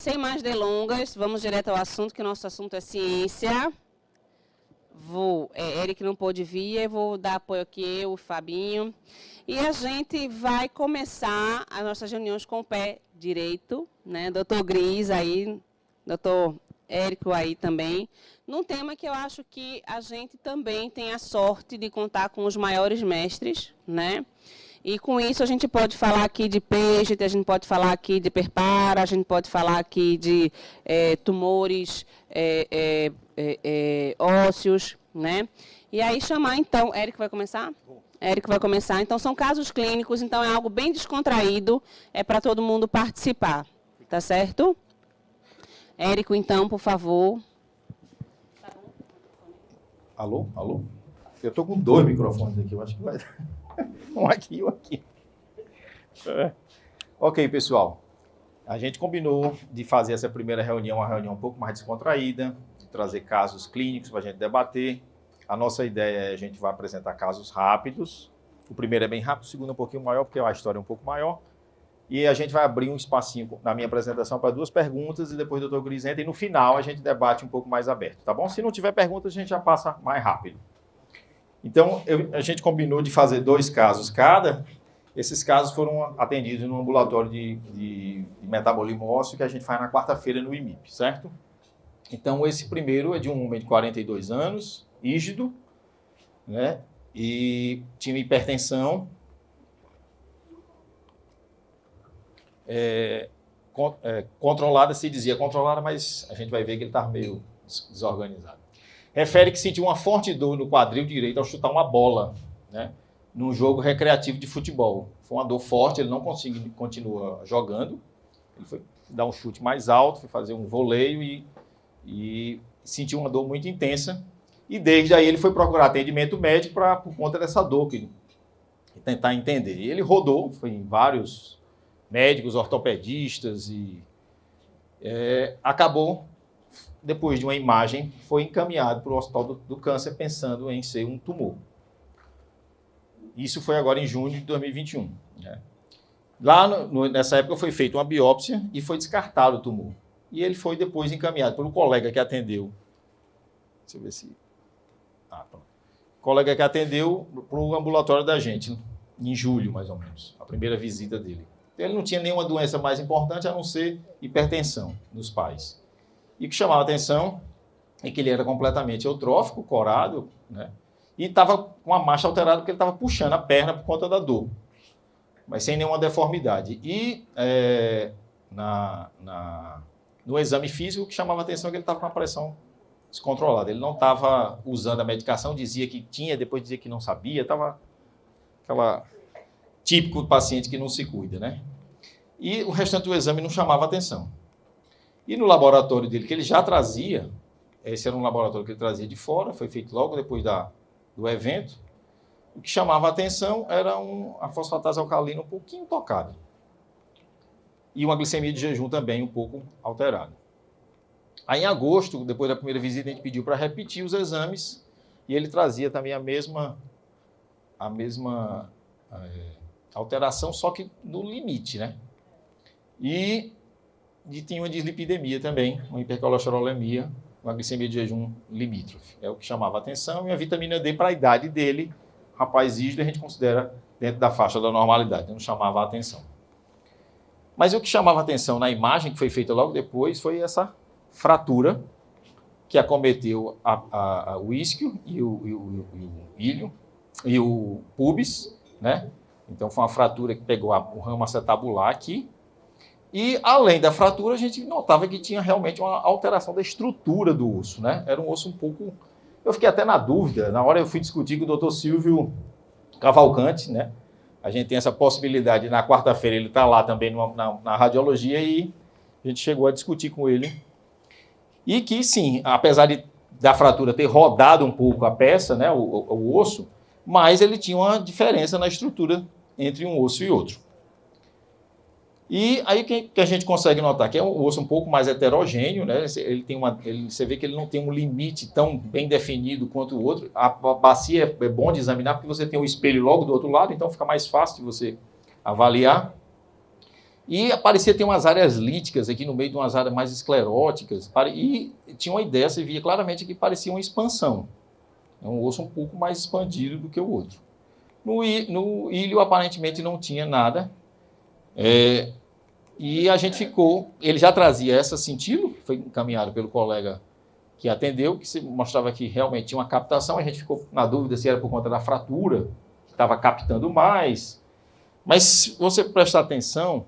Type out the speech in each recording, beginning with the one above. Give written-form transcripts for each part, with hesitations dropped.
Sem mais delongas, vamos direto ao assunto, que o nosso assunto é ciência. Eric não pôde vir, eu vou dar apoio aqui, eu, o Fabinho. E a gente vai começar as nossas reuniões com o pé direito, né? Doutor Gris aí, doutor Érico aí também, num tema que eu acho que a gente também tem a sorte de contar com os maiores mestres, né? E com isso a gente pode falar aqui de peixe, a gente pode falar aqui de perpara, a gente pode falar aqui de tumores ósseos, né? E aí chamar então, Érico vai começar? Érico vai começar. Então são casos clínicos, então é algo bem descontraído, é para todo mundo participar, tá certo? Érico, então, por favor. Alô? Alô? Eu estou com 2 microfones aqui, eu acho que vai... Um aqui e um aqui. Ok, pessoal. A gente combinou de fazer essa primeira reunião, uma reunião um pouco mais descontraída, de trazer casos clínicos para a gente debater. A nossa ideia é a gente vai apresentar casos rápidos. O primeiro é bem rápido, o segundo é um pouquinho maior, porque a história é um pouco maior. E a gente vai abrir um espacinho na minha apresentação para 2 perguntas e depois o Dr. Gris entra e no final a gente debate um pouco mais aberto, tá bom? Se não tiver perguntas, a gente já passa mais rápido. Então, a gente combinou de fazer 2 casos cada. Esses casos foram atendidos no ambulatório de metabolismo ósseo que a gente faz na quarta-feira no IMIP, certo? Então, esse primeiro é de um homem de 42 anos, rígido, né? E tinha hipertensão, controlada, se dizia controlada, mas a gente vai ver que ele estava meio desorganizado. Refere que sentiu uma forte dor no quadril direito ao chutar uma bola, né, num jogo recreativo de futebol. Foi uma dor forte, ele não continua jogando. Ele foi dar um chute mais alto, foi fazer um voleio e sentiu uma dor muito intensa. E desde aí ele foi procurar atendimento médico por conta dessa dor, e tentar entender. E ele rodou, foi em vários médicos, ortopedistas e acabou... Depois de uma imagem, foi encaminhado para o Hospital do Câncer pensando em ser um tumor. Isso foi agora em junho de 2021. Né? Lá, nessa época, foi feita uma biópsia e foi descartado o tumor. E ele foi depois encaminhado pelo colega que atendeu. Deixa eu ver se... pronto. O colega que atendeu para o ambulatório da gente, em julho, mais ou menos, a primeira visita dele. Ele não tinha nenhuma doença mais importante a não ser hipertensão nos pais. E o que chamava a atenção é que ele era completamente eutrófico, corado, né? E estava com a marcha alterada porque ele estava puxando a perna por conta da dor, mas sem nenhuma deformidade. E no exame físico, o que chamava a atenção é que ele estava com a pressão descontrolada. Ele não estava usando a medicação, dizia que tinha, depois dizia que não sabia, estava aquela típico do paciente que não se cuida, né? E o restante do exame não chamava atenção. E no laboratório dele, que ele já trazia, esse era um laboratório que ele trazia de fora, foi feito logo depois do evento, o que chamava a atenção era a fosfatase alcalina um pouquinho tocada. E uma glicemia de jejum também um pouco alterada. Aí, em agosto, depois da primeira visita, a gente pediu para repetir os exames e ele trazia também a mesma alteração, só que no limite, né? E tinha uma dislipidemia também, uma hipercolesterolemia, uma glicemia de jejum limítrofe. É o que chamava a atenção. E a vitamina D, para a idade dele, rapaz rígido, a gente considera dentro da faixa da normalidade, não chamava a atenção. Mas o que chamava a atenção na imagem, que foi feita logo depois, foi essa fratura que acometeu o isquio e o ilho e o pubis, né? Então foi uma fratura que pegou o ramo acetabular aqui. E, além da fratura, a gente notava que tinha realmente uma alteração da estrutura do osso, né? Era um osso um pouco... Eu fiquei até na dúvida. Na hora eu fui discutir com o Dr. Silvio Cavalcante, né? A gente tem essa possibilidade, na quarta-feira ele está lá também na radiologia e a gente chegou a discutir com ele. E que, sim, apesar da fratura ter rodado um pouco a peça, né? O osso, mas ele tinha uma diferença na estrutura entre um osso e outro. E aí que a gente consegue notar que é um osso um pouco mais heterogêneo, né? Você vê que ele não tem um limite tão bem definido quanto o outro. A bacia é bom de examinar porque você tem um espelho logo do outro lado, então fica mais fácil de você avaliar. E parecia ter umas áreas líticas aqui no meio de umas áreas mais escleróticas. E tinha uma ideia, você via claramente que parecia uma expansão. É um osso um pouco mais expandido do que o outro. No ilho, aparentemente, não tinha nada. E a gente ficou... Ele já trazia essa cintila, que foi encaminhado pelo colega que atendeu, que mostrava que realmente tinha uma captação. A gente ficou na dúvida se era por conta da fratura, que estava captando mais. Mas, se você prestar atenção,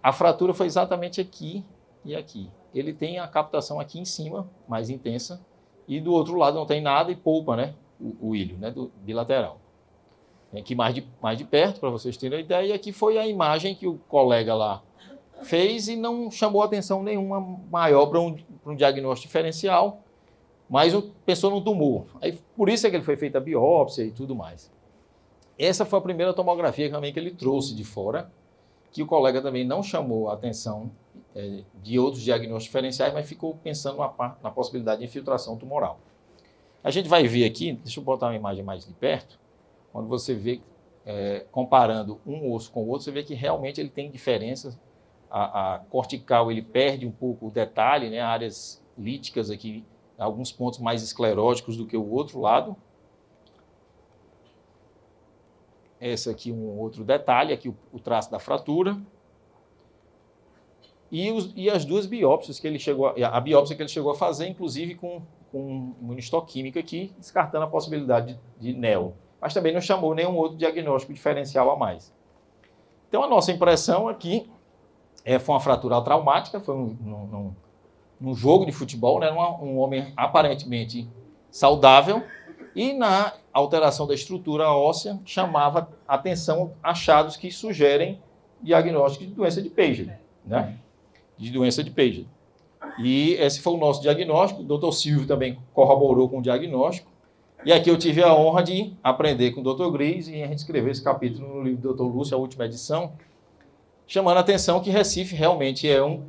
a fratura foi exatamente aqui e aqui. Ele tem a captação aqui em cima, mais intensa, e do outro lado não tem nada e poupa, né, o ilho, né, bilateral. Aqui mais de perto, para vocês terem uma ideia, e aqui foi a imagem que o colega lá fez e não chamou atenção nenhuma maior para um diagnóstico diferencial, mas pensou no tumor. Aí, por isso é que ele foi feita a biópsia e tudo mais. Essa foi a primeira tomografia também que ele trouxe de fora, que o colega também não chamou a atenção de outros diagnósticos diferenciais, mas ficou pensando na possibilidade de infiltração tumoral. A gente vai ver aqui, deixa eu botar uma imagem mais de perto, quando você vê, comparando um osso com o outro, você vê que realmente ele tem diferenças. A cortical ele perde um pouco o detalhe, né, áreas líticas aqui, alguns pontos mais escleróticos do que o outro lado. Esse aqui um outro detalhe, aqui o traço da fratura. E as duas biópsias que ele chegou a biópsia que ele chegou a fazer, inclusive com imunistoquímica aqui, descartando a possibilidade de NEO. Mas também não chamou nenhum outro diagnóstico diferencial a mais. Então, a nossa impressão aqui foi uma fratura traumática, foi num jogo de futebol, né, um homem aparentemente saudável, e na alteração da estrutura óssea chamava atenção achados que sugerem diagnóstico de doença de Paget, né? De doença de Paget. E esse foi o nosso diagnóstico. O doutor Silvio também corroborou com o diagnóstico. E aqui eu tive a honra de aprender com o doutor Gris e a gente escreveu esse capítulo no livro do doutor Lúcio, a última edição, chamando a atenção que Recife realmente é um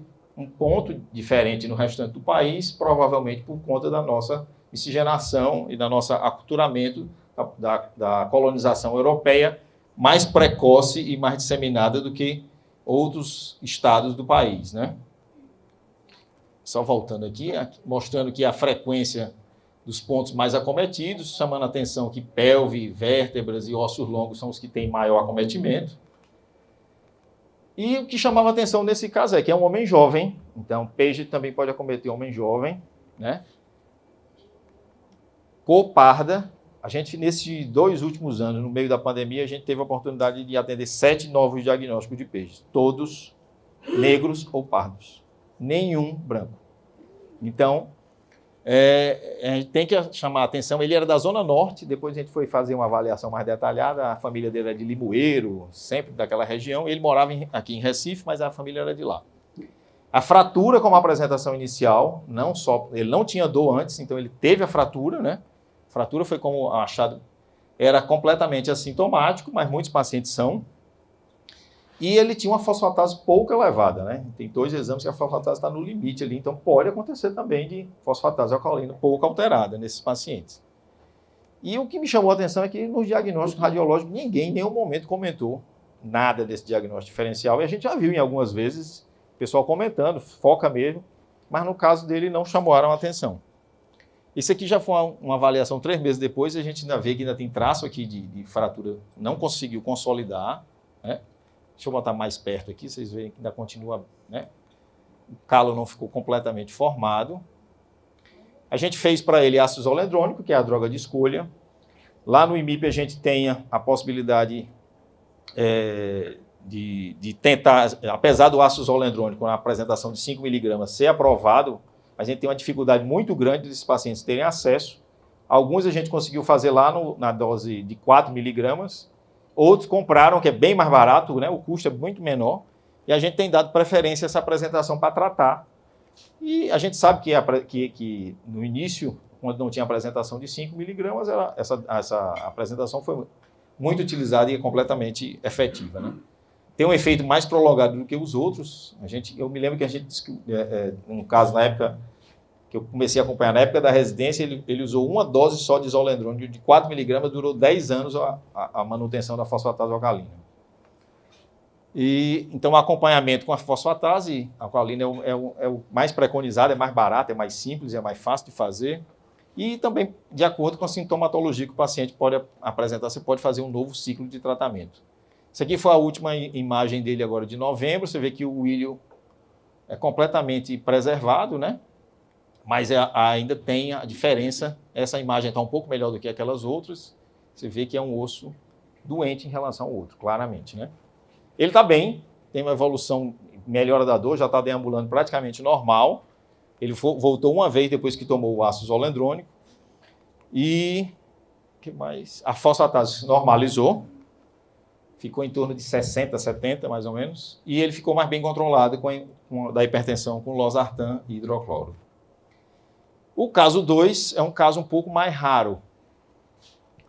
ponto diferente no restante do país, provavelmente por conta da nossa miscigenação e da nossa aculturamento da colonização europeia mais precoce e mais disseminada do que outros estados do país, né? Só voltando aqui, mostrando que a frequência dos pontos mais acometidos, chamando a atenção que pelve, vértebras e ossos longos são os que têm maior acometimento. E o que chamava atenção nesse caso é que é um homem jovem, então Paget também pode acometer um homem jovem, né? Cor parda. A gente, nesses 2 últimos anos, no meio da pandemia, a gente teve a oportunidade de atender 7 novos diagnósticos de Paget, todos negros ou pardos, nenhum branco. Então, a gente tem que chamar a atenção, ele era da Zona Norte, depois a gente foi fazer uma avaliação mais detalhada, a família dele era de Limoeiro, sempre daquela região, ele morava aqui em Recife, mas a família era de lá. A fratura como apresentação inicial, ele não tinha dor antes, então ele teve a fratura, né? A fratura foi como achado, era completamente assintomático, mas muitos pacientes são. E ele tinha uma fosfatase pouco elevada, né? Tem 2 exames que a fosfatase está no limite ali, então pode acontecer também de fosfatase alcalina pouco alterada nesses pacientes. E o que me chamou a atenção é que nos diagnósticos radiológicos ninguém em nenhum momento comentou nada desse diagnóstico diferencial, e a gente já viu em algumas vezes o pessoal comentando, foca mesmo, mas no caso dele não chamaram a atenção. Isso aqui já foi uma avaliação 3 meses depois, a gente ainda vê que ainda tem traço aqui de fratura, não conseguiu consolidar, né? Deixa eu botar mais perto aqui, vocês veem que ainda continua, né? O calo não ficou completamente formado. A gente fez para ele ácido zolendrônico, que é a droga de escolha. Lá no IMIP a gente tem a possibilidade de tentar, apesar do ácido zolendrônico na apresentação de 5 mg ser aprovado, a gente tem uma dificuldade muito grande desses pacientes terem acesso. Alguns a gente conseguiu fazer lá na dose de 4 mg, outros compraram, que é bem mais barato, né? O custo é muito menor, e a gente tem dado preferência a essa apresentação para tratar. E a gente sabe que no início, quando não tinha apresentação de 5 mg, essa apresentação foi muito utilizada e é completamente efetiva, né? Tem um efeito mais prolongado do que os outros. Eu me lembro que a gente, um caso na época, que eu comecei a acompanhar, na época da residência, ele usou uma dose só de zolendrônico de 4 mg, durou 10 anos a manutenção da fosfatase alcalina. Então, o acompanhamento com a fosfatase alcalina é o mais preconizado, é mais barato, é mais simples, é mais fácil de fazer. E também, de acordo com a sintomatologia que o paciente pode apresentar, você pode fazer um novo ciclo de tratamento. Essa aqui foi a última imagem dele agora de novembro. Você vê que o ilho é completamente preservado, né? Mas ainda tem a diferença. Essa imagem está um pouco melhor do que aquelas outras. Você vê que é um osso doente em relação ao outro, claramente, né? Ele está bem, tem uma evolução, melhora da dor, já está deambulando praticamente normal. Ele voltou uma vez depois que tomou o ácido zolendrônico. E o que mais? A fosfatase normalizou. Ficou em torno de 60, 70, mais ou menos. E ele ficou mais bem controlado da hipertensão com losartan e hidrocloro. O caso 2 é um caso um pouco mais raro.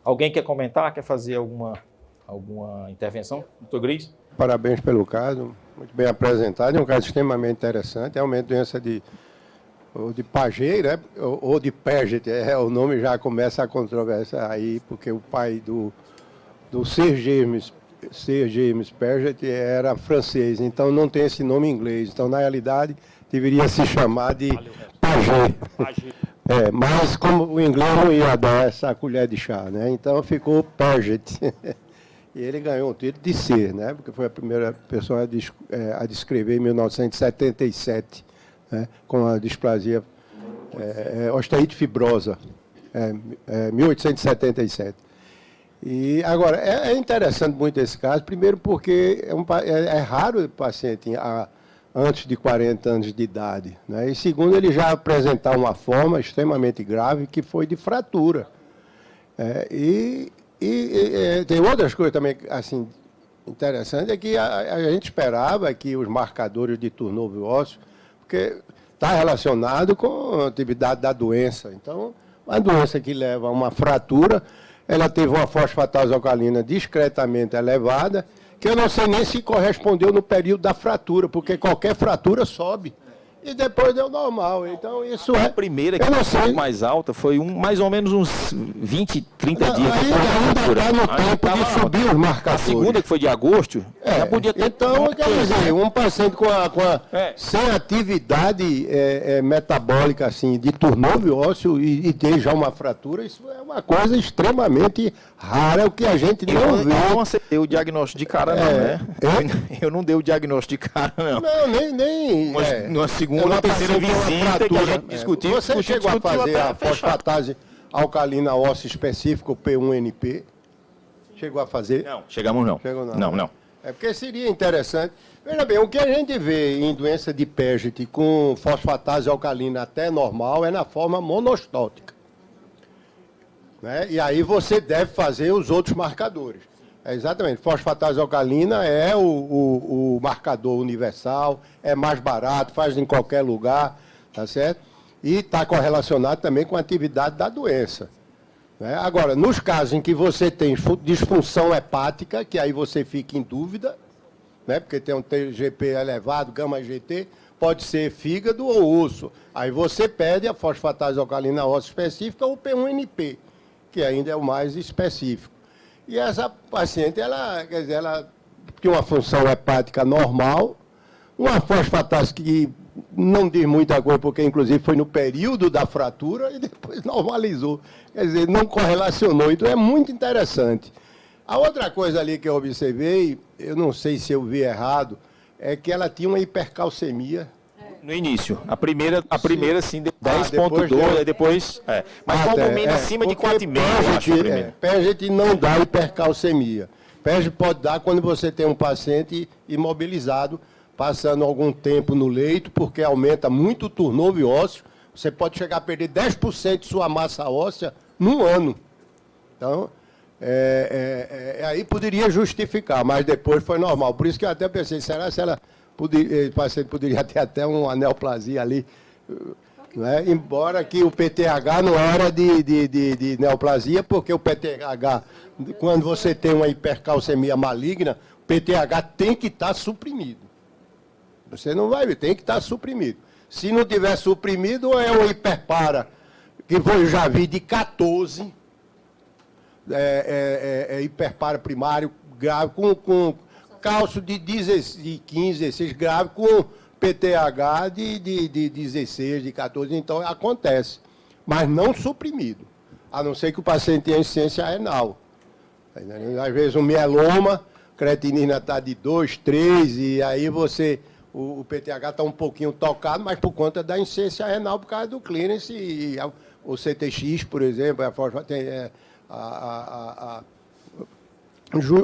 Alguém quer comentar? Quer fazer alguma intervenção? Doutor Gris? Parabéns pelo caso, muito bem apresentado. É um caso extremamente interessante. É uma doença de Paget, né? Ou de Paget. O nome já começa a controvérsia aí, porque o pai do Sir James Paget era francês, então não tem esse nome em inglês. Então, na realidade, deveria se chamar de Paget. Mas como o inglês não ia dar essa colher de chá, né? Então ficou Paget. E ele ganhou um título de Sir, né? Porque foi a primeira pessoa a descrever em 1977, né? Com a displasia osteite fibrosa, 1877. E agora, é interessante muito esse caso, primeiro porque é raro o paciente antes de 40 anos de idade, né? E segundo, ele já apresentar uma forma extremamente grave, que foi de fratura. Tem outras coisas também assim, interessantes, é que a gente esperava que os marcadores de turnover ósseo, porque está relacionado com a atividade da doença. Então, uma doença que leva a uma fratura, ela teve uma fosfatase alcalina discretamente elevada, que eu não sei nem se correspondeu no período da fratura, porque qualquer fratura sobe. E depois deu normal. Então, isso a primeira que foi mais alta foi mais ou menos uns 20, 30 dias. Ainda está no tempo de subir os marcadores. A segunda, que foi de agosto, já podia ter... Então, quer dizer, um paciente sem atividade metabólica, assim, de turnover ósseo e ter já uma fratura, isso é uma coisa extremamente rara, o que a gente não vê. Eu não acertei o diagnóstico de cara, não, né? Eu não dei o diagnóstico de cara, não. Não, nem numa segunda, terceira visita que a gente discutiu. Você chegou a fazer a fosfatase alcalina óssea específica, o P1NP? Chegou a fazer? Não, chegamos não. Não. É porque seria interessante. Veja bem, o que a gente vê em doença de Paget com fosfatase alcalina até normal é na forma monostótica, né? E aí você deve fazer os outros marcadores. Exatamente. Fosfatase alcalina é o marcador universal, é mais barato, faz em qualquer lugar, tá certo? E está correlacionado também com a atividade da doença, né? Agora, nos casos em que você tem disfunção hepática, que aí você fica em dúvida, né? Porque tem um TGP elevado, gama-GT, pode ser fígado ou osso. Aí você pede a fosfatase alcalina óssea específica ou P1NP, que ainda é o mais específico. E essa paciente, ela tinha uma função hepática normal, uma fosfatase que não diz muita coisa, porque inclusive foi no período da fratura e depois normalizou. Quer dizer, não correlacionou. Então é muito interessante. A outra coisa ali que eu observei, eu não sei se eu vi errado, é que ela tinha uma hipercalcemia. No início. A primeira sim, 10,2, aí depois... Mas normalmente acima de 4,5, eu acho, a primeira. Paget não dá hipercalcemia. Paget pode dar quando você tem um paciente imobilizado, passando algum tempo no leito, porque aumenta muito o turnover ósseo. Você pode chegar a perder 10% de sua massa óssea num ano. Então, aí poderia justificar, mas depois foi normal. Por isso que eu até pensei, será se ela... O paciente poderia ter até uma neoplasia ali, né? Embora que o PTH não era de neoplasia, porque o PTH, quando você tem uma hipercalcemia maligna, o PTH tem que estar suprimido. Você não vai ver, tem que estar suprimido. Se não tiver suprimido, é um hiperpara, que eu já vi de 14, hiperpara primário grave, cálcio de 15, 16 grave com PTH de 16, de 14, então acontece, mas não suprimido, a não ser que o paciente tenha insuficiência renal. Às vezes um mieloma, creatinina está de 2, 3, e aí o PTH está um pouquinho tocado, mas por conta da insuficiência renal, por causa do clearance, e o CTX, por exemplo,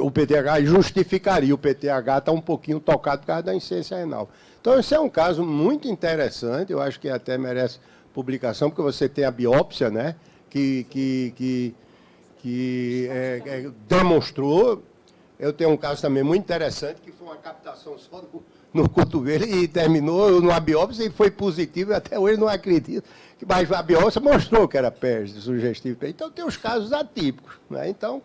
o PTH justificaria, o PTH está um pouquinho tocado por causa da insuficiência renal. Então, esse é um caso muito interessante, eu acho que até merece publicação, porque você tem a biópsia, né, que demonstrou. Eu tenho um caso também muito interessante, que foi uma captação só no cotovelo e terminou numa biópsia e foi positivo, e até hoje não acredito. Mas a biópsia mostrou que era peste sugestivo. Então, tem os casos atípicos, né? Então,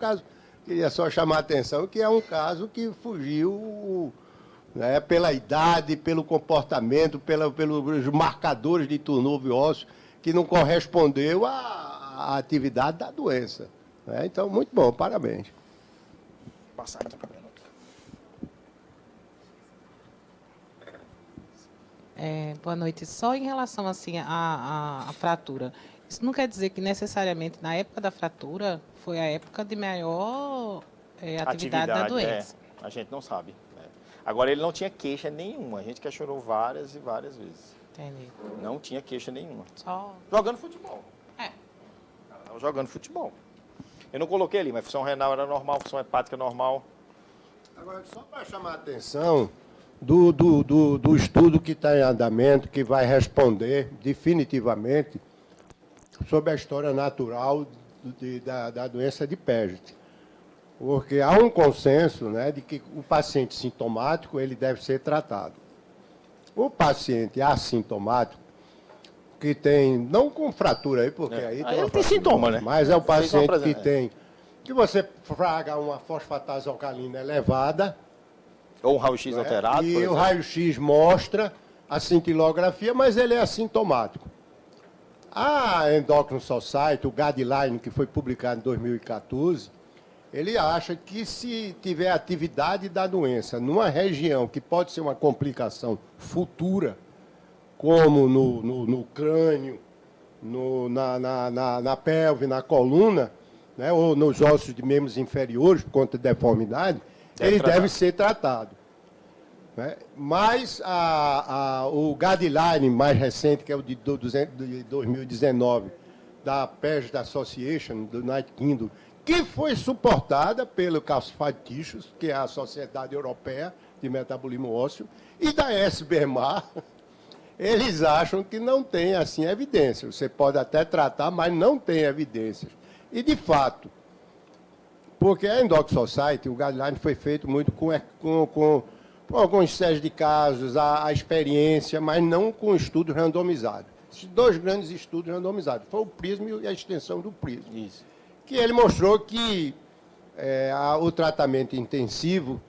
queria só chamar a atenção que é um caso que fugiu, né, pela idade, pelo comportamento, pelos marcadores de turnover ósseo, que não correspondeu à atividade da doença, né? Então, muito bom, parabéns. Passar aqui para a Boa noite. Só em relação assim à fratura, isso não quer dizer que necessariamente na época da fratura foi a época de maior atividade da doença. A gente não sabe. Agora, ele não tinha queixa nenhuma. A gente questionou várias e várias vezes. Entendi. Não tinha queixa nenhuma. Só... Jogando futebol. Estava jogando futebol. Eu não coloquei ali, mas função renal era normal, função hepática normal. Agora, só para chamar a atenção do estudo que está em andamento, que vai responder definitivamente sobre a história natural da doença de Paget. Porque há um consenso, né, de que o paciente sintomático ele deve ser tratado. O paciente assintomático, que tem, não com fratura aí, porque aí tem sintoma, né? Mas é o paciente que tem, que você fraga uma fosfatase alcalina elevada, ou um raio-x alterado, e o raio-x mostra a cintilografia, mas ele é assintomático. A Endocrine Society, o guideline que foi publicado em 2014, ele acha que se tiver atividade da doença numa região que pode ser uma complicação futura, como no crânio, na pelve, na coluna, né, ou nos ossos de membros inferiores, por conta de deformidade, ele deve ser tratado. Né? Mas o guideline mais recente, que é o de 2019, da Paget Association, do United Kingdom, que foi suportada pelo Calcified Tissues, que é a Sociedade Europeia de Metabolismo Ósseo, e da SBMA, eles acham que não tem, assim, evidência. Você pode até tratar, mas não tem evidências. E, de fato, porque a Endocrine Society, o guideline foi feito muito com algumas séries de casos, a experiência, mas não com estudos randomizados. Esses dois grandes estudos randomizados, foi o PRISM e a extensão do PRISM. Isso. Que ele mostrou que o tratamento intensivo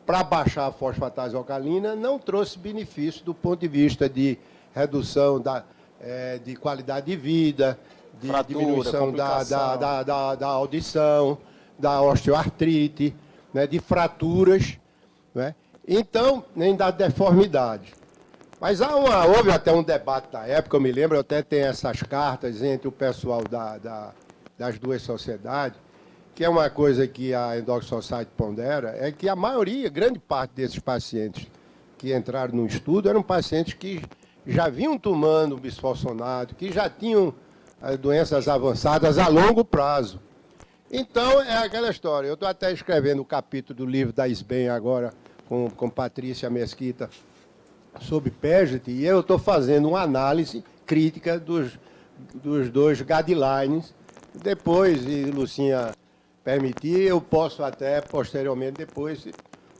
para baixar a fosfatase alcalina não trouxe benefício do ponto de vista de redução de qualidade de vida, de diminuição da audição, da osteoartrite, né, de fraturas, né? Então, nem da deformidade. Mas houve até um debate na época, eu me lembro, eu até tenho essas cartas entre o pessoal das duas sociedades, que é uma coisa que a Endocrine Society pondera, é que a maioria, grande parte desses pacientes que entraram no estudo eram pacientes que já vinham tomando bisfosfonato, que já tinham doenças avançadas a longo prazo. Então, é aquela história. Eu estou até escrevendo o capítulo do livro da SBEM agora, com Patrícia Mesquita, sobre Paget, e eu estou fazendo uma análise crítica dos dois guidelines. Depois, se Lucinha permitir, eu posso até, posteriormente, depois,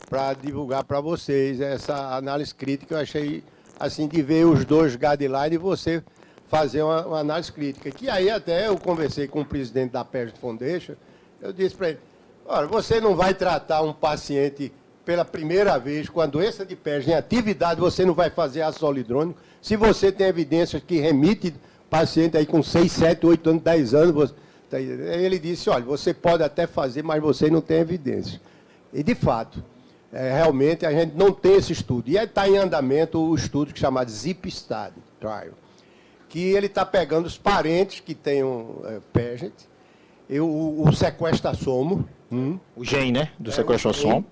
para divulgar para vocês essa análise crítica. Eu achei, assim, de ver os dois guidelines e você fazer uma análise crítica. Que aí até eu conversei com o presidente da Paget Foundation, eu disse para ele, olha, você não vai tratar um paciente pela primeira vez com a doença de Paget em atividade, você não vai fazer ácido hidrônico. Se você tem evidências que remite paciente aí com 6, 7, 8 anos, 10 anos, ele disse, olha, você pode até fazer, mas você não tem evidência. E, de fato, realmente a gente não tem esse estudo. E está em andamento o estudo que é chamado ZIP Study Trial, que ele está pegando os parentes que tenham PEGET, o sequestrasomo. O gene, né? Do sequestrasomo.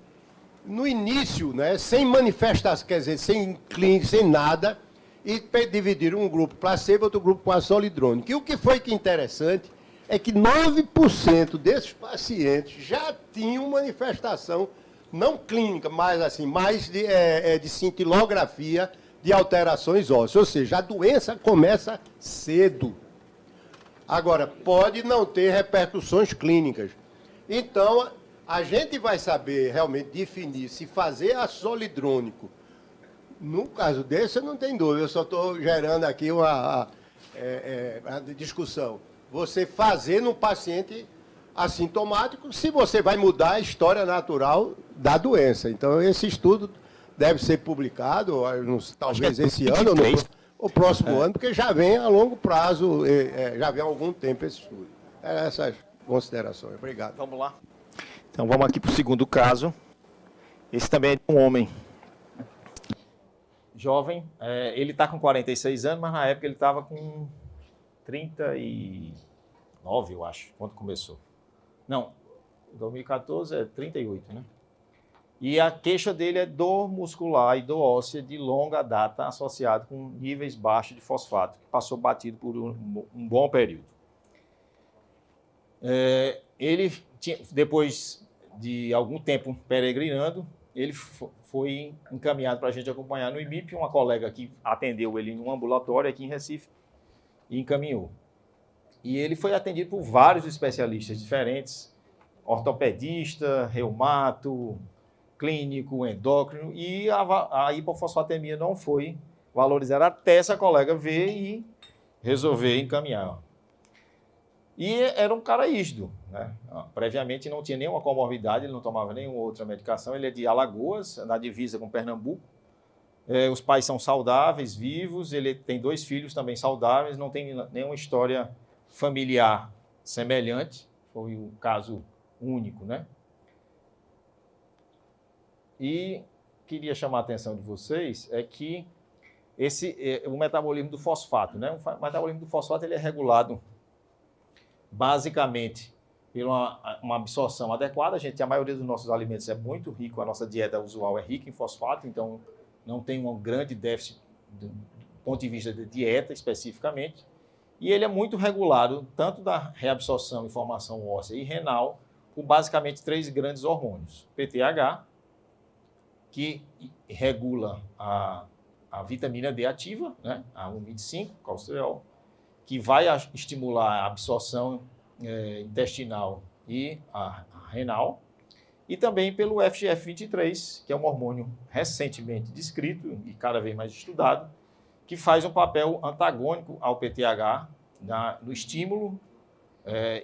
No início, né, sem manifestação, quer dizer, sem clínica, sem nada, e dividiram um grupo placebo e outro grupo com ácido hialurônico. E o que foi que interessante é que 9% desses pacientes já tinham manifestação não clínica, mas assim, mais de cintilografia de alterações ósseas. Ou seja, a doença começa cedo. Agora, pode não ter repercussões clínicas. Então, a gente vai saber realmente definir se fazer ácido hialurônico. No caso desse, eu não tenho dúvida, eu só estou gerando aqui a discussão. Você fazer num paciente assintomático, se você vai mudar a história natural da doença. Então, esse estudo deve ser publicado, talvez esse ano ou no próximo ano, porque já vem a longo prazo, já vem há algum tempo esse estudo. Essas considerações. Obrigado. Vamos lá. Então, vamos aqui para o segundo caso. Esse também é de um homem. Jovem, ele está com 46 anos, mas na época ele estava com 39, eu acho, quando começou. Não, 2014 é 38, né? E a queixa dele é dor muscular e dor óssea de longa data associado com níveis baixos de fosfato, que passou batido por um bom período. Ele, depois de algum tempo peregrinando, ele foi encaminhado para a gente acompanhar no IMIP, uma colega que atendeu ele num ambulatório aqui em Recife e encaminhou. E ele foi atendido por vários especialistas diferentes, ortopedista, reumato, clínico, endócrino, e a hipofosfatemia não foi valorizada até essa colega ver e resolver encaminhar. E era um cara rígido, né? Previamente não tinha nenhuma comorbidade, ele não tomava nenhuma outra medicação, ele é de Alagoas, na divisa com Pernambuco. Os pais são saudáveis, vivos, ele tem 2 filhos também saudáveis, não tem nenhuma história familiar semelhante, foi um caso único, né? E queria chamar a atenção de vocês que o metabolismo do fosfato, né? O metabolismo do fosfato ele é regulado basicamente por uma absorção adequada. A maioria dos nossos alimentos é muito rico, a nossa dieta usual é rica em fosfato, então não tem um grande déficit do ponto de vista de dieta especificamente. E ele é muito regulado, tanto da reabsorção e formação óssea e renal, por basicamente 3 grandes hormônios. PTH, que regula a vitamina D ativa, né? A 1,25, colesterol, que vai estimular a absorção intestinal e a renal, e também pelo FGF23, que é um hormônio recentemente descrito e cada vez mais estudado, que faz um papel antagônico ao PTH no estímulo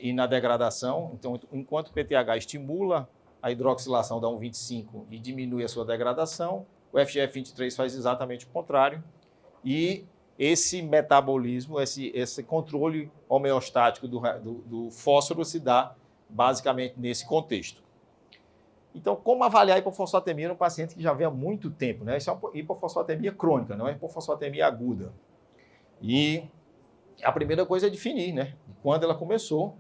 e na degradação. Então, enquanto o PTH estimula a hidroxilação da 1,25 e diminui a sua degradação, o FGF23 faz exatamente o contrário, e esse metabolismo, esse controle homeostático do fósforo se dá basicamente nesse contexto. Então, como avaliar a hipofosfatemia no paciente que já vem há muito tempo, né? Isso é uma hipofosfatemia crônica, não é hipofosfatemia aguda. E a primeira coisa é definir, né? Quando ela começou,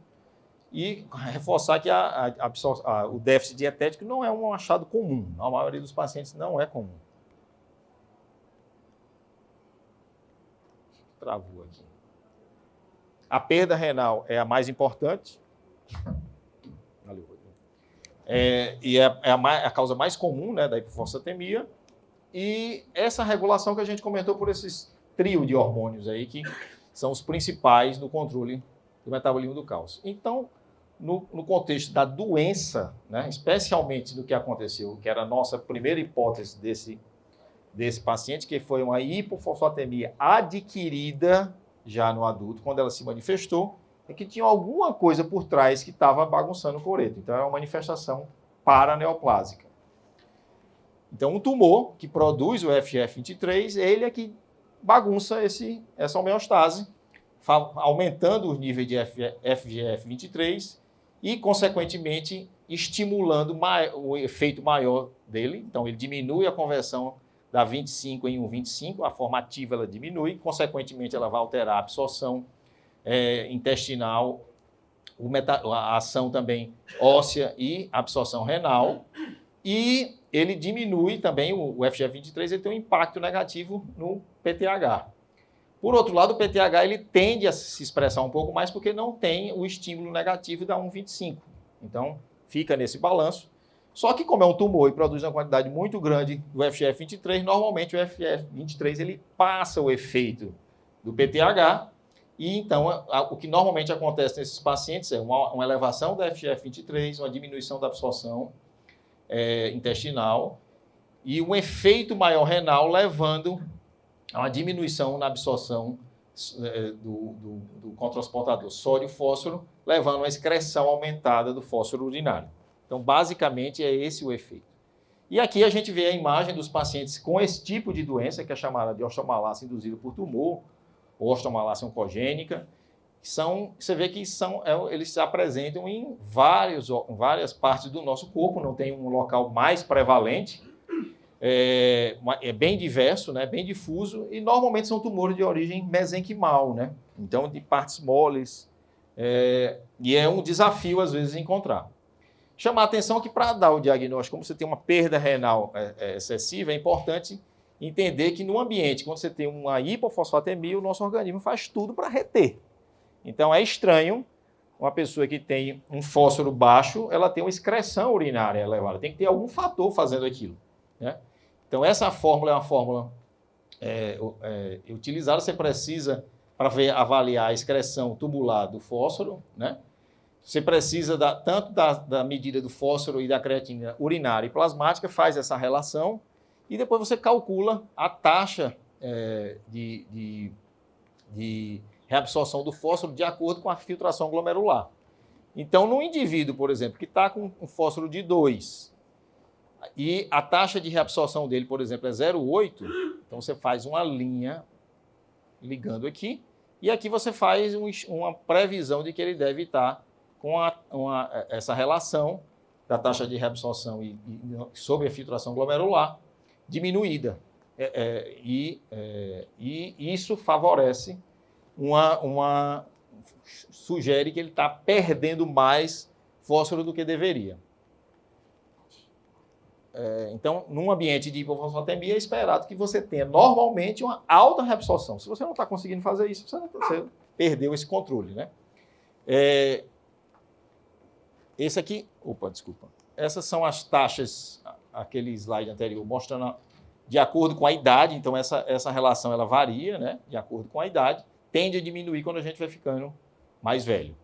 e reforçar que o déficit dietético não é um achado comum. Na maioria dos pacientes não é comum. Travou aqui. A perda renal é a mais importante. Valeu. E é a causa mais comum, né, da hipofosfatemia. E essa regulação que a gente comentou por esses trio de hormônios aí, que são os principais no controle do metabolismo do cálcio. Então, no contexto da doença, né, especialmente do que aconteceu, que era a nossa primeira hipótese desse paciente, que foi uma hipofosfatemia adquirida já no adulto, quando ela se manifestou, é que tinha alguma coisa por trás que estava bagunçando o coreto. Então, é uma manifestação paraneoplásica. Então, um tumor que produz o FGF23, ele é que bagunça essa homeostase, aumentando os níveis de FGF23 e, consequentemente, estimulando o efeito maior dele. Então, ele diminui a conversão da 25 em 1,25, a forma ativa ela diminui, consequentemente, ela vai alterar a absorção intestinal, a ação também óssea e absorção renal. E ele diminui também, o FGF23, ele tem um impacto negativo no PTH. Por outro lado, o PTH ele tende a se expressar um pouco mais porque não tem o estímulo negativo da 1,25. Então, fica nesse balanço. Só que como é um tumor e produz uma quantidade muito grande do FGF23, normalmente o FGF23 ele passa o efeito do PTH e então o que normalmente acontece nesses pacientes é uma elevação da FGF23, uma diminuição da absorção intestinal e um efeito maior renal levando a uma diminuição na absorção do contransportador sódio-fósforo, levando a uma excreção aumentada do fósforo urinário. Então, basicamente, é esse o efeito. E aqui a gente vê a imagem dos pacientes com esse tipo de doença, que é chamada de osteomalácia induzida por tumor, ou osteomalácia oncogênica. Você vê que eles se apresentam em várias partes do nosso corpo, não tem um local mais prevalente, é bem diverso, né, bem difuso, e normalmente são tumores de origem mesenquimal, né? Então, de partes moles, e é um desafio, às vezes, encontrar. Chamar a atenção que para dar o diagnóstico, como você tem uma perda renal excessiva, é importante entender que no ambiente, quando você tem uma hipofosfatemia, o nosso organismo faz tudo para reter. Então é estranho uma pessoa que tem um fósforo baixo, ela tem uma excreção urinária elevada. Tem que ter algum fator fazendo aquilo, né? Então essa fórmula é uma fórmula utilizada, você precisa para avaliar a excreção tubular do fósforo, né? Você precisa tanto da medida do fósforo e da creatina urinária e plasmática, faz essa relação e depois você calcula a taxa de reabsorção do fósforo de acordo com a filtração glomerular. Então, no indivíduo, por exemplo, que está com um fósforo de 2 e a taxa de reabsorção dele, por exemplo, é 0,8, então você faz uma linha ligando aqui e aqui você faz uma previsão de que ele deve estar com essa relação da taxa de reabsorção e sobre a filtração glomerular diminuída. E isso favorece, sugere que ele está perdendo mais fósforo do que deveria. Então, num ambiente de hipofosfatemia, é esperado que você tenha normalmente uma alta reabsorção. Se você não está conseguindo fazer isso, você perdeu esse controle, né? Esse aqui, desculpa. Essas são as taxas, aquele slide anterior, mostrando de acordo com a idade. Então, essa relação ela varia, né? De acordo com a idade, tende a diminuir quando a gente vai ficando mais velho.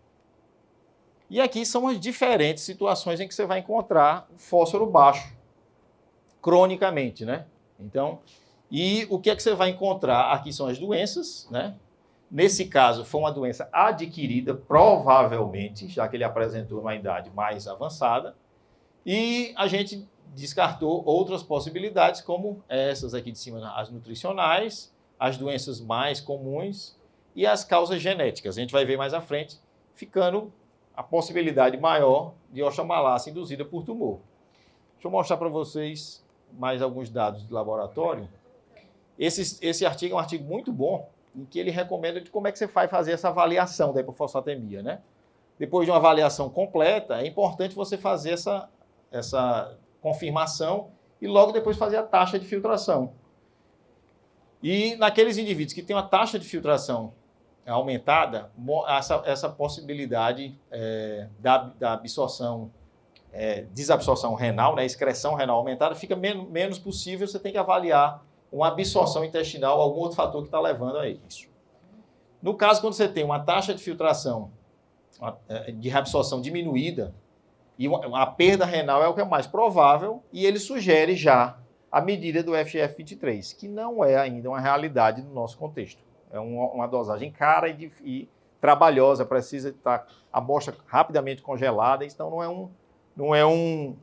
E aqui são as diferentes situações em que você vai encontrar fósforo baixo, cronicamente, né? Então, e o que é que você vai encontrar? Aqui são as doenças, né? Nesse caso, foi uma doença adquirida, provavelmente, já que ele apresentou uma idade mais avançada. E a gente descartou outras possibilidades, como essas aqui de cima, as nutricionais, as doenças mais comuns e as causas genéticas. A gente vai ver mais à frente, ficando a possibilidade maior de osteomalácia induzida por tumor. Deixa eu mostrar para vocês mais alguns dados de laboratório. Esse artigo é um artigo muito bom, em que ele recomenda de como é que você vai fazer essa avaliação da hipofosfatemia, né? Depois de uma avaliação completa, é importante você fazer essa confirmação e logo depois fazer a taxa de filtração. E naqueles indivíduos que têm uma taxa de filtração aumentada, essa possibilidade da absorção, desabsorção renal, né, excreção renal aumentada, fica menos possível, você tem que avaliar uma absorção intestinal, algum outro fator que está levando a isso. No caso, quando você tem uma taxa de filtração, de reabsorção diminuída, e a perda renal é o que é mais provável, e ele sugere já a medida do FGF23, que não é ainda uma realidade no nosso contexto. É uma dosagem cara e trabalhosa, precisa estar a amostra rapidamente congelada, então não é um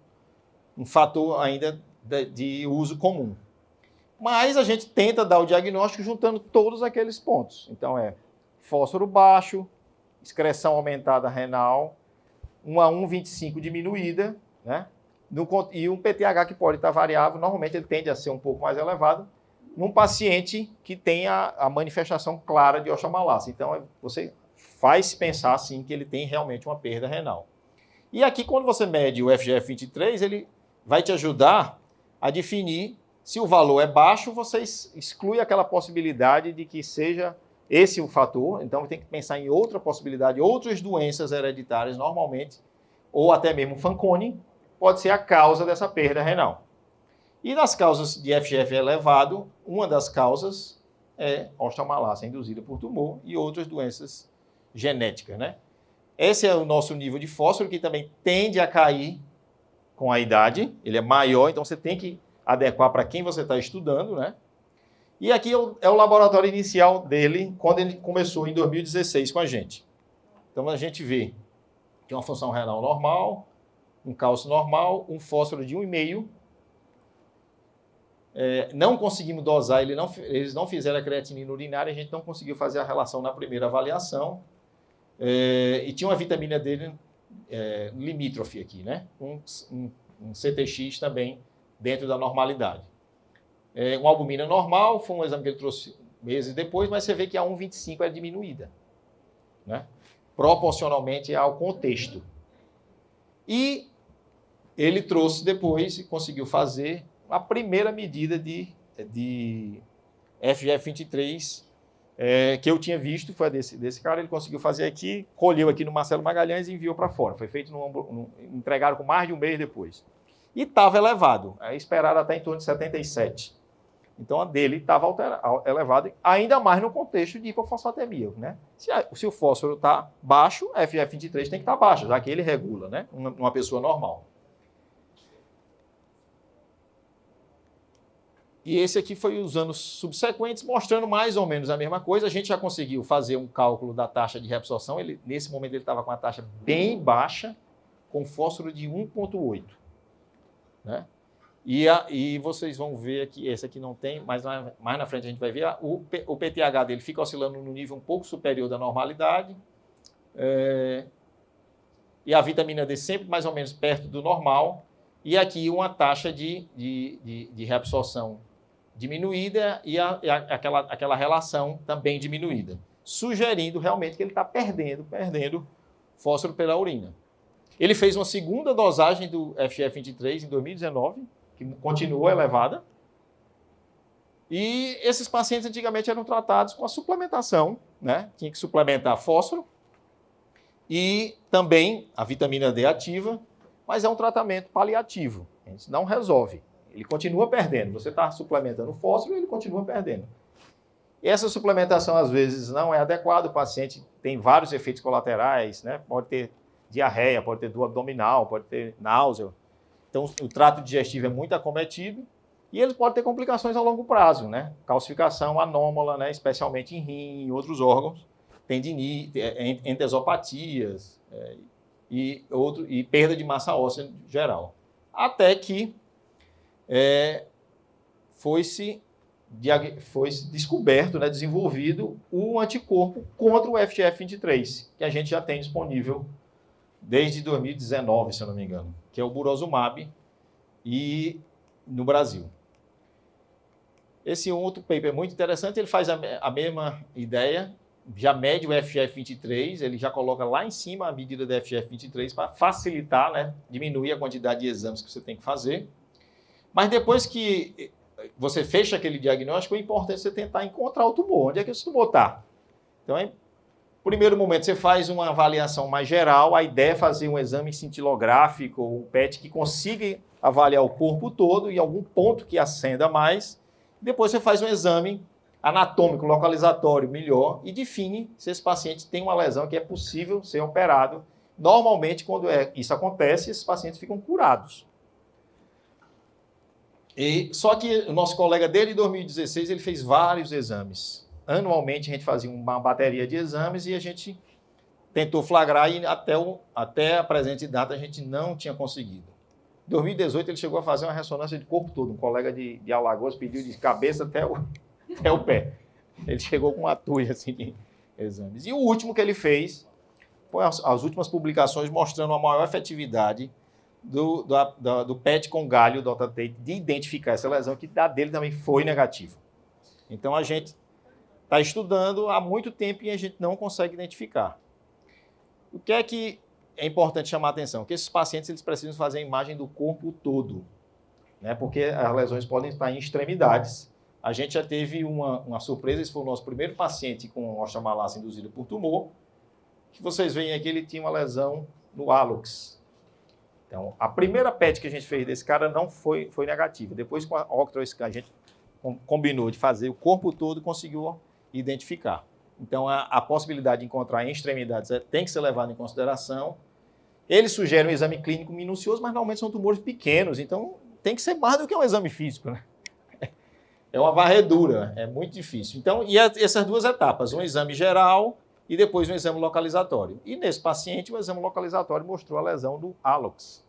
fator ainda de uso comum. Mas a gente tenta dar o diagnóstico juntando todos aqueles pontos. Então, fósforo baixo, excreção aumentada renal, uma 1,25 diminuída, né? E um PTH que pode estar variável, normalmente ele tende a ser um pouco mais elevado, num paciente que tem a manifestação clara de osteomalácia. Então, você faz pensar, sim, que ele tem realmente uma perda renal. E aqui, quando você mede o FGF23, ele vai te ajudar a definir se o valor é baixo, você exclui aquela possibilidade de que seja esse o fator. Então, tem que pensar em outra possibilidade, outras doenças hereditárias, normalmente, ou até mesmo Fanconi, pode ser a causa dessa perda renal. E nas causas de FGF elevado, uma das causas é osteomalácia induzida por tumor e outras doenças genéticas, né? Esse é o nosso nível de fósforo, que também tende a cair com a idade. Ele é maior, então você tem que adequar para quem você está estudando, né? E aqui é o laboratório inicial dele, quando ele começou em 2016 com a gente. Então a gente vê que é uma função renal normal, um cálcio normal, um fósforo de 1,5. Não conseguimos dosar, eles não fizeram a creatinina urinária, a gente não conseguiu fazer a relação na primeira avaliação. E tinha uma vitamina D limítrofe aqui, né? Um CTX também dentro da normalidade. Uma albumina normal, foi um exame que ele trouxe meses depois, mas você vê que a 1,25 é diminuída, né? Proporcionalmente ao contexto. E ele trouxe depois e conseguiu fazer a primeira medida de FGF23 que eu tinha visto, foi desse cara. Ele conseguiu fazer aqui, colheu aqui no Marcelo Magalhães e enviou para fora. Foi feito, entregaram com mais de um mês depois. E estava elevado, esperaram até em torno de 77. Então a dele estava elevada, ainda mais no contexto de hipofosfatemia, né? Se o fósforo está baixo, a FGF23 tem que estar baixa, já que ele regula, né? Uma pessoa normal. E esse aqui foi os anos subsequentes, mostrando mais ou menos a mesma coisa. A gente já conseguiu fazer um cálculo da taxa de reabsorção. Nesse momento ele estava com uma taxa bem baixa, com fósforo de 1,8. Né? E vocês vão ver aqui, esse aqui não tem, mas mais na frente a gente vai ver, o PTH dele fica oscilando no nível um pouco superior da normalidade. E a vitamina D sempre mais ou menos perto do normal. E aqui uma taxa de reabsorção diminuída e aquela relação também diminuída, sugerindo realmente que ele está perdendo fósforo pela urina. Ele fez uma segunda dosagem do FGF23 em 2019, que continuou elevada. E esses pacientes antigamente eram tratados com a suplementação, né? Tinha que suplementar fósforo e também a vitamina D ativa, mas é um tratamento paliativo, a gente não resolve. Ele continua perdendo. Você está suplementando fósforo e ele continua perdendo. E essa suplementação, às vezes, não é adequada. O paciente tem vários efeitos colaterais, né? Pode ter diarreia, pode ter dor abdominal, pode ter náusea. Então, o trato digestivo é muito acometido e ele pode ter complicações a longo prazo, né? Calcificação anômala, né? Especialmente em rim e outros órgãos, tendinite, entesopatias e perda de massa óssea em geral. Até que foi-se descoberto, né, desenvolvido um anticorpo contra o FGF23, que a gente já tem disponível desde 2019, se eu não me engano, que é o Burosumab e no Brasil. Esse outro paper é muito interessante, ele faz a mesma ideia, já mede o FGF23, ele já coloca lá em cima a medida do FGF23 para facilitar, né, diminuir a quantidade de exames que você tem que fazer. Mas depois que você fecha aquele diagnóstico, é importante você tentar encontrar o tumor. Onde é que esse tumor está? Então, no primeiro momento, você faz uma avaliação mais geral. A ideia é fazer um exame cintilográfico ou um PET que consiga avaliar o corpo todo e algum ponto que acenda mais. Depois você faz um exame anatômico, localizatório melhor e define se esse paciente tem uma lesão que é possível ser operado. Normalmente, quando isso acontece, esses pacientes ficam curados. Só que o nosso colega dele, em 2016, ele fez vários exames. Anualmente, a gente fazia uma bateria de exames e a gente tentou flagrar e até a presente data a gente não tinha conseguido. Em 2018, ele chegou a fazer uma ressonância de corpo todo. Um colega de Alagoas pediu de cabeça até o pé. Ele chegou com uma tulha assim, de exames. E o último que ele fez foi as últimas publicações mostrando a maior efetividade do PET com galho do Tate de identificar essa lesão, que a dele também foi negativa. Então, a gente está estudando há muito tempo e a gente não consegue identificar. O que é importante chamar a atenção? Que esses pacientes eles precisam fazer a imagem do corpo todo, né? Porque as lesões podem estar em extremidades. A gente já teve uma surpresa, esse foi o nosso primeiro paciente com osteomalacia induzida por tumor, que vocês veem aqui, ele tinha uma lesão no hálux. Então, a primeira PET que a gente fez desse cara não foi negativa. Depois, com a OctroScan, a gente combinou de fazer o corpo todo e conseguiu identificar. Então, a possibilidade de encontrar em extremidades tem que ser levada em consideração. Eles sugerem um exame clínico minucioso, mas normalmente são tumores pequenos, então tem que ser mais do que um exame físico, né? É uma varredura, é muito difícil. Então, e essas duas etapas, um exame geral e depois um exame localizatório. E nesse paciente, o exame localizatório mostrou a lesão do hálux.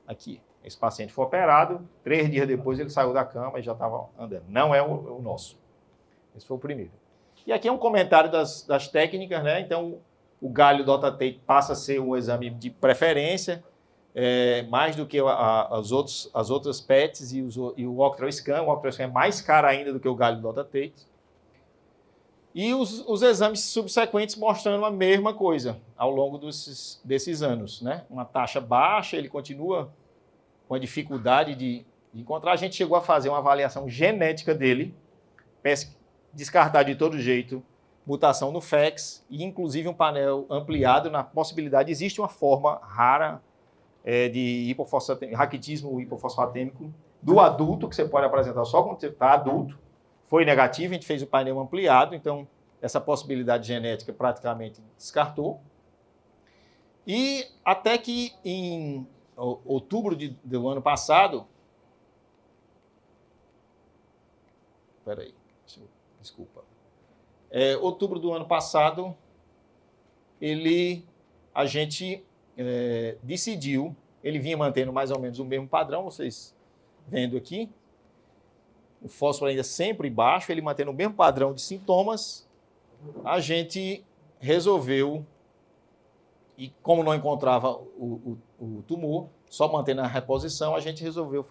Aqui. Esse paciente foi operado, 3 dias depois ele saiu da cama e já estava andando. Não é o nosso. Esse foi o primeiro. E aqui é um comentário das técnicas, né? Então, o galho do Tate passa a ser um exame de preferência, mais do que as outras PETs e o OctroScan. O OctroScan é mais caro ainda do que o galho do Tate. E os exames subsequentes mostrando a mesma coisa ao longo desses anos, né? Uma taxa baixa, ele continua com a dificuldade de encontrar. A gente chegou a fazer uma avaliação genética dele, descartar de todo jeito, mutação no FEX e inclusive um painel ampliado na possibilidade. Existe uma forma rara de raquitismo hipofosfatêmico do adulto, que você pode apresentar só quando você está adulto. Foi negativo, a gente fez o painel ampliado, então essa possibilidade genética praticamente descartou. E até que em outubro do ano passado... Espera aí, desculpa. Outubro do ano passado, a gente decidiu, ele vinha mantendo mais ou menos o mesmo padrão, vocês vendo aqui, o fósforo ainda sempre baixo, ele mantendo o mesmo padrão de sintomas, a gente resolveu, e como não encontrava o tumor, só mantendo a reposição, a gente resolveu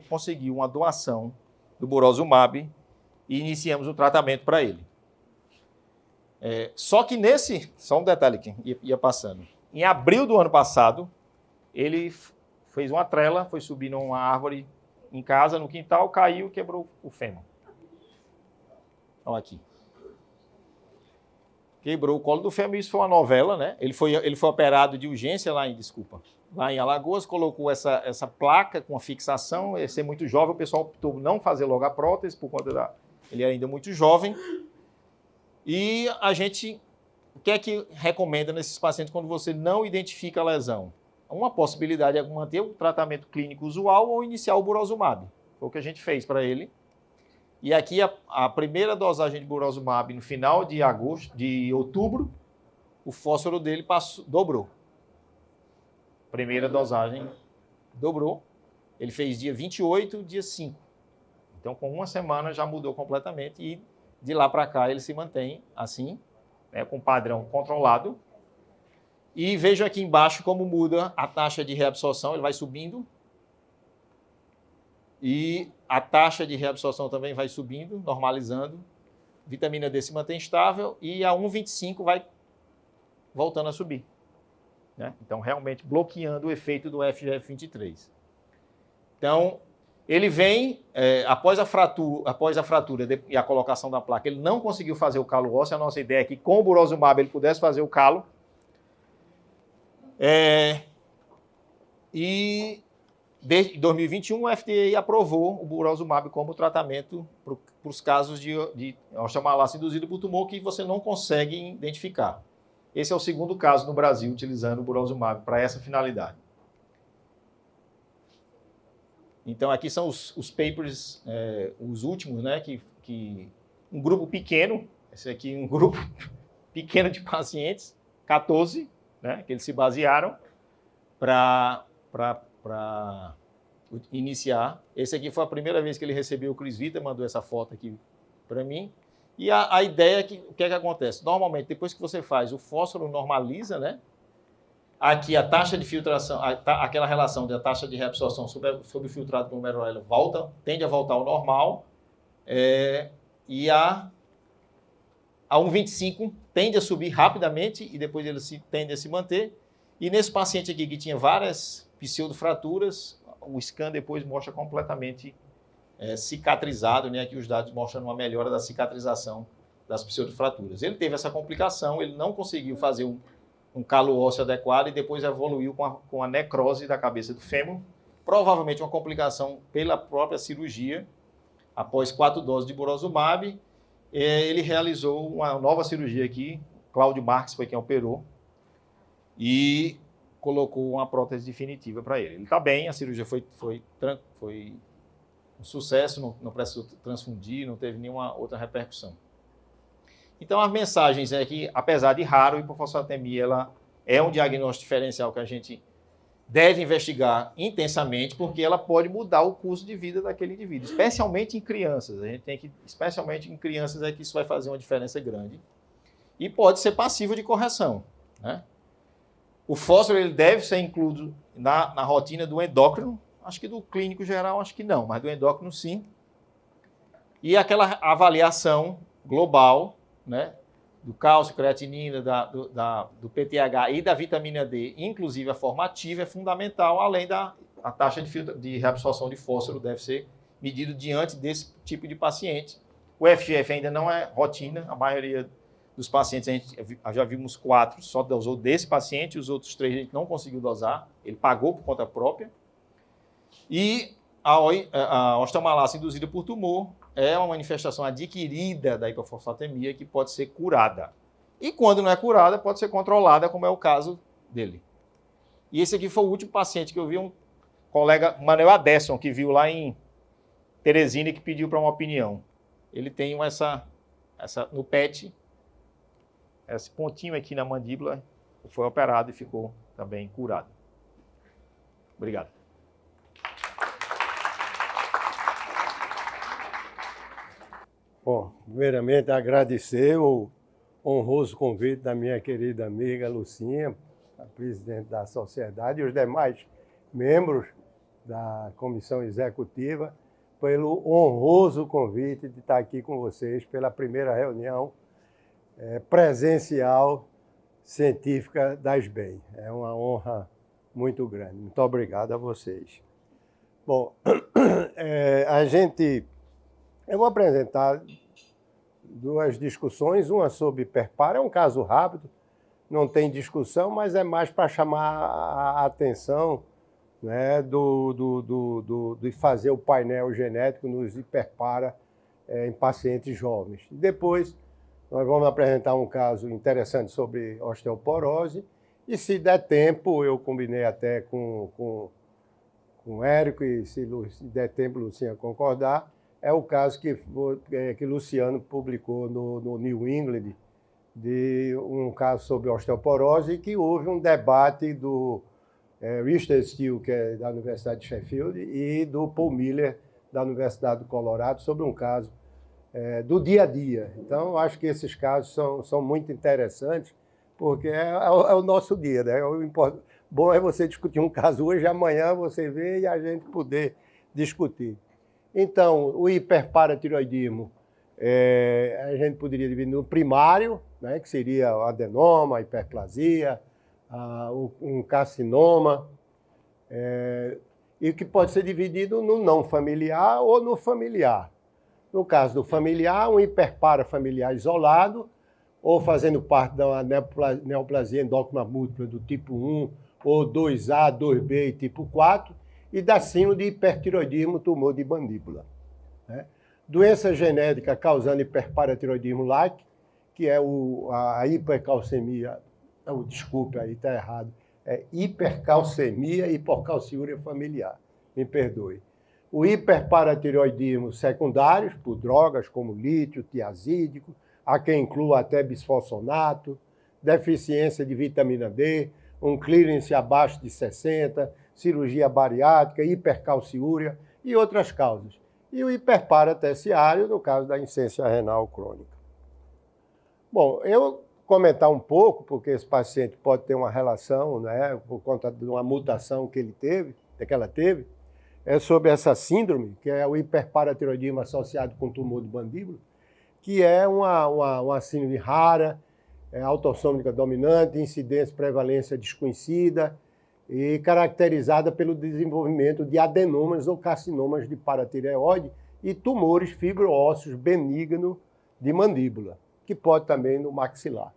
conseguiu uma doação do Burosumab e iniciamos o tratamento para ele. Só que só um detalhe aqui, ia passando. Em abril do ano passado, ele fez uma trela, foi subir numa árvore em casa, no quintal, caiu e quebrou o fêmur. Olha aqui. Quebrou o colo do fêmur, isso foi uma novela, né? Ele foi operado de urgência lá em Alagoas, colocou essa placa com a fixação, ia ser muito jovem, o pessoal optou por não fazer logo a prótese, por conta ele era ainda muito jovem. E a gente, o que é que recomenda nesses pacientes quando você não identifica a lesão? Uma possibilidade é manter o tratamento clínico usual ou iniciar o Burosumab. Foi o que a gente fez para ele. E aqui a primeira dosagem de Burosumab no final de outubro, o fósforo dele dobrou. Primeira dosagem dobrou. Ele fez dia 28, dia 5. Então, com uma semana já mudou completamente e de lá para cá ele se mantém assim, né, com padrão controlado. E vejam aqui embaixo como muda a taxa de reabsorção, ele vai subindo. E a taxa de reabsorção também vai subindo, normalizando. Vitamina D se mantém estável e a 1,25 vai voltando a subir, né? Então, realmente bloqueando o efeito do FGF23. Então, ele vem, após a fratura e a colocação da placa, ele não conseguiu fazer o calo ósseo. A nossa ideia é que com o Burosumab ele pudesse fazer o calo. E desde 2021 o FDA aprovou o Burosumab como tratamento para os casos de osteomalacia induzida por tumor que você não consegue identificar. Esse é o segundo caso no Brasil utilizando o Burosumab para essa finalidade. Então aqui são os papers, os últimos, né, que um grupo pequeno, esse aqui um grupo pequeno de pacientes, 14, né, que eles se basearam para iniciar. Esse aqui foi a primeira vez que ele recebeu o Crisvita, mandou essa foto aqui para mim. E a ideia é que, o que é que acontece? Normalmente, depois que você faz, o fósforo normaliza, né? Aqui a taxa de filtração, aquela relação da taxa de reabsorção sobre o filtrado com o glomerular tende a voltar ao normal, e a 1,25 tende a subir rapidamente e depois ele tende a se manter. E nesse paciente aqui que tinha várias pseudofraturas, o scan depois mostra completamente cicatrizado, né? Aqui os dados mostram uma melhora da cicatrização das pseudofraturas. Ele teve essa complicação, ele não conseguiu fazer um calo ósseo adequado e depois evoluiu com a necrose da cabeça do fêmur, provavelmente uma complicação pela própria cirurgia. Após 4 doses de burosumab, ele realizou uma nova cirurgia aqui, Cláudio Marques foi quem operou, e colocou uma prótese definitiva para ele. Ele está bem, a cirurgia foi um sucesso, não precisou transfundir, não teve nenhuma outra repercussão. Então, as mensagens é que, apesar de raro, a hipofosfatemia ela é um diagnóstico diferencial que a gente deve investigar intensamente, porque ela pode mudar o curso de vida daquele indivíduo, especialmente em crianças. A gente tem que, especialmente em crianças, é que isso vai fazer uma diferença grande. E pode ser passivo de correção, né? O fósforo ele deve ser incluído na rotina do endócrino, acho que do clínico geral, acho que não, mas do endócrino sim. E aquela avaliação global, né, do cálcio, creatinina, do PTH e da vitamina D, inclusive a formativa, é fundamental, além da taxa de reabsorção de fósforo deve ser medida diante desse tipo de paciente. O FGF ainda não é rotina, a maioria dos pacientes, a gente já vimos 4, só dosou desse paciente, os outros 3 a gente não conseguiu dosar, ele pagou por conta própria. E a osteomalase induzida por tumor é uma manifestação adquirida da hipofosfatemia que pode ser curada. E quando não é curada, pode ser controlada, como é o caso dele. E esse aqui foi o último paciente que eu vi, um colega, Manuel Adesson, que viu lá em Teresina e que pediu para uma opinião. Ele tem no PET, esse pontinho aqui na mandíbula, foi operado e ficou também curado. Obrigado. Bom, primeiramente agradecer o honroso convite da minha querida amiga Lucinha, a presidente da sociedade, e os demais membros da comissão executiva, pelo honroso convite de estar aqui com vocês pela primeira reunião presencial científica da SBEM. É uma honra muito grande. Muito obrigado a vocês. Bom, eu vou apresentar 2 discussões, uma sobre hiperparo, é um caso rápido, não tem discussão, mas é mais para chamar a atenção, né, de fazer o painel genético nos hiperpara em pacientes jovens. Depois, nós vamos apresentar um caso interessante sobre osteoporose e, se der tempo, eu combinei até com o Érico, e se der tempo, Lucinha concordar, é o caso que Luciano publicou no New England, de um caso sobre osteoporose, que houve um debate do Richard Steele, que é da Universidade de Sheffield, e do Paul Miller, da Universidade do Colorado, sobre um caso do dia a dia. Então, eu acho que esses casos são muito interessantes, porque é o nosso dia, né? Bom é você discutir um caso hoje, amanhã você vê e a gente poder discutir. Então, o hiperparatiroidismo, a gente poderia dividir no primário, né, que seria o adenoma, a hiperplasia, um carcinoma, e que pode ser dividido no não familiar ou no familiar. No caso do familiar, um hiperpara familiar isolado, ou fazendo parte da neoplasia endócrina múltipla do tipo 1, ou 2A, 2B e tipo 4, e da síndrome de hipertiroidismo, tumor de mandíbula, né? Doença genética causando hiperparatiroidismo-like, que é a hipercalcemia, desculpe, aí está errado, é hipercalcemia e hipocalciúria familiar, me perdoe. O hiperparatiroidismo secundários, por drogas como lítio, tiazídico, há quem inclua até bisfosfonato, deficiência de vitamina D, um clearance abaixo de 60, cirurgia bariátrica, hipercalciúria e outras causas. E o hiperpara terciário, no caso da insuficiência renal crônica. Bom, eu comentar um pouco, porque esse paciente pode ter uma relação, né, por conta de uma mutação que ela teve, é sobre essa síndrome, que é o hiperparatiroidismo associado com tumor de mandíbula, que é uma síndrome rara, autossômica dominante, incidência e prevalência desconhecida e caracterizada pelo desenvolvimento de adenomas ou carcinomas de paratireoide e tumores fibroósseos benignos de mandíbula, que pode também no maxilar.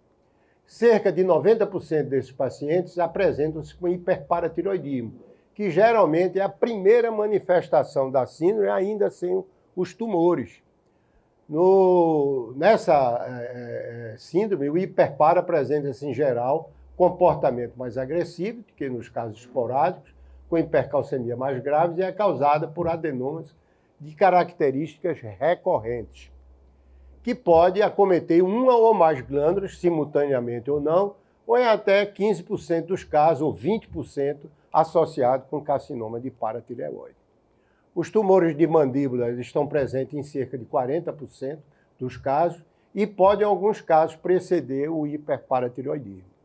Cerca de 90% desses pacientes apresentam-se com hiperparatiroidismo, que geralmente é a primeira manifestação da síndrome, ainda sem os tumores. Nessa síndrome, o hiperpara apresenta-se, em geral, comportamento mais agressivo, que nos casos esporádicos, com hipercalcemia mais grave, e é causada por adenomas de características recorrentes, que pode acometer uma ou mais glândulas, simultaneamente ou não, ou em até 15% dos casos, ou 20%, associado com carcinoma de paratireoide. Os tumores de mandíbula estão presentes em cerca de 40% dos casos e podem, em alguns casos, preceder o hiperparatiroidismo.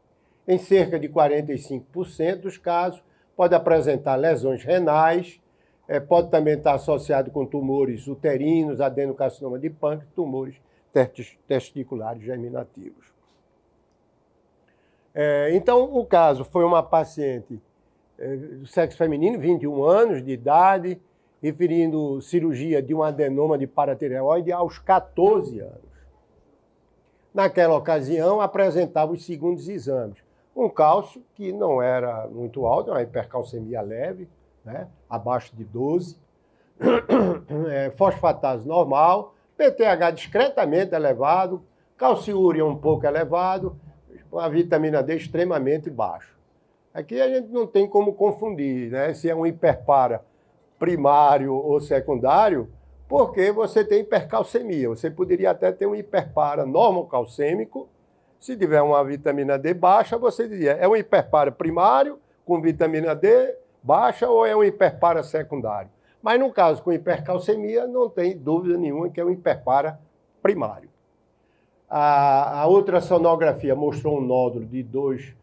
Em cerca de 45% dos casos, pode apresentar lesões renais, pode também estar associado com tumores uterinos, adenocarcinoma de pâncreas, tumores testiculares germinativos. Então, o caso foi uma paciente do sexo feminino, 21 anos de idade, referindo cirurgia de um adenoma de paratireoide aos 14 anos. Naquela ocasião, apresentava os seguintes exames. Um cálcio que não era muito alto, uma hipercalcemia leve, né, abaixo de 12, fosfatase normal, PTH discretamente elevado, calciúria um pouco elevado, a vitamina D extremamente baixo. Aqui a gente não tem como confundir, né, se é um hiperpara primário ou secundário, porque você tem hipercalcemia. Você poderia até ter um hiperpara normocalcêmico. Se tiver uma vitamina D baixa, você diria, é um hiperpara primário com vitamina D baixa ou é um hiperpara secundário? Mas no caso com hipercalcemia, não tem dúvida nenhuma que é um hiperpara primário. A ultrassonografia mostrou um nódulo de 2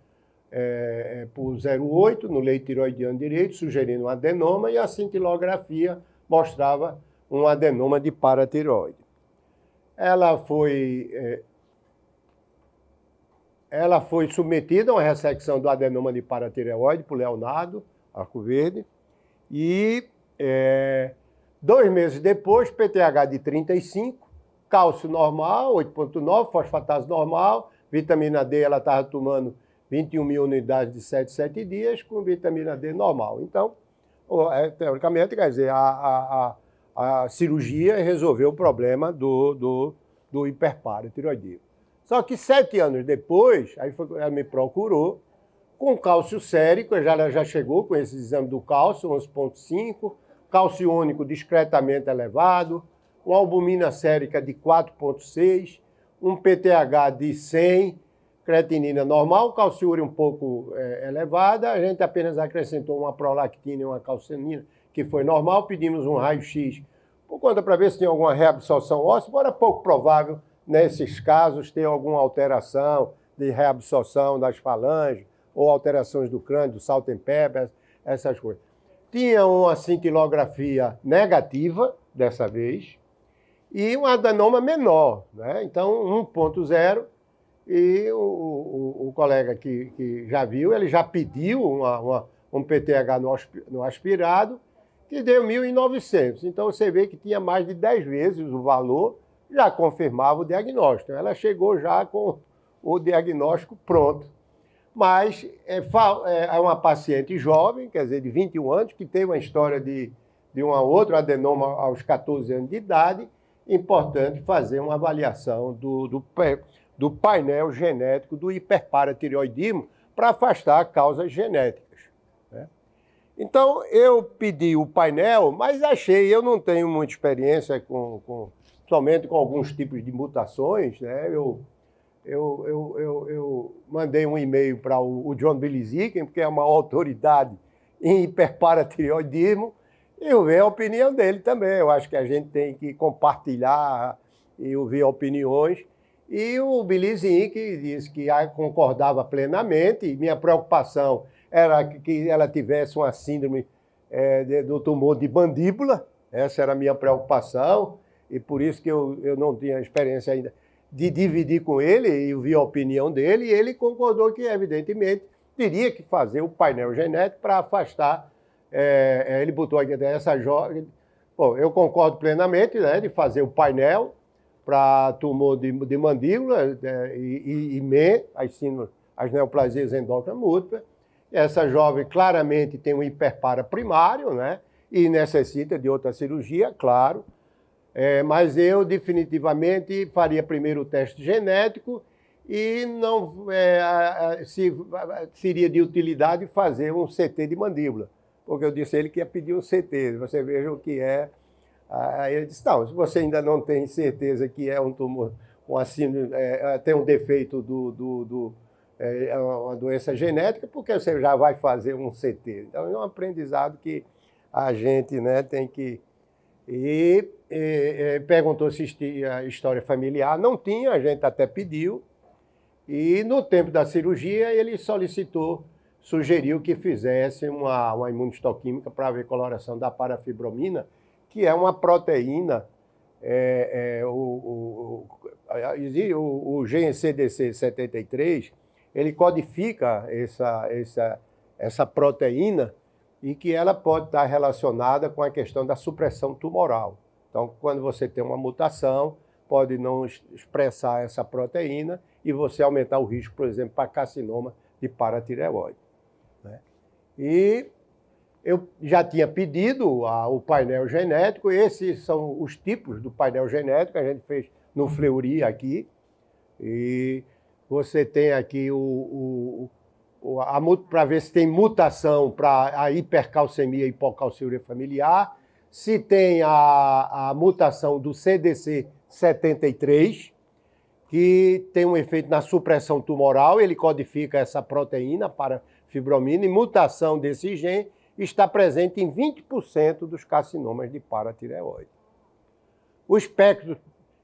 por 0,8 no leito tiroidiano direito, sugerindo um adenoma, e a cintilografia mostrava um adenoma de paratireoide. Ela foi submetida a uma ressecção do adenoma de paratireoide por Leonardo Arcoverde e 2 meses depois, PTH de 35, cálcio normal, 8,9, fosfatase normal, vitamina D ela estava tomando 21 mil unidades de 7 dias, com vitamina D normal. Então, teoricamente, quer dizer, a cirurgia resolveu o problema do hiperparatiroidismo. Só que 7 anos depois, ela me procurou, com cálcio sérico, ela já chegou com esse exame do cálcio, 11,5, cálcio único discretamente elevado, uma albumina sérica de 4,6, um PTH de 100, creatinina normal, calciúria um pouco elevada, a gente apenas acrescentou uma prolactina e uma calcinina, que foi normal, pedimos um raio-x por conta para ver se tinha alguma reabsorção óssea, embora pouco provável nesses casos ter alguma alteração de reabsorção das falanges ou alterações do crânio, do Saltenpepper, essas coisas. Tinha uma cintilografia negativa, dessa vez, e um adenoma menor, né? Então 1,0, e o colega que já viu, ele já pediu um PTH no aspirado, que deu 1.900. Então você vê que tinha mais de 10 vezes o valor, já confirmava o diagnóstico. Ela chegou já com o diagnóstico pronto. Mas é uma paciente jovem, quer dizer, de 21 anos, que tem uma história de um outro adenoma aos 14 anos de idade. Importante fazer uma avaliação do painel genético do hiperparatireoidismo para afastar causas genéticas, né? Então, eu pedi o painel, mas eu não tenho muita experiência somente com alguns tipos de mutações, né? Eu mandei um e-mail para o John Biliziken, que é uma autoridade em hiperparatireoidismo, e eu vi a opinião dele também. Eu acho que a gente tem que compartilhar e ouvir opiniões. E o Billy Zink disse que concordava plenamente, e minha preocupação era que ela tivesse uma síndrome do tumor de mandíbula, essa era a minha preocupação, e por isso que eu não tinha experiência ainda de dividir com ele, e eu vi a opinião dele, e ele concordou que, evidentemente, teria que fazer o painel genético para afastar, ele botou aqui essa jovem. Bom, eu concordo plenamente, né, de fazer o painel para tumor de mandíbula e MEN, as neoplasias endócrinas múltiplas. Essa jovem claramente tem um hiperpara primário, né, e necessita de outra cirurgia, claro. Mas eu definitivamente faria primeiro o teste genético e não seria de utilidade fazer um CT de mandíbula, porque eu disse a ele que ia pedir um CT, você veja o que é. Aí ele disse, não, se você ainda não tem certeza que é um tumor, tem um defeito uma doença genética, porque você já vai fazer um CT. Então é um aprendizado que a gente, né, tem que... E perguntou se a história familiar, não tinha, a gente até pediu, e no tempo da cirurgia ele sugeriu que fizesse uma imunistoquímica para ver coloração da parafibromina, que é uma proteína, o GNCDC73, ele codifica essa proteína e que ela pode estar relacionada com a questão da supressão tumoral. Então, quando você tem uma mutação, pode não expressar essa proteína e você aumentar o risco, por exemplo, para carcinoma de paratireoide, né? E eu já tinha pedido o painel genético, esses são os tipos do painel genético, a gente fez no Fleury aqui, e você tem aqui para ver se tem mutação para a hipercalcemia e hipocalciúria familiar, se tem a mutação do CDC73, que tem um efeito na supressão tumoral, ele codifica essa proteína para fibromina, e mutação desse gene está presente em 20% dos carcinomas de paratireoide. O espectro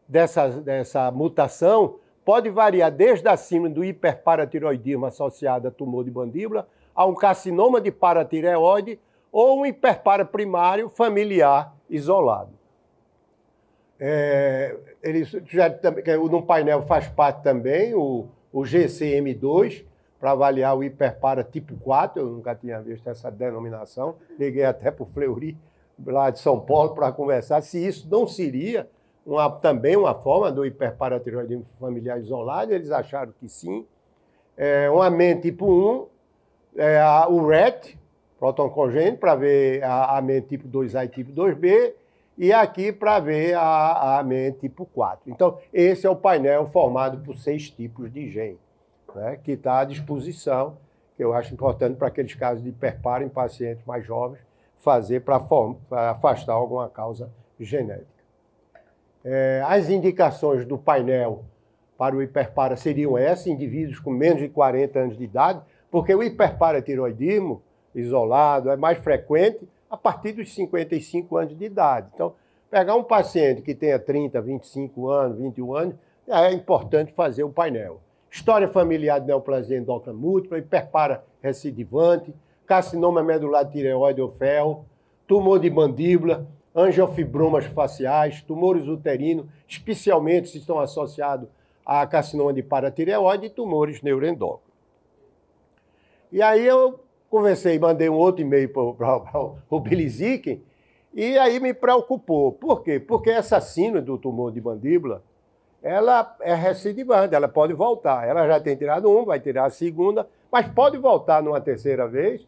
dessa mutação pode variar desde a síndrome do hiperparatireoidismo associado a tumor de mandíbula a um carcinoma de paratireoide ou um hiperpara primário familiar isolado. No painel faz parte também o GCM2, para avaliar o hiperpara tipo 4, eu nunca tinha visto essa denominação, liguei até para o Fleury, lá de São Paulo, para conversar se isso não seria também uma forma do hiperparatireoidismo familiar isolado, eles acharam que sim. Uma MEN tipo 1, o RET, próton congênito, para ver a MEN tipo 2A e tipo 2B, e aqui para ver a MEN tipo 4. Então, esse é o painel formado por 6 tipos de gene, né, que está à disposição, que eu acho importante para aqueles casos de hiperpara em pacientes mais jovens, fazer para afastar alguma causa genética. As indicações do painel para o hiperpara seriam essas, indivíduos com menos de 40 anos de idade, porque o hiperparatireoidismo isolado é mais frequente a partir dos 55 anos de idade. Então, pegar um paciente que tenha 30, 25 anos, 21 anos, é importante fazer o painel. História familiar de neoplasia endócrina múltipla, hiperpara recidivante, carcinoma medular tireoide ou FEL, tumor de mandíbula, angiofibromas faciais, tumores uterinos, especialmente se estão associados a carcinoma de paratireoide e tumores neuroendócrinos. E aí eu conversei, mandei um outro e-mail para o Billy Zink, e aí me preocupou. Por quê? Porque essa síndrome do tumor de mandíbula, ela é recidivante, ela pode voltar. Ela já tem tirado uma, vai tirar a segunda, mas pode voltar numa terceira vez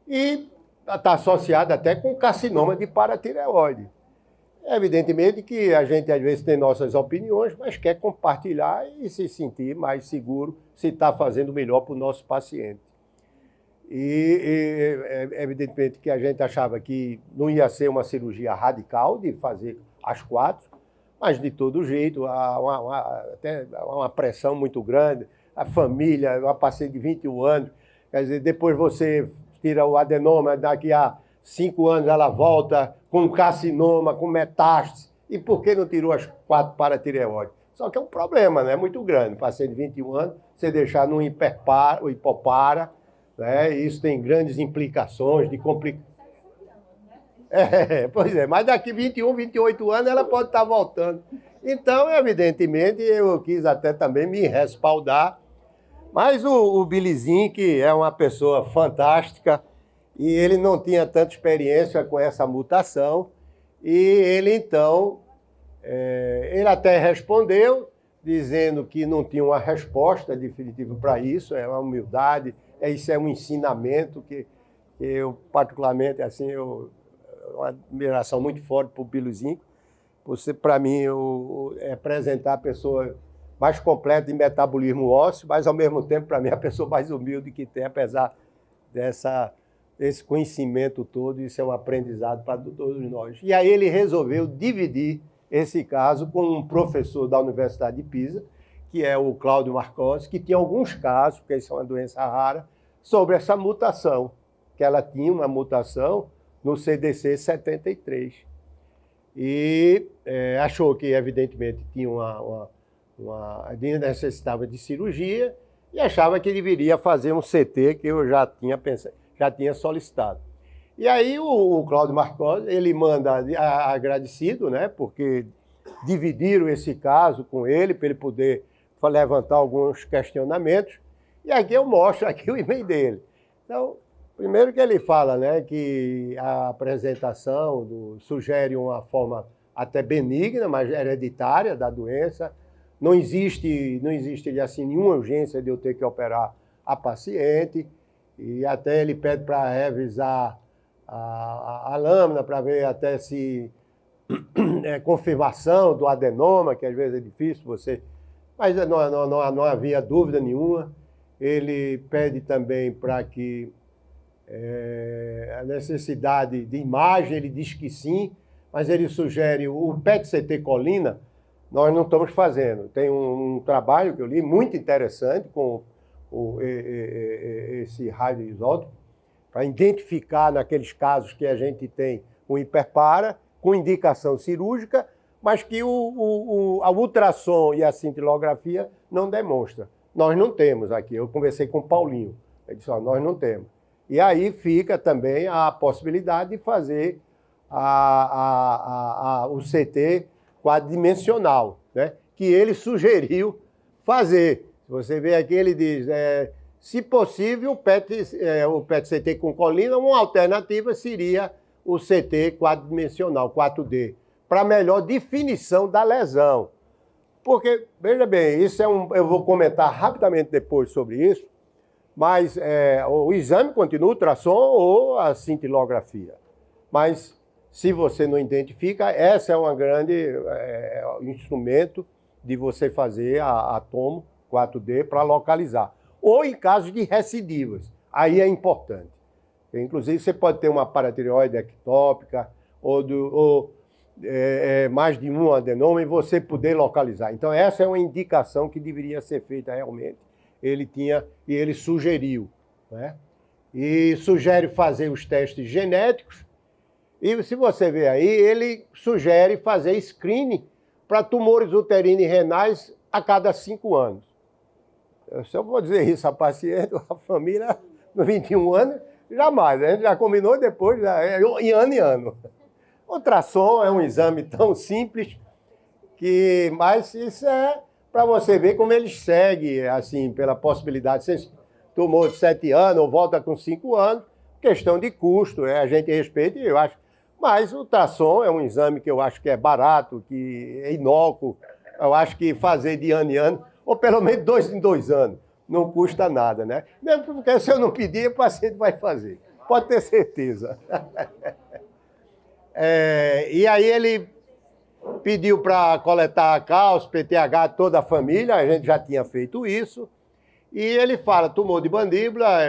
e está associada até com carcinoma de paratireoide. Evidentemente que a gente às vezes tem nossas opiniões, mas quer compartilhar e se sentir mais seguro se está fazendo melhor para o nosso paciente. Evidentemente que a gente achava que não ia ser uma cirurgia radical de fazer as 4, mas, de todo jeito, há uma pressão muito grande. A família, uma paciente de 21 anos, quer dizer, depois você tira o adenoma, daqui a 5 anos ela volta com carcinoma, com metástase. E por que não tirou as 4 paratireoides? Só que é um problema, né? Muito grande. Paciente de 21 anos, você deixar no hipopara, né? Isso tem grandes implicações de complicações. Pois é, mas daqui 21, 28 anos ela pode estar voltando. Então, evidentemente, eu quis até também me respaldar. Mas o Bilizinho, que é uma pessoa fantástica, e ele não tinha tanta experiência com essa mutação, e ele então, ele até respondeu, dizendo que não tinha uma resposta definitiva para isso, é uma humildade, isso é um ensinamento que eu, particularmente, assim, uma admiração muito forte para o Bilizinho. Você, para mim, é apresentar a pessoa mais completa de metabolismo ósseo, mas, ao mesmo tempo, para mim, a pessoa mais humilde que tem, apesar desse conhecimento todo. Isso é um aprendizado para todos nós. E aí ele resolveu dividir esse caso com um professor da Universidade de Pisa, que é o Cláudio Marcosi, que tinha alguns casos, porque isso é uma doença rara, sobre essa mutação, que ela tinha uma mutação no CDC 73. E achou que, evidentemente, tinha necessitava de cirurgia e achava que deveria fazer um CT, que eu já tinha solicitado. E aí o Cláudio Marcosi, ele manda agradecido, né, porque dividiram esse caso com ele, para ele poder levantar alguns questionamentos. E aqui eu mostro aqui o e-mail dele. Então, primeiro que ele fala, né, que a apresentação sugere uma forma até benigna, mas hereditária da doença. Não existe assim, nenhuma urgência de eu ter que operar a paciente. E até ele pede para revisar a lâmina, para ver até se confirmação do adenoma, que às vezes é difícil você... Mas não havia dúvida nenhuma. Ele pede também para que a necessidade de imagem, ele diz que sim, mas ele sugere o PET-CT colina, nós não estamos fazendo. Tem um trabalho que eu li muito interessante com esse radioisótopo, para identificar naqueles casos que a gente tem um hiperpara, com indicação cirúrgica, mas que a ultrassom e a cintilografia não demonstra. Nós não temos aqui. Eu conversei com o Paulinho, ele disse, nós não temos. E aí fica também a possibilidade de fazer o CT quadridimensional, né? Que ele sugeriu fazer. Se você vê aqui, ele diz, se possível, o PET-CT com colina, uma alternativa seria o CT quadridimensional, 4D, para melhor definição da lesão. Porque, veja bem, isso eu vou comentar rapidamente depois sobre isso, mas o exame continua, ultrassom ou a cintilografia. Mas, se você não identifica, essa é um grande instrumento de você fazer a tomo 4D para localizar. Ou em casos de recidivas, aí é importante. Inclusive, você pode ter uma paratireoide ectópica ou mais de um adenoma e você poder localizar. Então, essa é uma indicação que deveria ser feita realmente. Ele sugeriu, né? E sugere fazer os testes genéticos. E se você ver aí, ele sugere fazer screening para tumores uterinos e renais a cada 5 anos. Se eu vou dizer isso à paciente, a família, no 21 anos, jamais. A gente já combinou depois, em ano. Ultrassom é um exame tão simples, mas isso é para você ver como ele segue, assim, pela possibilidade. Você tomou de 7 anos ou volta com 5 anos, questão de custo, a gente respeita e eu acho. Mas o ultrassom é um exame que eu acho que é barato, que é inócuo. Eu acho que fazer de ano em ano, ou pelo menos 2 em 2 anos, não custa nada, né? Mesmo porque se eu não pedir, o paciente vai fazer. Pode ter certeza. E aí ele pediu para coletar a cálcio, PTH, toda a família, a gente já tinha feito isso. E ele fala, tumor de mandíbula,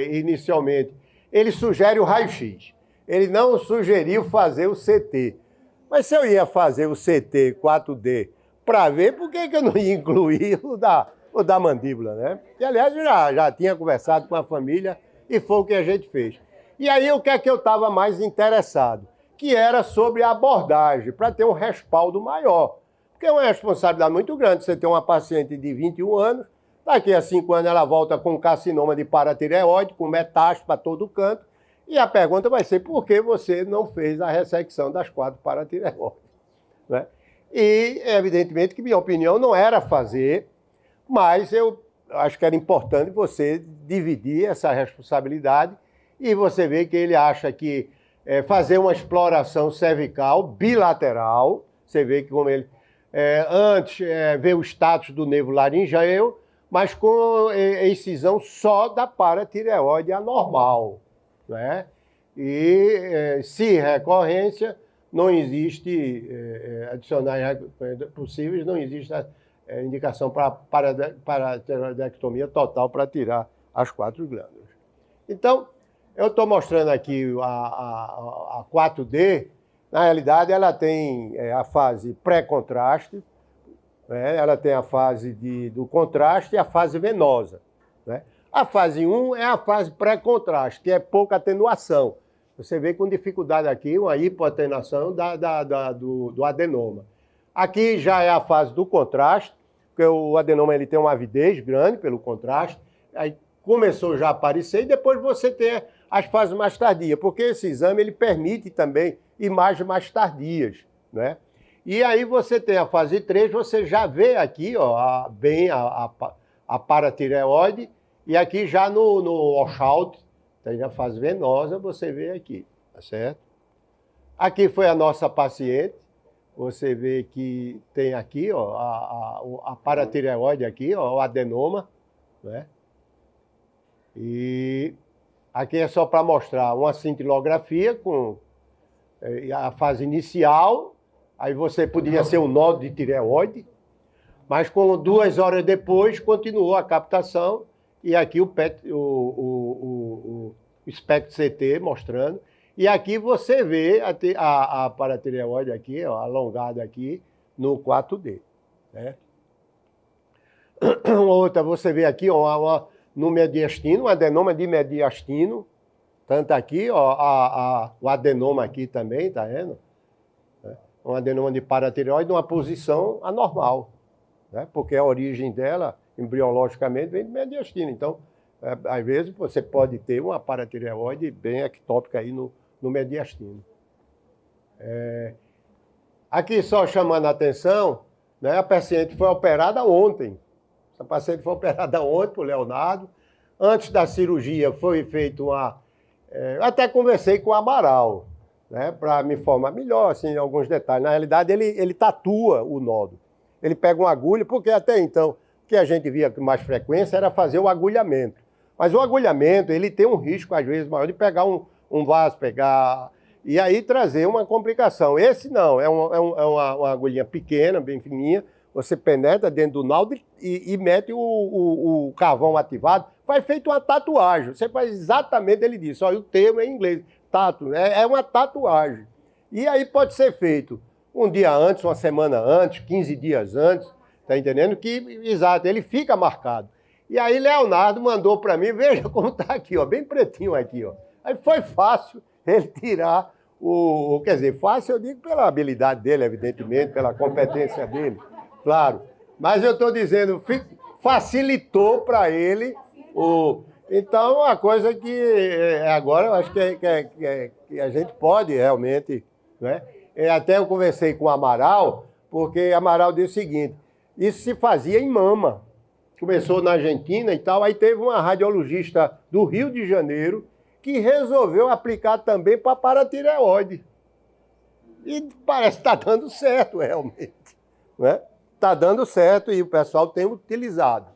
inicialmente, ele sugere o raio-x. Ele não sugeriu fazer o CT. Mas se eu ia fazer o CT 4D para ver, por que eu não ia incluir o da mandíbula, né? E, aliás, já tinha conversado com a família e foi o que a gente fez. E aí, o que é que eu estava mais interessado? Que era sobre a abordagem, para ter um respaldo maior. Porque é uma responsabilidade muito grande. Você tem uma paciente de 21 anos, daqui a 5 anos ela volta com carcinoma de paratireoide, com metástase para todo canto, e a pergunta vai ser por que você não fez a ressecção das 4 paratireoides, né? E, evidentemente, que minha opinião não era fazer, mas eu acho que era importante você dividir essa responsabilidade e você vê que ele acha que fazer uma exploração cervical bilateral, você vê que como ele antes vê o status do nervo laringeu, mas com excisão só da paratireoide anormal, né? E se recorrência, não existe adicionais possíveis, não existe indicação para paratireoidectomia total para tirar as 4 glândulas. Então, eu estou mostrando aqui a 4D. Na realidade, ela tem a fase pré-contraste, né? Ela tem a fase do contraste e a fase venosa, né? A fase 1 é a fase pré-contraste, que é pouca atenuação. Você vê com dificuldade aqui uma hipoatenuação do adenoma. Aqui já é a fase do contraste, porque o adenoma ele tem uma avidez grande pelo contraste, aí começou já a aparecer e depois você tem as fases mais tardias, porque esse exame ele permite também imagens mais tardias, né? E aí você tem a fase 3, você já vê aqui ó, bem a paratireoide, e aqui já no washout, tem a fase venosa, você vê aqui, tá certo? Aqui foi a nossa paciente, você vê que tem aqui ó, a paratireoide aqui, ó, o adenoma, né? E aqui é só para mostrar uma cintilografia com a fase inicial, aí você podia ser um nódulo de tireoide, mas com 2 horas depois continuou a captação, e aqui o espectro CT mostrando, e aqui você vê a paratireoide aqui, ó, alongada aqui no 4D, né? Outra, você vê aqui ó, no mediastino, um adenoma de mediastino, tanto aqui, ó, o adenoma aqui também, tá vendo? Um adenoma de paratireoide numa posição anormal, né? Porque a origem dela, embriologicamente, vem do mediastino. Então, às vezes, você pode ter uma paratireoide bem ectópica aí no mediastino. Aqui, só chamando a atenção, né, a paciente foi operada ontem. Essa paciente foi operada ontem por Leonardo. Antes da cirurgia, foi feito eu até conversei com o Amaral, né, para me informar melhor, assim, alguns detalhes. Na realidade, ele tatua o nódulo. Ele pega uma agulha, porque até então, o que a gente via com mais frequência era fazer o agulhamento. Mas o agulhamento, ele tem um risco, às vezes, maior de pegar um vaso, e aí trazer uma complicação. Esse não, é uma agulhinha pequena, bem fininha, você penetra dentro do nódulo e mete o carvão ativado, faz feito uma tatuagem. Você faz exatamente, ele disse, olha, o termo é em inglês, tatu, é uma tatuagem. E aí pode ser feito um dia antes, uma semana antes, 15 dias antes, tá entendendo? Que, exato, ele fica marcado. E aí Leonardo mandou para mim, veja como tá aqui, ó, bem pretinho aqui, ó. Aí foi fácil ele tirar quer dizer, fácil eu digo pela habilidade dele, evidentemente, pela competência dele, claro. Mas eu estou dizendo, facilitou para ele Então, uma coisa que agora eu acho que a gente pode realmente, né? Até eu conversei com o Amaral, porque Amaral disse o seguinte, isso se fazia em mama. Começou na Argentina e tal, aí teve uma radiologista do Rio de Janeiro que resolveu aplicar também para paratireoide. E parece que está dando certo, realmente, né? Está dando certo e o pessoal tem utilizado.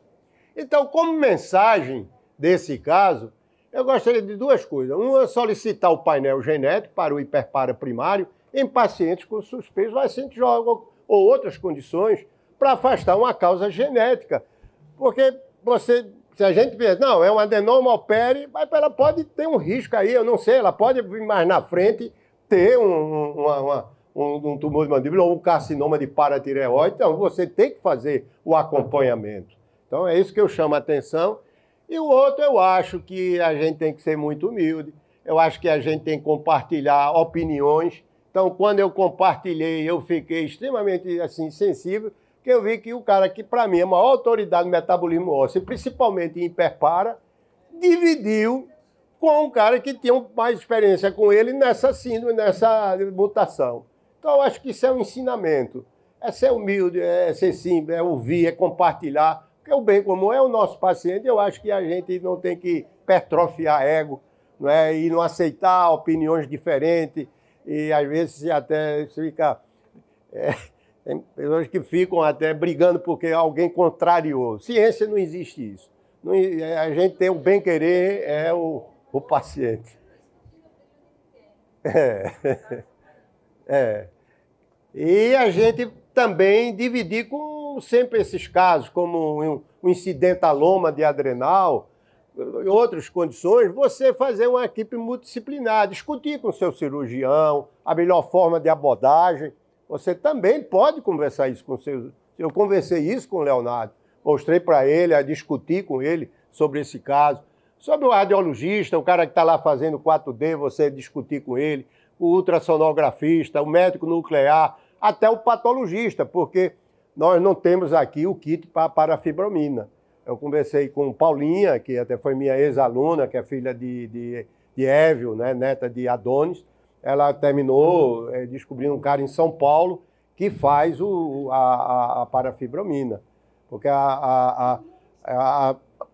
Então, como mensagem desse caso, eu gostaria de 2 coisas. Uma, solicitar o painel genético para o hiperpara primário em pacientes com suspeitos vacinas ou outras condições para afastar uma causa genética. Porque se a gente pensa, não, é um adenoma, opere, mas ela pode ter um risco aí, eu não sei, ela pode vir mais na frente ter um tumor de mandíbula ou um carcinoma de paratireoide, então você tem que fazer o acompanhamento. Então é isso que eu chamo a atenção. E o outro, eu acho que a gente tem que ser muito humilde, eu acho que a gente tem que compartilhar opiniões Então, quando eu compartilhei, eu fiquei extremamente assim, sensível, que eu vi que o cara que, para mim, é a maior autoridade no metabolismo ósseo, principalmente em hiperpara, dividiu com um cara que tinha mais experiência com ele nessa síndrome, nessa mutação. Então, eu acho que isso é um ensinamento. É ser humilde, é ser simples, é ouvir, é compartilhar. Porque o bem comum é o nosso paciente. Eu acho que a gente não tem que hipertrofiar ego, não é? E não aceitar opiniões diferentes. E, às vezes, até fica... tem pessoas que ficam até brigando porque alguém contrariou. Ciência não existe isso. A gente tem o bem-querer, é o paciente. E a gente também dividir com sempre esses casos, como um incidentaloma de adrenal, em outras condições, você fazer uma equipe multidisciplinar, discutir com o seu cirurgião a melhor forma de abordagem. Você também pode conversar isso com o seu... Eu conversei isso com o Leonardo, mostrei para ele, a discutir com ele sobre esse caso. Sobre o radiologista, o cara que está lá fazendo 4D, você discutir com ele, o ultrassonografista, o médico nuclear, até o patologista, porque nós não temos aqui o kit para parafibromina. Eu conversei com Paulinha, que até foi minha ex-aluna, que é filha de Évio, né, neta de Adonis. Ela terminou descobrindo um cara em São Paulo que faz a parafibromina. Porque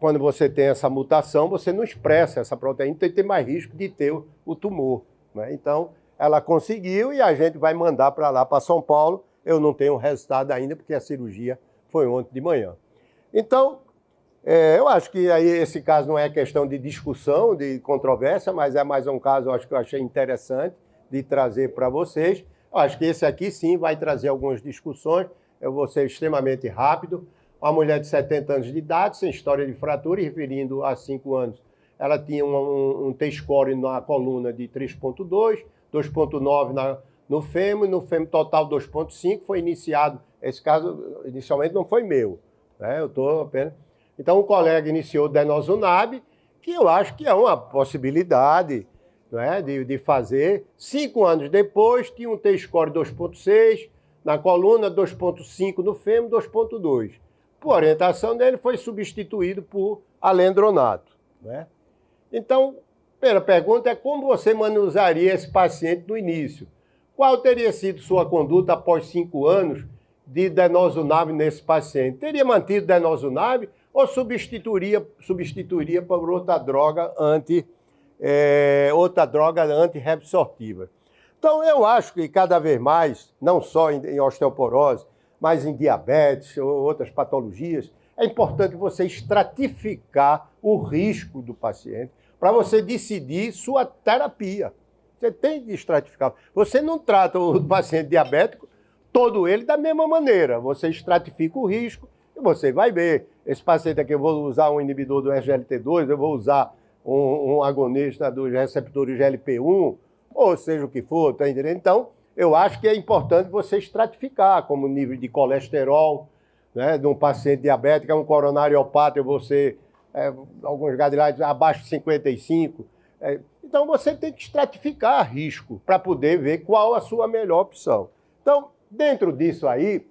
quando você tem essa mutação, você não expressa essa proteína, então tem mais risco de ter o tumor. Né? Então, ela conseguiu e a gente vai mandar para lá, para São Paulo. Eu não tenho o resultado ainda, porque a cirurgia foi ontem de manhã. Então, eu acho que aí esse caso não é questão de discussão, de controvérsia, mas é mais um caso, acho que eu achei interessante de trazer para vocês. Eu acho que esse aqui sim vai trazer algumas discussões. Eu vou ser extremamente rápido. Uma mulher de 70 anos de idade, sem história de fratura, e referindo a 5 anos, ela tinha um T-score na coluna de 3,2, 2,9 no fêmur total 2,5, foi iniciado. Esse caso, inicialmente, não foi meu, né? Eu estou apenas... Então, o colega iniciou o denosumab, que eu acho que é uma possibilidade, né, de fazer. 5 anos depois, tinha um T-score 2,6 na coluna, 2,5 no fêmur, 2,2. Por orientação dele, foi substituído por alendronato. Né? Então, a primeira pergunta é como você manusearia esse paciente no início? Qual teria sido sua conduta após 5 anos de denosumab nesse paciente? Teria mantido denosumab ou substituiria por outra droga antirreabsortiva? Então, eu acho que cada vez mais, não só em osteoporose, mas em diabetes ou outras patologias, é importante você estratificar o risco do paciente para você decidir sua terapia. Você tem que estratificar. Você não trata o paciente diabético, todo ele, da mesma maneira. Você estratifica o risco e você vai ver. Esse paciente aqui, eu vou usar um inibidor do SGLT2, eu vou usar um agonista dos receptores GLP-1, ou seja o que for, tá entendendo? Então, eu acho que é importante você estratificar, como nível de colesterol, né, de um paciente diabético, um coronariopata, você, alguns guidelines abaixo de 55. Então, você tem que estratificar risco para poder ver qual a sua melhor opção. Então, dentro disso aí,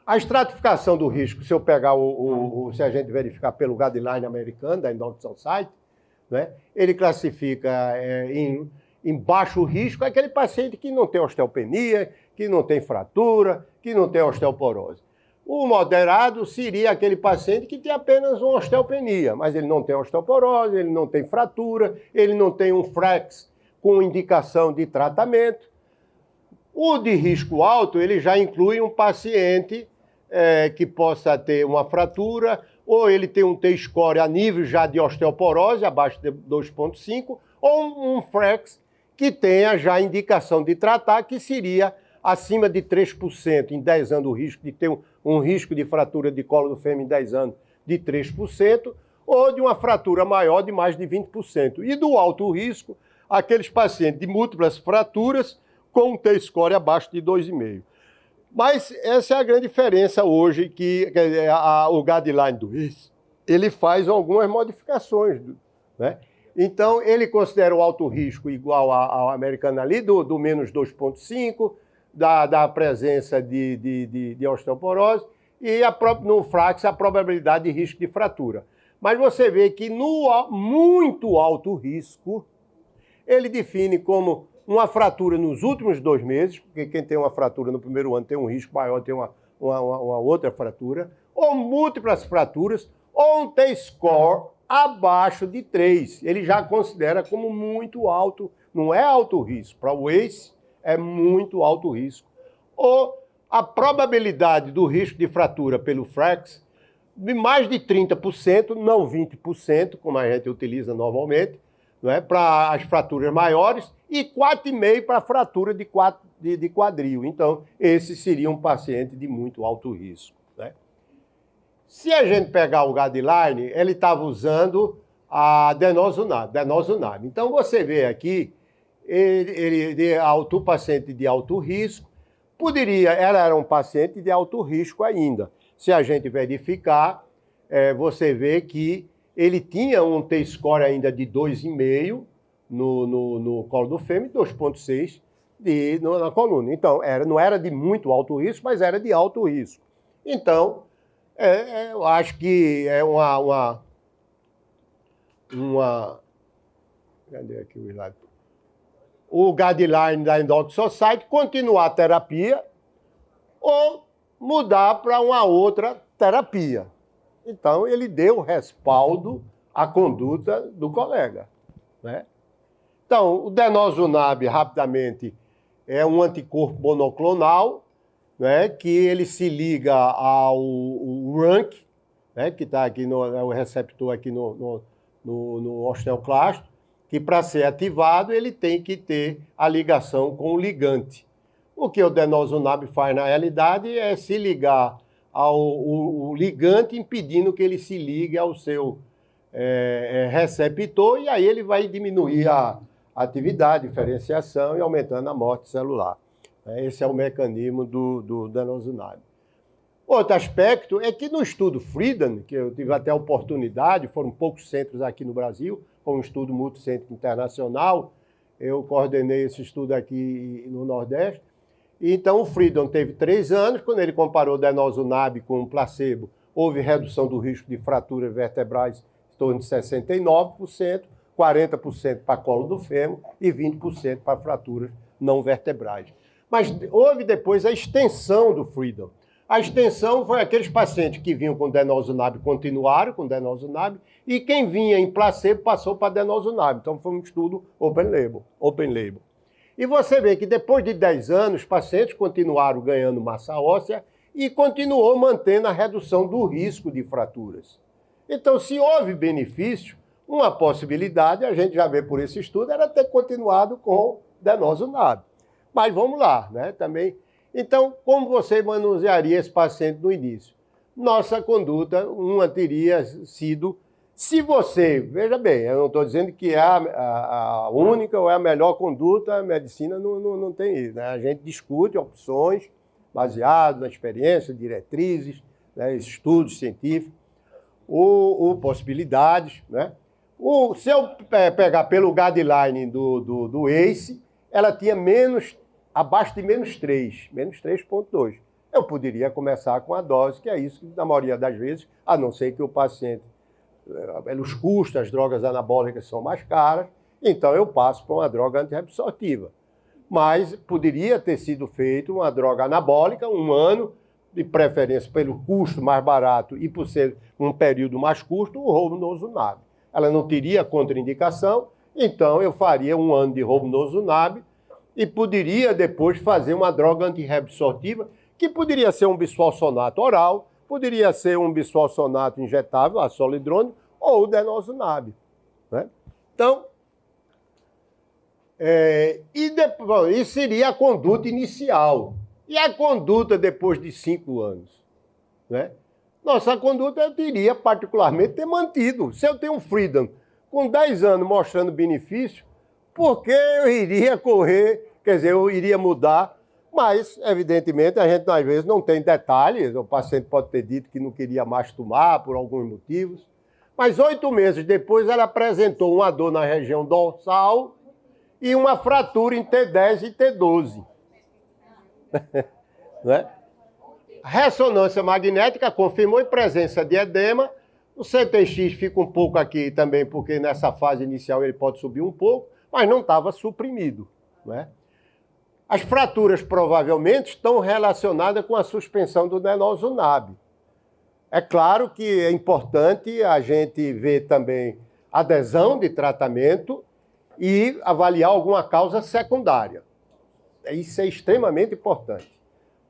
a estratificação do risco, se eu pegar se a gente verificar pelo guideline americano, da Endocrine Society, né, ele classifica em baixo risco aquele paciente que não tem osteopenia, que não tem fratura, que não tem osteoporose. O moderado seria aquele paciente que tem apenas uma osteopenia, mas ele não tem osteoporose, ele não tem fratura, ele não tem um FRAX com indicação de tratamento. O de risco alto, ele já inclui um paciente que possa ter uma fratura, ou ele tem um T-score a nível já de osteoporose, abaixo de 2,5, ou um FRAX que tenha já indicação de tratar, que seria acima de 3% em 10 anos, o risco de ter um risco de fratura de colo do fêmur em 10 anos de 3%, ou de uma fratura maior de mais de 20%. E do alto risco, aqueles pacientes de múltiplas fraturas com um T-score abaixo de 2,5. Mas essa é a grande diferença hoje, que o guideline do RIS, ele faz algumas modificações, né? Então, ele considera o alto risco igual ao americano ali, do menos 2,5, da presença de osteoporose, e no Frax a probabilidade de risco de fratura. Mas você vê que no muito alto risco, ele define como uma fratura nos últimos 2 meses, porque quem tem uma fratura no primeiro ano tem um risco maior, tem uma outra fratura, ou múltiplas fraturas, ou um T-score abaixo de 3. Ele já considera como muito alto, não é alto risco. Para o ACE, é muito alto risco. Ou a probabilidade do risco de fratura pelo Frax, de mais de 30%, não 20%, como a gente utiliza normalmente, não é? Para as fraturas maiores, e 4,5% para a fratura de quadril. Então, esse seria um paciente de muito alto risco. Né? Se a gente pegar o guideline, ele estava usando a denosumab. Então, você vê aqui, o paciente de alto risco, ela era um paciente de alto risco ainda. Se a gente verificar, você vê que ele tinha um T-score ainda de 2,5 no colo do fêmur e 2,6 na coluna. Então, não era de muito alto risco, mas era de alto risco. Então, eu acho que é cadê aqui o slide? O guideline da Endocrine Society continuar a terapia ou mudar para uma outra terapia. Então, ele deu respaldo à conduta do colega. Né? Então, o denosumab, rapidamente, é um anticorpo monoclonal, né, que ele se liga ao RUNC, né, que está aqui o receptor aqui no osteoclasto, que para ser ativado ele tem que ter a ligação com o ligante. O que o denosumab faz na realidade é se ligar ao ligante, impedindo que ele se ligue ao seu receptor, e aí ele vai diminuir a atividade, diferenciação e aumentando a morte celular. Esse é o mecanismo do denosumab. Outro aspecto é que no estudo Freedom, que eu tive até a oportunidade, foram poucos centros aqui no Brasil, foi um estudo multicêntrico internacional, eu coordenei esse estudo aqui no Nordeste. Então, o Freedom teve 3 anos, quando ele comparou denosumab com o placebo, houve redução do risco de fraturas vertebrais em torno de 69%, 40% para colo do fêmur e 20% para fraturas não vertebrais. Mas houve depois a extensão do Freedom. A extensão foi aqueles pacientes que vinham com denosumab, continuaram com denosumab, e quem vinha em placebo passou para denosumab. Então, foi um estudo open label. E você vê que depois de 10 anos, os pacientes continuaram ganhando massa óssea e continuou mantendo a redução do risco de fraturas. Então, se houve benefício, uma possibilidade, a gente já vê por esse estudo, era ter continuado com denosumab. Mas vamos lá, né? Também. Então, como você manusearia esse paciente no início? Nossa conduta, uma teria sido, se você, veja bem, eu não estou dizendo que é a única ou é a melhor conduta, a medicina não tem isso, né? A gente discute opções baseadas na experiência, diretrizes, né, estudos científicos, ou possibilidades, né? Se eu pegar pelo guideline do ACE, ela tinha abaixo de menos 3,2. Eu poderia começar com a dose, que é isso que, na maioria das vezes, a não ser que o paciente, pelos custos, as drogas anabólicas são mais caras, então eu passo para uma droga antirreabsortiva. Mas poderia ter sido feito uma droga anabólica, 1 ano, de preferência pelo custo mais barato e por ser um período mais curto, o romosozumab. Ela não teria contraindicação, então eu faria 1 ano de romosozumab e poderia depois fazer uma droga antirreabsortiva, que poderia ser um bisfosfonato oral, poderia ser um bisfosfonato injetável, a solidrone, ou o denosumab. Né? Então, isso seria a conduta inicial. E a conduta depois de 5 anos? Né? Nossa conduta eu teria particularmente ter mantido. Se eu tenho um Freedom com 10 anos mostrando benefício, por que eu iria correr, quer dizer, eu iria mudar? Mas, evidentemente, a gente às vezes não tem detalhes, o paciente pode ter dito que não queria mais tomar por alguns motivos, Mas 8 meses depois ela apresentou uma dor na região dorsal e uma fratura em T10 e T12. Né? Ressonância magnética confirmou a presença de edema. O CTX fica um pouco aqui também, porque nessa fase inicial ele pode subir um pouco, mas não estava suprimido. Né? As fraturas provavelmente estão relacionadas com a suspensão do denosumab. É claro que é importante a gente ver também adesão de tratamento e avaliar alguma causa secundária. Isso é extremamente importante.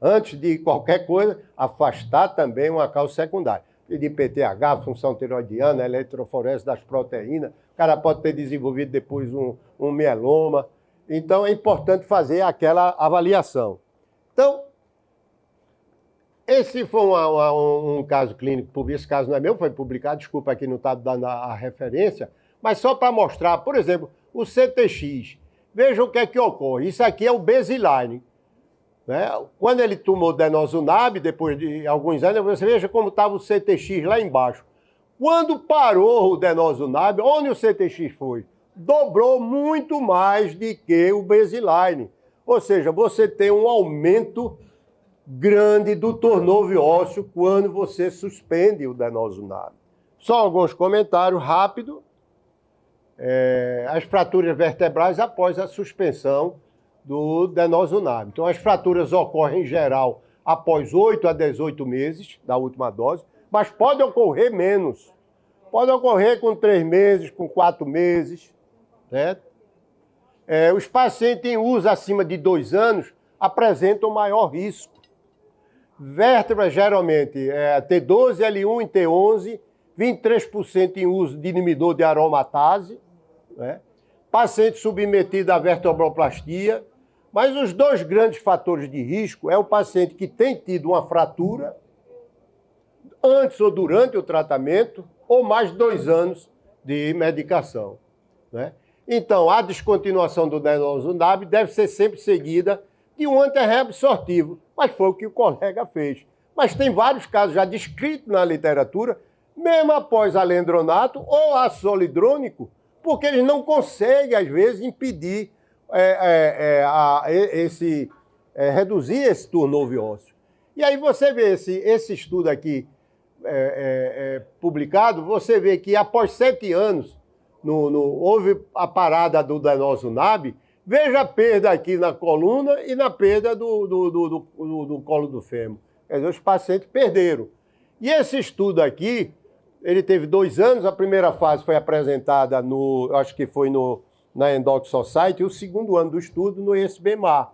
Antes de qualquer coisa, afastar também uma causa secundária. De PTH, função tiroidiana, eletroforese das proteínas, o cara pode ter desenvolvido depois um mieloma. Então, é importante fazer aquela avaliação. Então, esse foi um caso clínico, esse caso não é meu, foi publicado, desculpa aqui não está dando a referência, mas só para mostrar, por exemplo, o CTX. Veja o que é que ocorre. Isso aqui é o baseline. Né? Quando ele tomou denosumab, depois de alguns anos, você veja como estava o CTX lá embaixo. Quando parou o denosumab, onde o CTX foi? Dobrou muito mais do que o baseline. Ou seja, você tem um aumento grande do turnover ósseo quando você suspende o denosumab. Só alguns comentários rápidos. As fraturas vertebrais após a suspensão do denosumab. Então, as fraturas ocorrem, em geral, após 8 a 18 meses da última dose, mas pode ocorrer menos. Pode ocorrer com 3 meses, com 4 meses. Certo? Os pacientes em uso acima de 2 anos apresentam maior risco. Vértebras, geralmente, T12, L1 e T11, 23% em uso de inibidor de aromatase. Né? Paciente submetido à vertebroplastia. Mas os 2 grandes fatores de risco é o paciente que tem tido uma fratura antes ou durante o tratamento ou mais 2 anos de medicação. Né? Então, a descontinuação do denosumab deve ser sempre seguida de um antirreabsortivo, mas foi o que o colega fez. Mas tem vários casos já descritos na literatura, mesmo após alendronato ou ácido hidrônico, porque eles não conseguem, às vezes, impedir reduzir esse turnover ósseo. E aí você vê esse estudo aqui publicado, você vê que após 7 anos houve a parada do denosumab, veja a perda aqui na coluna e na perda do colo do fêmur. Quer dizer, os pacientes perderam. E esse estudo aqui, ele teve 2 anos, a primeira fase foi apresentada acho que foi na Endocrine Society, e o segundo ano do estudo no ESBMA.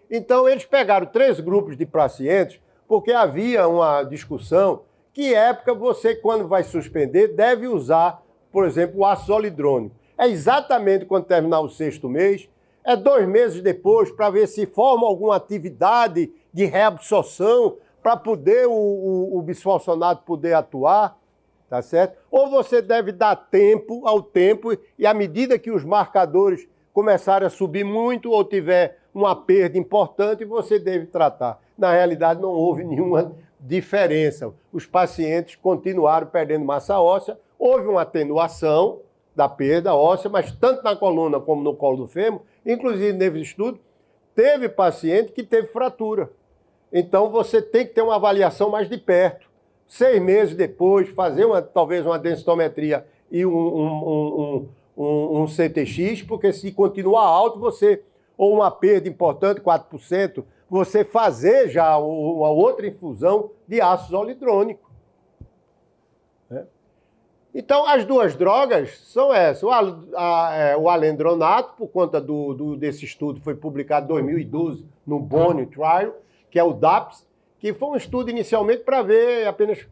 Então, eles pegaram 3 grupos de pacientes, porque havia uma discussão que época você, quando vai suspender, deve usar, por exemplo, o ácido hidrônico. É exatamente quando terminar o 6º mês, 2 meses depois, para ver se forma alguma atividade de reabsorção para poder o bisfosfonato poder atuar, tá certo? Ou você deve dar tempo ao tempo e à medida que os marcadores começarem a subir muito ou tiver uma perda importante, você deve tratar. Na realidade, não houve nenhuma diferença. Os pacientes continuaram perdendo massa óssea, houve uma atenuação da perda óssea, mas tanto na coluna como no colo do fêmur, inclusive nesse estudo, teve paciente que teve fratura. Então, você tem que ter uma avaliação mais de perto. 6 meses depois, fazer talvez uma densitometria e um CTX, porque se continuar alto, ou uma perda importante, 4%, você fazer já uma outra infusão de ácido hidrônico. Então, as 2 drogas são essas. O alendronato, por conta desse estudo, foi publicado em 2012 no Bone Trial, que é o DAPS, que foi um estudo inicialmente para ver apenas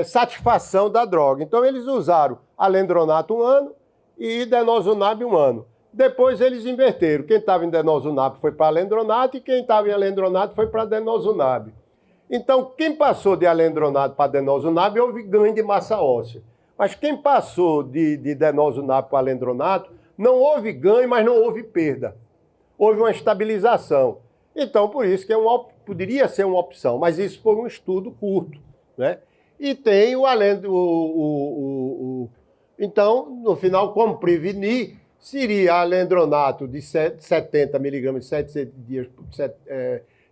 satisfação da droga. Então, eles usaram alendronato 1 ano e denosumab 1 ano. Depois, eles inverteram. Quem estava em denosumab foi para alendronato e quem estava em alendronato foi para denosumab. Então, quem passou de alendronato para denosumab, houve ganho de massa óssea. Mas quem passou de denosumab para alendronato, não houve ganho, mas não houve perda. Houve uma estabilização. Então, por isso que poderia ser uma opção, mas isso foi um estudo curto. Né? E tem o Então, no final, como prevenir, seria alendronato de 70 miligramas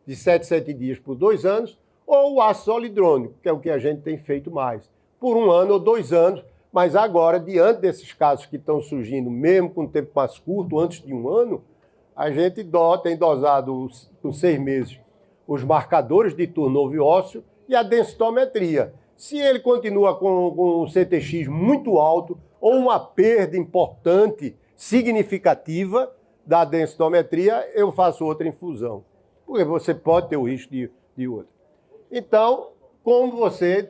de 7 dias por 2 anos, ou o ácido zoledrônico, que é o que a gente tem feito mais, por 1 ano ou 2 anos, mas agora, diante desses casos que estão surgindo, mesmo com tempo mais curto, antes de 1 ano, a gente tem dosado com 6 meses os marcadores de turnover ósseo e a densitometria. Se ele continua com um CTX muito alto ou uma perda importante, significativa da densitometria, eu faço outra infusão. Porque você pode ter o risco de outra. Então, como você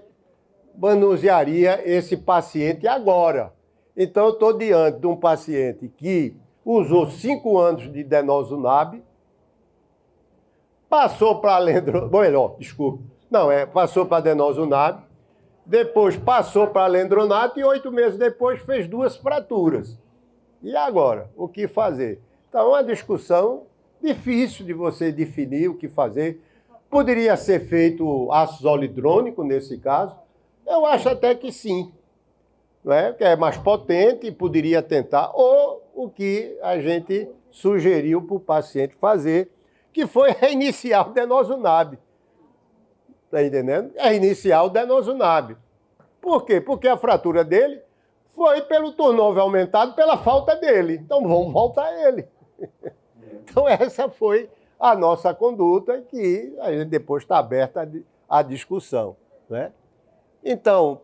manusearia esse paciente agora? Então, eu estou diante de um paciente que usou 5 anos de denosumab, passou para passou para denosumab, depois passou para alendronato e 8 meses depois fez 2 fraturas. E agora? O que fazer? Então, é uma discussão difícil de você definir o que fazer. Poderia ser feito ácido zoledrônico nesse caso? Eu acho até que sim, não é? Que é mais potente e poderia tentar. Ou o que a gente sugeriu para o paciente fazer, que foi reiniciar o denosumab. Está entendendo? É iniciar o denosumab. Por quê? Porque a fratura dele foi pelo turnover aumentado pela falta dele. Então vamos voltar a ele. Então essa foi a nossa conduta, que a gente depois está aberta à discussão, né? Então,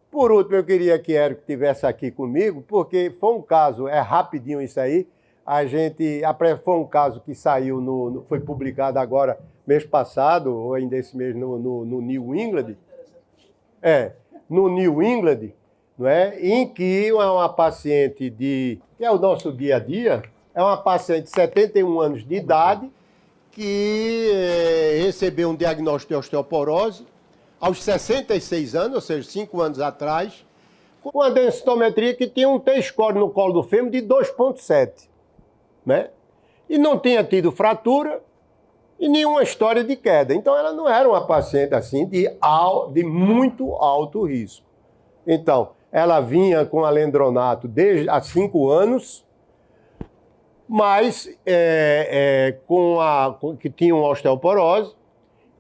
por último, eu queria que Érico estivesse aqui comigo, porque foi um caso, é rapidinho isso aí, foi um caso que saiu, foi publicado agora, mês passado, ou ainda esse mês, no New England. No New England, não é? Em que é uma paciente que é o nosso dia a dia, é uma paciente de 71 anos de idade, que recebeu um diagnóstico de osteoporose aos 66 anos, ou seja, 5 anos atrás, com uma densitometria que tinha um T-score no colo do fêmur de 2,7, né? E não tinha tido fratura e nenhuma história de queda. Então, ela não era uma paciente assim de muito alto risco. Então, ela vinha com alendronato desde há 5 anos, mas que tinha uma osteoporose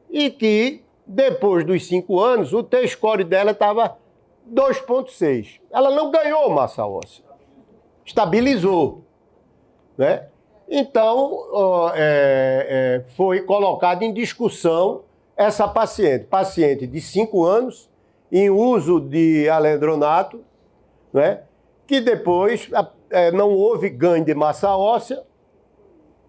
e que, depois dos 5 anos, o T-score dela estava 2,6. Ela não ganhou massa óssea, estabilizou, né? Então, foi colocada em discussão essa paciente de 5 anos, em uso de alendronato, né? Que depois não houve ganho de massa óssea,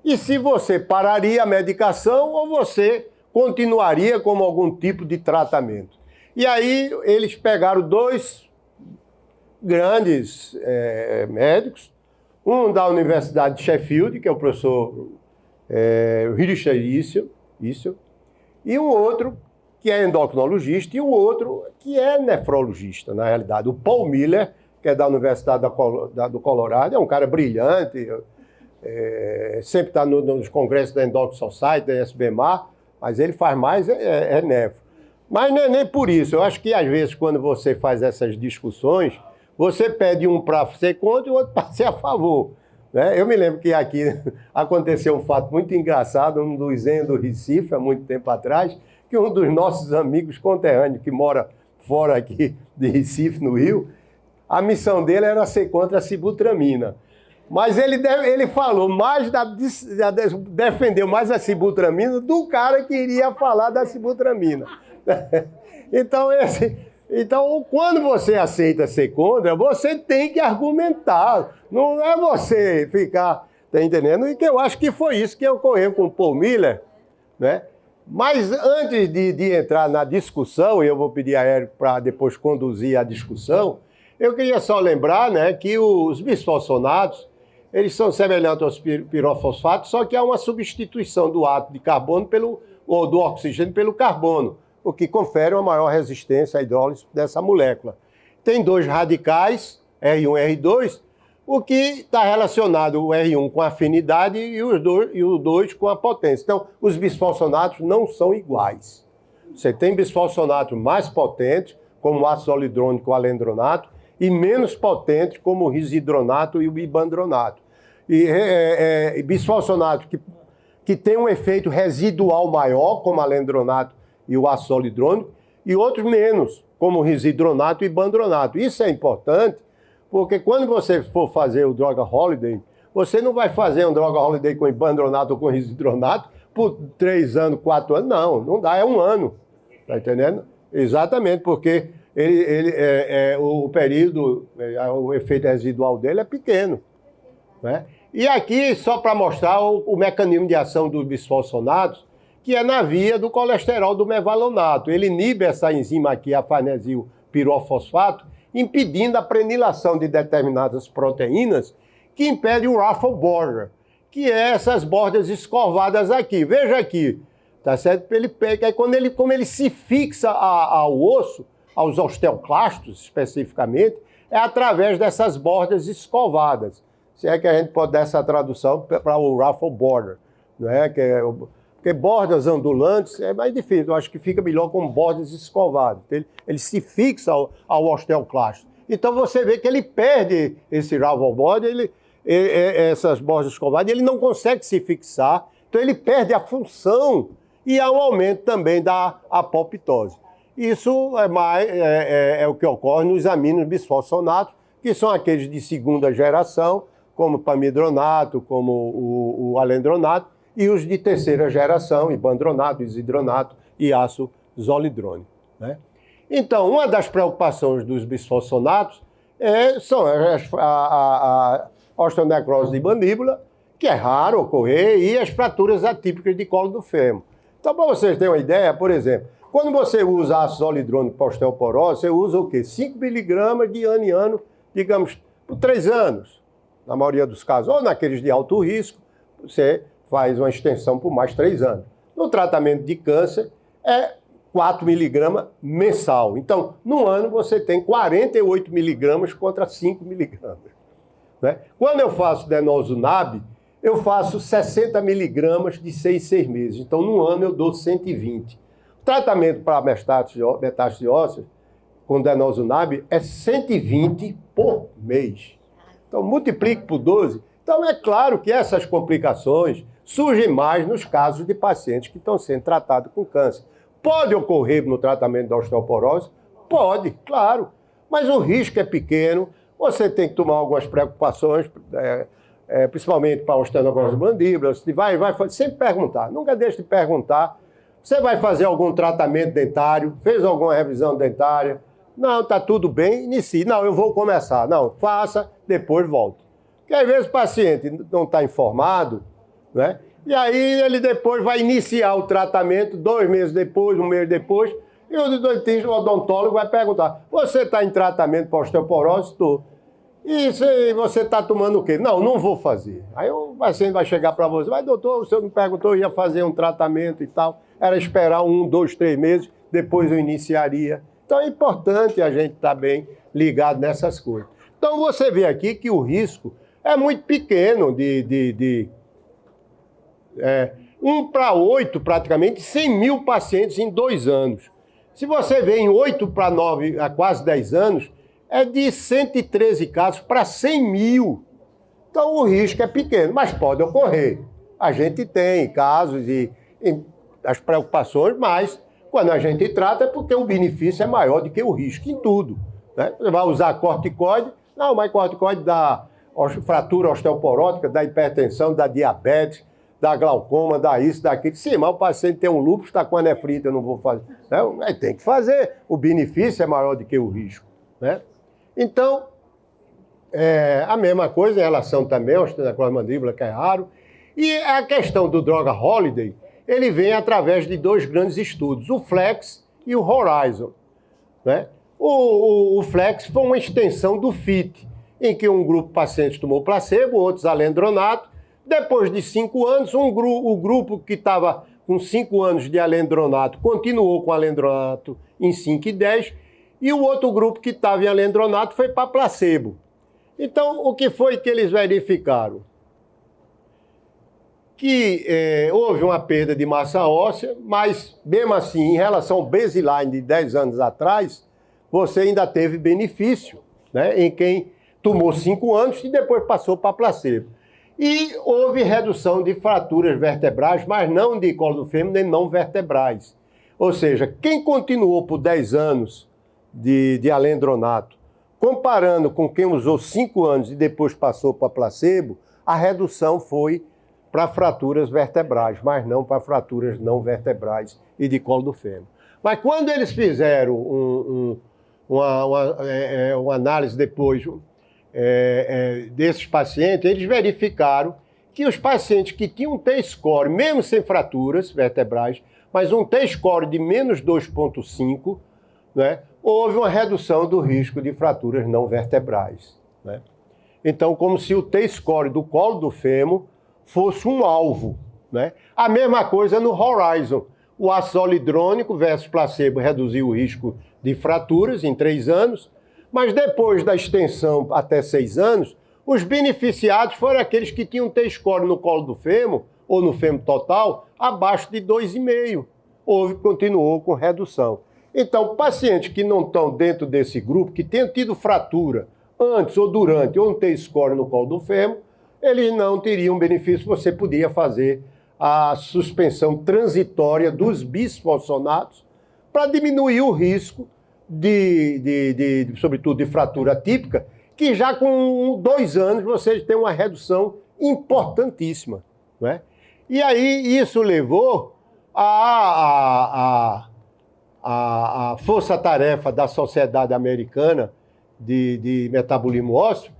e se você pararia a medicação ou você continuaria com algum tipo de tratamento. E aí eles pegaram 2 grandes médicos, um da Universidade de Sheffield, que é o professor Richard Issel, e um outro que é endocrinologista, e o outro que é nefrologista, na realidade. O Paul Miller, que é da Universidade do Colorado, é um cara brilhante, sempre está nos congressos da Endocrine Society, da SBMA, mas ele faz mais nefro. Mas não é nem por isso. Eu acho que, às vezes, quando você faz essas discussões, você pede um para ser contra e o outro para ser a favor, né? Eu me lembro que aqui aconteceu um fato muito engraçado, um dos Zen do Recife, há muito tempo atrás, que um dos nossos amigos conterrâneos, que mora fora aqui de Recife, no Rio, a missão dele era ser contra a sibutramina. Mas ele falou mais defendeu mais a sibutramina do cara que iria falar da sibutramina. Então, quando você aceita ser contra, você tem que argumentar. Não é você ficar, tá entendendo? E que eu acho que foi isso que ocorreu com o Paul Miller, né? Mas antes de entrar na discussão, e eu vou pedir a Érico para depois conduzir a discussão, eu queria só lembrar, né, que os bisfosfonatos, eles são semelhantes aos pirofosfatos, só que há uma substituição do átomo de carbono ou do oxigênio pelo carbono, o que confere uma maior resistência à hidrólise dessa molécula. Tem 2 radicais, R1 e R2, o que está relacionado o R1 com a afinidade e o 2 com a potência. Então, os bisfosfonatos não são iguais. Você tem bisfosfonatos mais potentes, como o ácido zoledrônico ou alendronato, e menos potentes, como o risidronato e o bibandronato. E bisfosfonato que tem um efeito residual maior, como o alendronato e o ácido zoledrônico, e outros menos, como o risidronato e bandronato. Isso é importante, porque quando você for fazer o droga holiday, você não vai fazer um droga holiday com ibandronato ou com risidronato por 3 anos, 4 anos, não dá, é 1 ano, tá entendendo? Exatamente, porque o período, o efeito residual dele é pequeno, né? E aqui, só para mostrar o mecanismo de ação dos bisfosfonatos, que é na via do colesterol do mevalonato. Ele inibe essa enzima aqui, a farnesil pirofosfato, impedindo a prenilação de determinadas proteínas que impede o Ruffle border, que é essas bordas escovadas aqui. Veja aqui, tá certo? Ele pega, como ele se fixa ao osso, aos osteoclastos especificamente, é através dessas bordas escovadas. Se é que a gente pode dar essa tradução para o Ruffle border, não é? Porque bordas ondulantes é mais difícil, eu acho que fica melhor com bordas escovadas. Ele se fixa ao osteoclasto. Então você vê que ele perde esse Ruffle border, essas bordas escovadas, ele não consegue se fixar, então ele perde a função e há um aumento também da apoptose. Isso é o que ocorre nos aminos bisfosfonatos, que são aqueles de segunda geração, como o pamidronato, como o alendronato, e os de terceira geração, ibandronato, isidronato e ácido zoledrônico, né? Então, uma das preocupações dos bisfosfonatos são a osteonecrose de mandíbula, que é raro ocorrer, e as fraturas atípicas de colo do fêmur. Então, para vocês terem uma ideia, por exemplo, quando você usa ácido zoledrônico para osteoporose, você usa o quê? 5 miligramas de ano em ano, digamos, por 3 anos, na maioria dos casos. Ou naqueles de alto risco, você faz uma extensão por mais 3 anos. No tratamento de câncer, é 4 miligramas mensal. Então, no ano, você tem 48 miligramas contra 5 miligramas. Né? Quando eu faço denosumab, eu faço 60 miligramas de 6 em 6 meses. Então, no ano, eu dou 120. O tratamento para metástase óssea com denosumab é 120 por mês. Então, multiplique por 12. Então, é claro que essas complicações surgem mais nos casos de pacientes que estão sendo tratados com câncer. Pode ocorrer no tratamento da osteoporose? Pode, claro. Mas o risco é pequeno. Você tem que tomar algumas preocupações, principalmente para a osteoporose de mandíbula. Você vai sempre perguntar. Nunca deixe de perguntar. Você vai fazer algum tratamento dentário? Fez alguma revisão dentária? Não, está tudo bem, inicie. Não, eu vou começar. Não, faça, depois volte. Porque às vezes o paciente não está informado, né? E aí ele depois vai iniciar o tratamento, 2 meses depois, 1 mês depois, e o odontólogo vai perguntar: você está em tratamento para osteoporose? Estou. E você está tomando o quê? Não vou fazer. Aí o paciente vai chegar para você: mas doutor, o senhor me perguntou, eu ia fazer um tratamento e tal. Era esperar 1, 2, 3 meses, depois eu iniciaria. Então é importante a gente estar bem ligado nessas coisas. Então você vê aqui que o risco é muito pequeno de 1 para 8, praticamente, 100 mil pacientes em 2 anos. Se você vê em 8 para 9, há quase 10 anos, é de 113 casos para 100 mil. Então o risco é pequeno, mas pode ocorrer. A gente tem casos e as preocupações, mas quando a gente trata é porque o benefício é maior do que o risco em tudo, né? Você vai usar corticoide, não, mas corticoide dá fratura osteoporótica, dá hipertensão, dá diabetes, dá glaucoma, dá isso, dá aquilo. Sim, mas o paciente tem um lúpus, está com a nefrite, eu não vou fazer. Né? Tem que fazer. O benefício é maior do que o risco, né? Então, a mesma coisa em relação também ao osteonecrose mandíbula, que é raro. E a questão do droga holiday, ele vem através de 2 grandes estudos, o FLEX e o Horizon, né? O FLEX foi uma extensão do FIT, em que um grupo de pacientes tomou placebo, outros alendronato. Depois de 5 anos, o grupo que estava com 5 anos de alendronato continuou com alendronato em 5 e 10, e o outro grupo que estava em alendronato foi para placebo. Então, o que foi que eles verificaram? Que houve uma perda de massa óssea, mas, mesmo assim, em relação ao baseline de 10 anos atrás, você ainda teve benefício, né, em quem tomou 5 anos e depois passou para placebo. E houve redução de fraturas vertebrais, mas não de colo do fêmur, nem não vertebrais. Ou seja, quem continuou por 10 anos de alendronato, comparando com quem usou 5 anos e depois passou para placebo, a redução foi para fraturas vertebrais, mas não para fraturas não vertebrais e de colo do fêmur. Mas quando eles fizeram uma análise depois desses pacientes, eles verificaram que os pacientes que tinham um T-score, mesmo sem fraturas vertebrais, mas um T-score de menos 2,5, né, houve uma redução do risco de fraturas não vertebrais, né? Então, como se o T-score do colo do fêmur fosse um alvo, né? A mesma coisa no Horizon. O ácido zoledrônico versus placebo reduziu o risco de fraturas em 3 anos, mas depois da extensão até 6 anos, os beneficiados foram aqueles que tinham T-score no colo do fêmur, ou no fêmur total, abaixo de 2,5. Continuou com redução. Então, pacientes que não estão dentro desse grupo, que tenham tido fratura antes ou durante, ou um T-score no colo do fêmur, eles não teriam benefício. Você podia fazer a suspensão transitória dos bisfosfonatos para diminuir o risco sobretudo de fratura atípica, que já com 2 anos você tem uma redução importantíssima, né? E aí isso levou a força-tarefa da Sociedade Americana de Metabolismo Ósseo,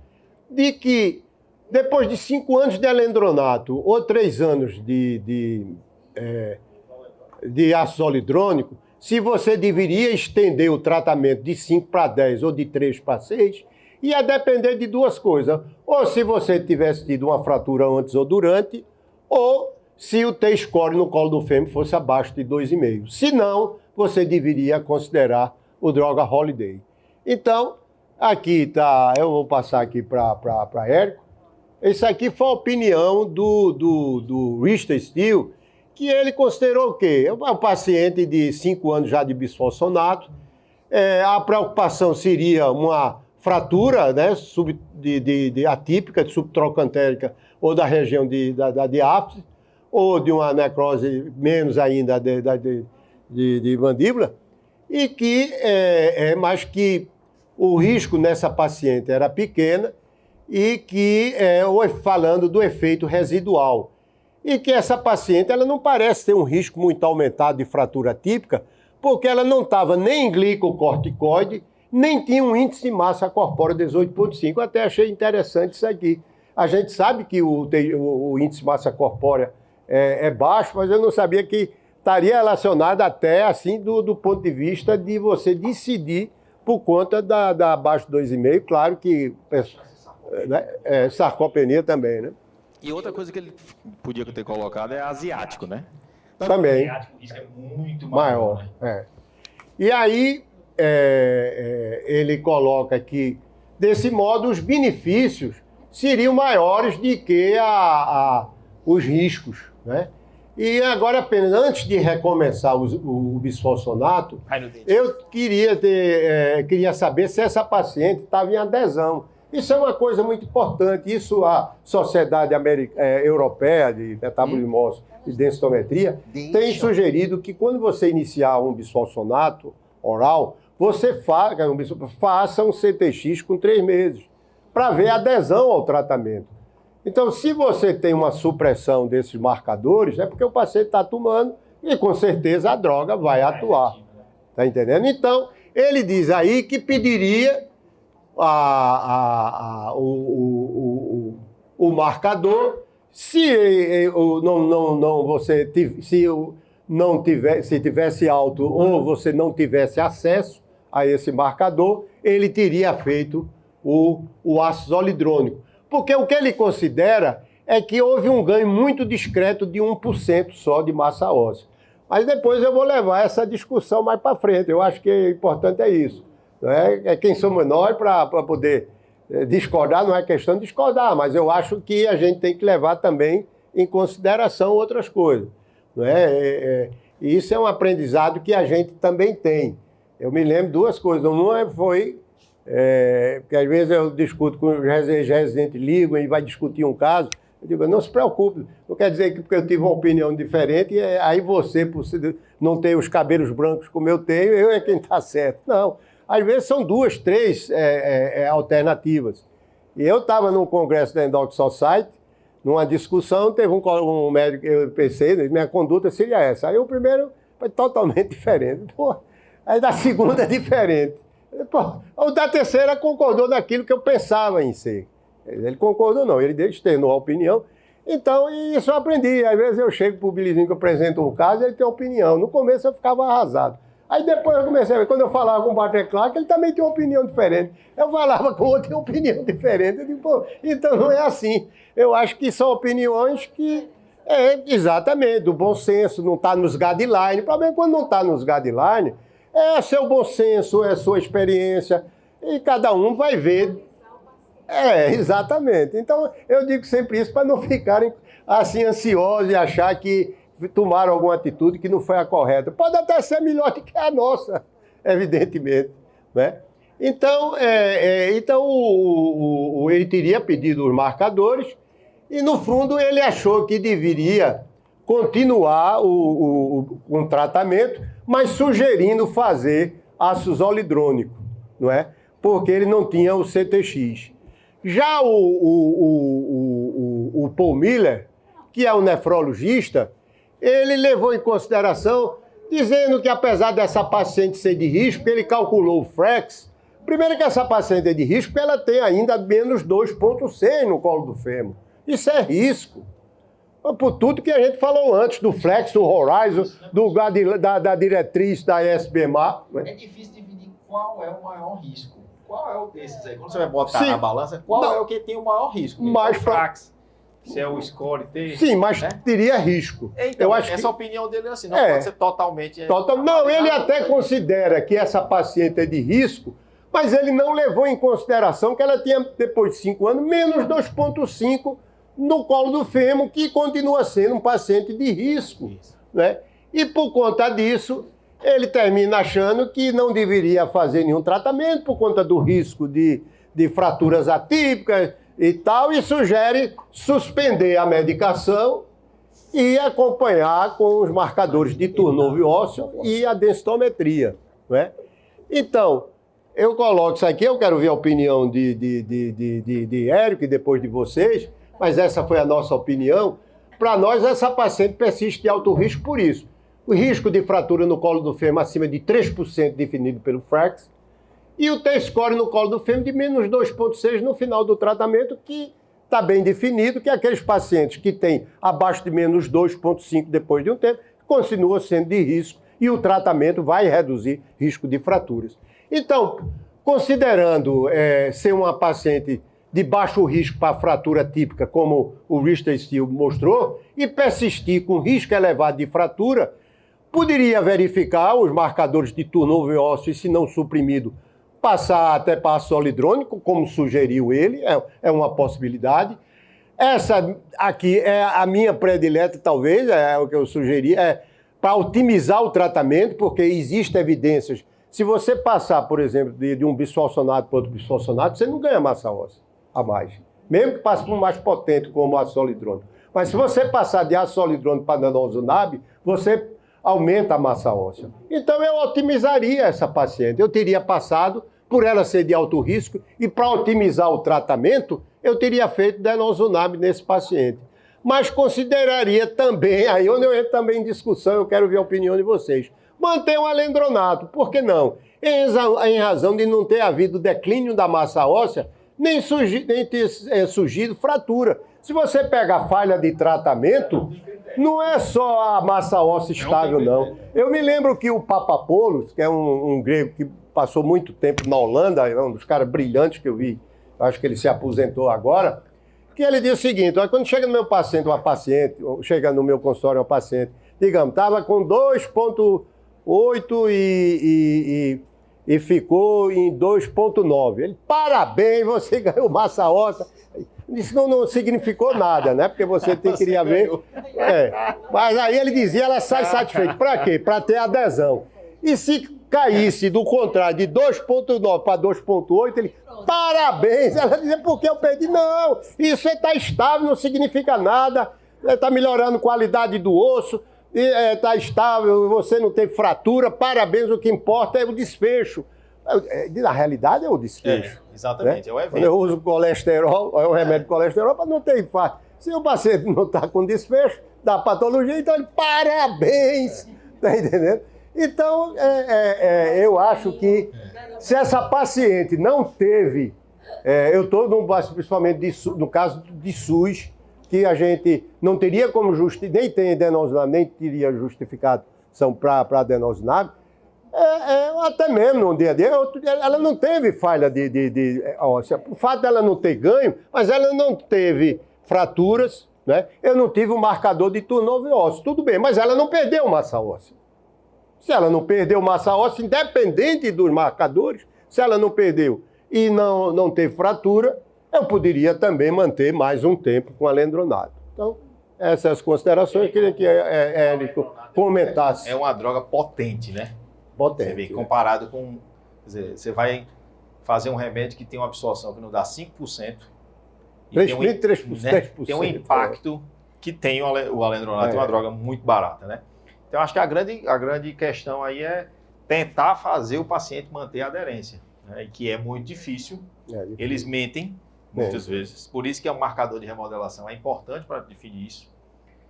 de que depois de 5 anos de alendronato ou 3 anos de ácido zoledrônico, se você deveria estender o tratamento de 5 para 10 ou de 3 para 6, ia depender de 2 coisas. Ou se você tivesse tido uma fratura antes ou durante, ou se o T-score no colo do fêmur fosse abaixo de 2,5. Se não, você deveria considerar o droga Holiday. Então, aqui está, eu vou passar aqui para Érico. Isso aqui foi a opinião do Richard Steele, que ele considerou o quê? Um paciente de 5 anos já de bisfosfonato, a preocupação seria uma fratura, né, atípica, de subtrocantérica, ou da região da diáfise, ou de uma necrose menos ainda de mandíbula, e que, mas que o risco nessa paciente era pequena, e que, falando do efeito residual, e que essa paciente ela não parece ter um risco muito aumentado de fratura típica, porque ela não estava nem em glicocorticoide, nem tinha um índice de massa corpórea 18,5. Até achei interessante isso aqui. A gente sabe que o índice de massa corpórea é baixo, mas eu não sabia que estaria relacionado até assim do ponto de vista de você decidir por conta da abaixo de 2,5. Claro que sarcopenia também, né? E outra coisa que ele podia ter colocado é asiático, né? Também. O risco é muito Maior. né? E aí, ele coloca que, desse modo, os benefícios seriam maiores do que os riscos, né? E agora, apenas antes de recomeçar o bisfosfonato, eu queria saber se essa paciente estava em adesão. Isso é uma coisa muito importante. Isso a Sociedade Europeia de Metabolismo Ósseo e Densitometria tem sugerido que quando você iniciar um bisfosfonato oral, você faça um CTX com 3 meses, para ver a adesão ao tratamento. Então, se você tem uma supressão desses marcadores, é porque o paciente está tomando e, com certeza, a droga vai atuar. Está entendendo? Então, ele diz aí que pediria o marcador se tivesse alto ou você não tivesse acesso a esse marcador, ele teria feito o ácido zoledrônico. Porque o que ele considera é que houve um ganho muito discreto de 1% só de massa óssea. Mas depois eu vou levar essa discussão mais para frente. Eu acho que o importante é isso. Não é quem somos nós para poder discordar, não é questão de discordar, mas eu acho que a gente tem que levar também em consideração outras coisas. Não é? E isso é um aprendizado que a gente também tem. Eu me lembro 2 coisas. Uma foi Porque às vezes eu discuto com os residentes, ligam e vai discutir um caso. Eu digo, não se preocupe, não quer dizer que porque eu tive uma opinião diferente, aí você, por não ter os cabelos brancos como eu tenho, eu é quem está certo. Não, às vezes são 2, 3 alternativas. E eu estava num congresso da Endocrine Society, numa discussão, teve um médico, eu pensei, minha conduta seria essa. Aí o primeiro foi totalmente diferente. Pô, aí da segunda é diferente. Pô, o da terceira concordou naquilo que eu pensava em ser. Ele concordou não, ele externou a opinião. Então, isso eu aprendi. Às vezes eu chego para o Bilizinho que eu apresento um caso, ele tem opinião. No começo eu ficava arrasado. Aí depois eu comecei a ver, quando eu falava com o Walter Clark, ele também tinha uma opinião diferente. Eu falava com outro, tinha uma opinião diferente. Eu digo, pô, então não é assim. Eu acho que são opiniões que, exatamente, do bom senso, não está nos guidelines. O problema é quando não está nos guidelines, é seu bom senso, é sua experiência, e cada um vai ver. Exatamente. Então, eu digo sempre isso para não ficarem assim ansiosos e achar que tomaram alguma atitude que não foi a correta. Pode até ser melhor do que a nossa, evidentemente, né? Então, ele teria pedido os marcadores e, no fundo, ele achou que deveria continuar com o tratamento, mas sugerindo fazer ácido zoledrônico, não é? Porque ele não tinha o CTX. Já o Paul Miller, que é o nefrologista, ele levou em consideração, dizendo que apesar dessa paciente ser de risco, ele calculou o FRAX. Primeiro que essa paciente é de risco, porque ela tem ainda menos 2,6 no colo do fêmur. Isso é risco. Por tudo que a gente falou antes, do Flex, do Horizon, da diretriz da SBMA. É difícil dividir qual é o maior risco. Qual é o desses aí? Quando você vai botar na balança, qual é o que tem o maior risco? Mas o Frax, se é o score T. Sim, mas teria risco. Então, eu acho essa opinião dele é assim, não pode ser totalmente... Não, ele até considera que essa paciente é de risco, mas ele não levou em consideração que ela tinha, depois de 5 anos, menos 2,5 no colo do fêmur, que continua sendo um paciente de risco. Né? E por conta disso, ele termina achando que não deveria fazer nenhum tratamento por conta do risco de fraturas atípicas e tal, e sugere suspender a medicação e acompanhar com os marcadores de turnover ósseo e a densitometria. Né? Então, eu coloco isso aqui, eu quero ver a opinião de Érico e depois de vocês, mas essa foi a nossa opinião. Para nós, essa paciente persiste de alto risco por isso. O risco de fratura no colo do fêmur acima de 3% definido pelo FRAX e o T-score no colo do fêmur de menos 2,6 no final do tratamento, que está bem definido, que aqueles pacientes que têm abaixo de menos 2,5 depois de um tempo, continuam sendo de risco e o tratamento vai reduzir risco de fraturas. Então, considerando ser uma paciente de baixo risco para fratura típica, como o Richter Steele mostrou, e persistir com risco elevado de fratura, poderia verificar os marcadores de turnover ósseo e, se não suprimido, passar até para ácido zoledrônico, como sugeriu ele, é uma possibilidade. Essa aqui é a minha predileta, talvez, é o que eu sugeri, para otimizar o tratamento, porque existem evidências. Se você passar, por exemplo, de um bisfosfonato para outro bisfosfonato, você não ganha massa óssea a mais. Mesmo que passe por um mais potente, como o ácido zoledrônico. Mas se você passar de ácido zoledrônico para denosumab, você aumenta a massa óssea. Então eu otimizaria essa paciente. Eu teria passado, por ela ser de alto risco, e para otimizar o tratamento, eu teria feito denosumab nesse paciente. Mas consideraria também, aí onde eu entro também em discussão, eu quero ver a opinião de vocês, manter o alendronato, por que não? Em razão de não ter havido declínio da massa óssea, nem ter surgido fratura. Se você pega a falha de tratamento, não é só a massa óssea estável, não. Eu me lembro que o Papadopoulos, que é um grego que passou muito tempo na Holanda, é um dos caras brilhantes que eu vi, acho que ele se aposentou agora, que ele diz o seguinte, quando chega no meu paciente, ou chega no meu consultório uma paciente, digamos, estava com 2,8 e ficou em 2,9. Ele, parabéns, você ganhou massa óssea. Isso não significou nada, né? Porque você queria ver. Mas aí ele dizia, ela sai satisfeita. Para quê? Para ter adesão. E se caísse do contrário de 2,9 para 2,8, ele, parabéns. Ela dizia, porque eu perdi? Não, isso está estável, não significa nada, está melhorando a qualidade do osso, está estável, você não teve fratura, parabéns, o que importa é o desfecho. Na realidade é o desfecho. Exatamente, né? é o evento. Quando eu uso colesterol, é um remédio de colesterol para não ter infarto. Se o paciente não está com desfecho da patologia, então ele, parabéns, tá entendendo? Então, eu acho que se essa paciente não teve, eu estou principalmente no caso de SUS, que a gente não teria como nem tem denosumab, nem teria justificação para denosumab, até mesmo no dia a dia, ela não teve falha de óssea. O fato dela não ter ganho, mas ela não teve fraturas, né? Eu não tive um marcador de turnover ósseo, tudo bem, mas ela não perdeu massa óssea. Se ela não perdeu massa óssea, independente dos marcadores, se ela não perdeu e não teve fratura, eu poderia também manter mais um tempo com alendronato. Então, essas considerações, eu queria que Érico comentasse. É uma droga potente, né? Potente. Você vê, comparado com... Quer dizer, você vai fazer um remédio que tem uma absorção que não dá 5%. E 3%, né, tem um impacto que tem o alendronato, é uma droga muito barata, né? Então, acho que a grande questão aí é tentar fazer o paciente manter a aderência, né? Que é muito difícil. Eles mentem muitas vezes. Por isso que o marcador de remodelação é importante para definir isso.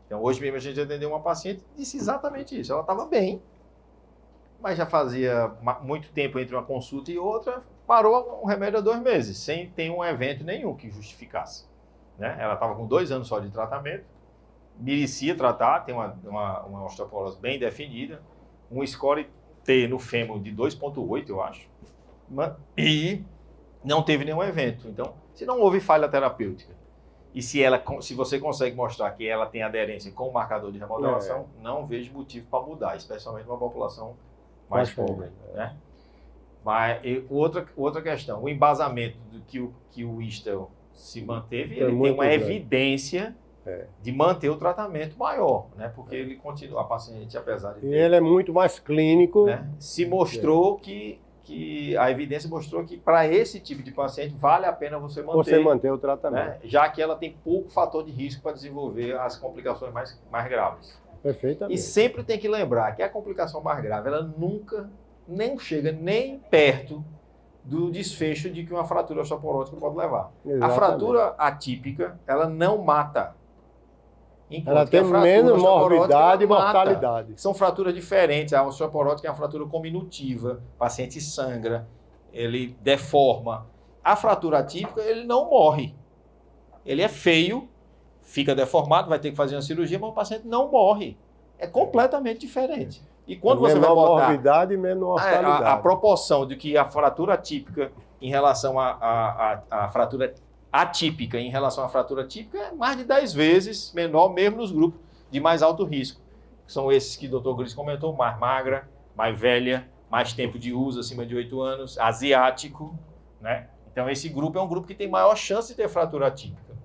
Então, hoje mesmo a gente atendeu uma paciente e disse exatamente isso. Ela estava bem, mas já fazia muito tempo entre uma consulta e outra, parou o remédio há 2 meses, sem ter um evento nenhum que justificasse, né? Ela estava com 2 anos só de tratamento, merecia tratar, tem uma osteoporose bem definida, um score T no fêmur de 2,8, eu acho, e não teve nenhum evento. Então, se não houve falha terapêutica, e se você consegue mostrar que ela tem aderência com o marcador de remodelação, não vejo motivo para mudar, especialmente numa população mais pobre, né? Mas outra questão, o embasamento do que o Istel se manteve, ele tem uma evidência de manter o tratamento maior, né? Porque ele continua, a paciente, apesar de ter, ele é muito mais clínico, né? Se mostrou que a evidência mostrou que para esse tipo de paciente vale a pena você manter o tratamento, né? Já que ela tem pouco fator de risco para desenvolver as complicações mais graves. Perfeitamente. E sempre tem que lembrar que a complicação mais grave, ela nunca nem chega nem perto do desfecho de que uma fratura osteoporótica pode levar. Exatamente. A fratura atípica, ela não mata. Ela tem menos morbidade e mortalidade. São fraturas diferentes. A osteoporótica é uma fratura cominutiva, o paciente sangra, ele deforma. A fratura atípica, ele não morre. Ele é feio, fica deformado, vai ter que fazer uma cirurgia, mas o paciente não morre. É completamente diferente. E quando você vai botar morbidade e menos mortalidade. A proporção de que a fratura atípica em relação à fratura atípica em relação à fratura típica é mais de 10 vezes menor, mesmo nos grupos de mais alto risco. Que são esses que o Dr. Gris comentou, mais magra, mais velha, mais tempo de uso, acima de 8 anos, asiático, né? Então esse grupo é um grupo que tem maior chance de ter fratura atípica.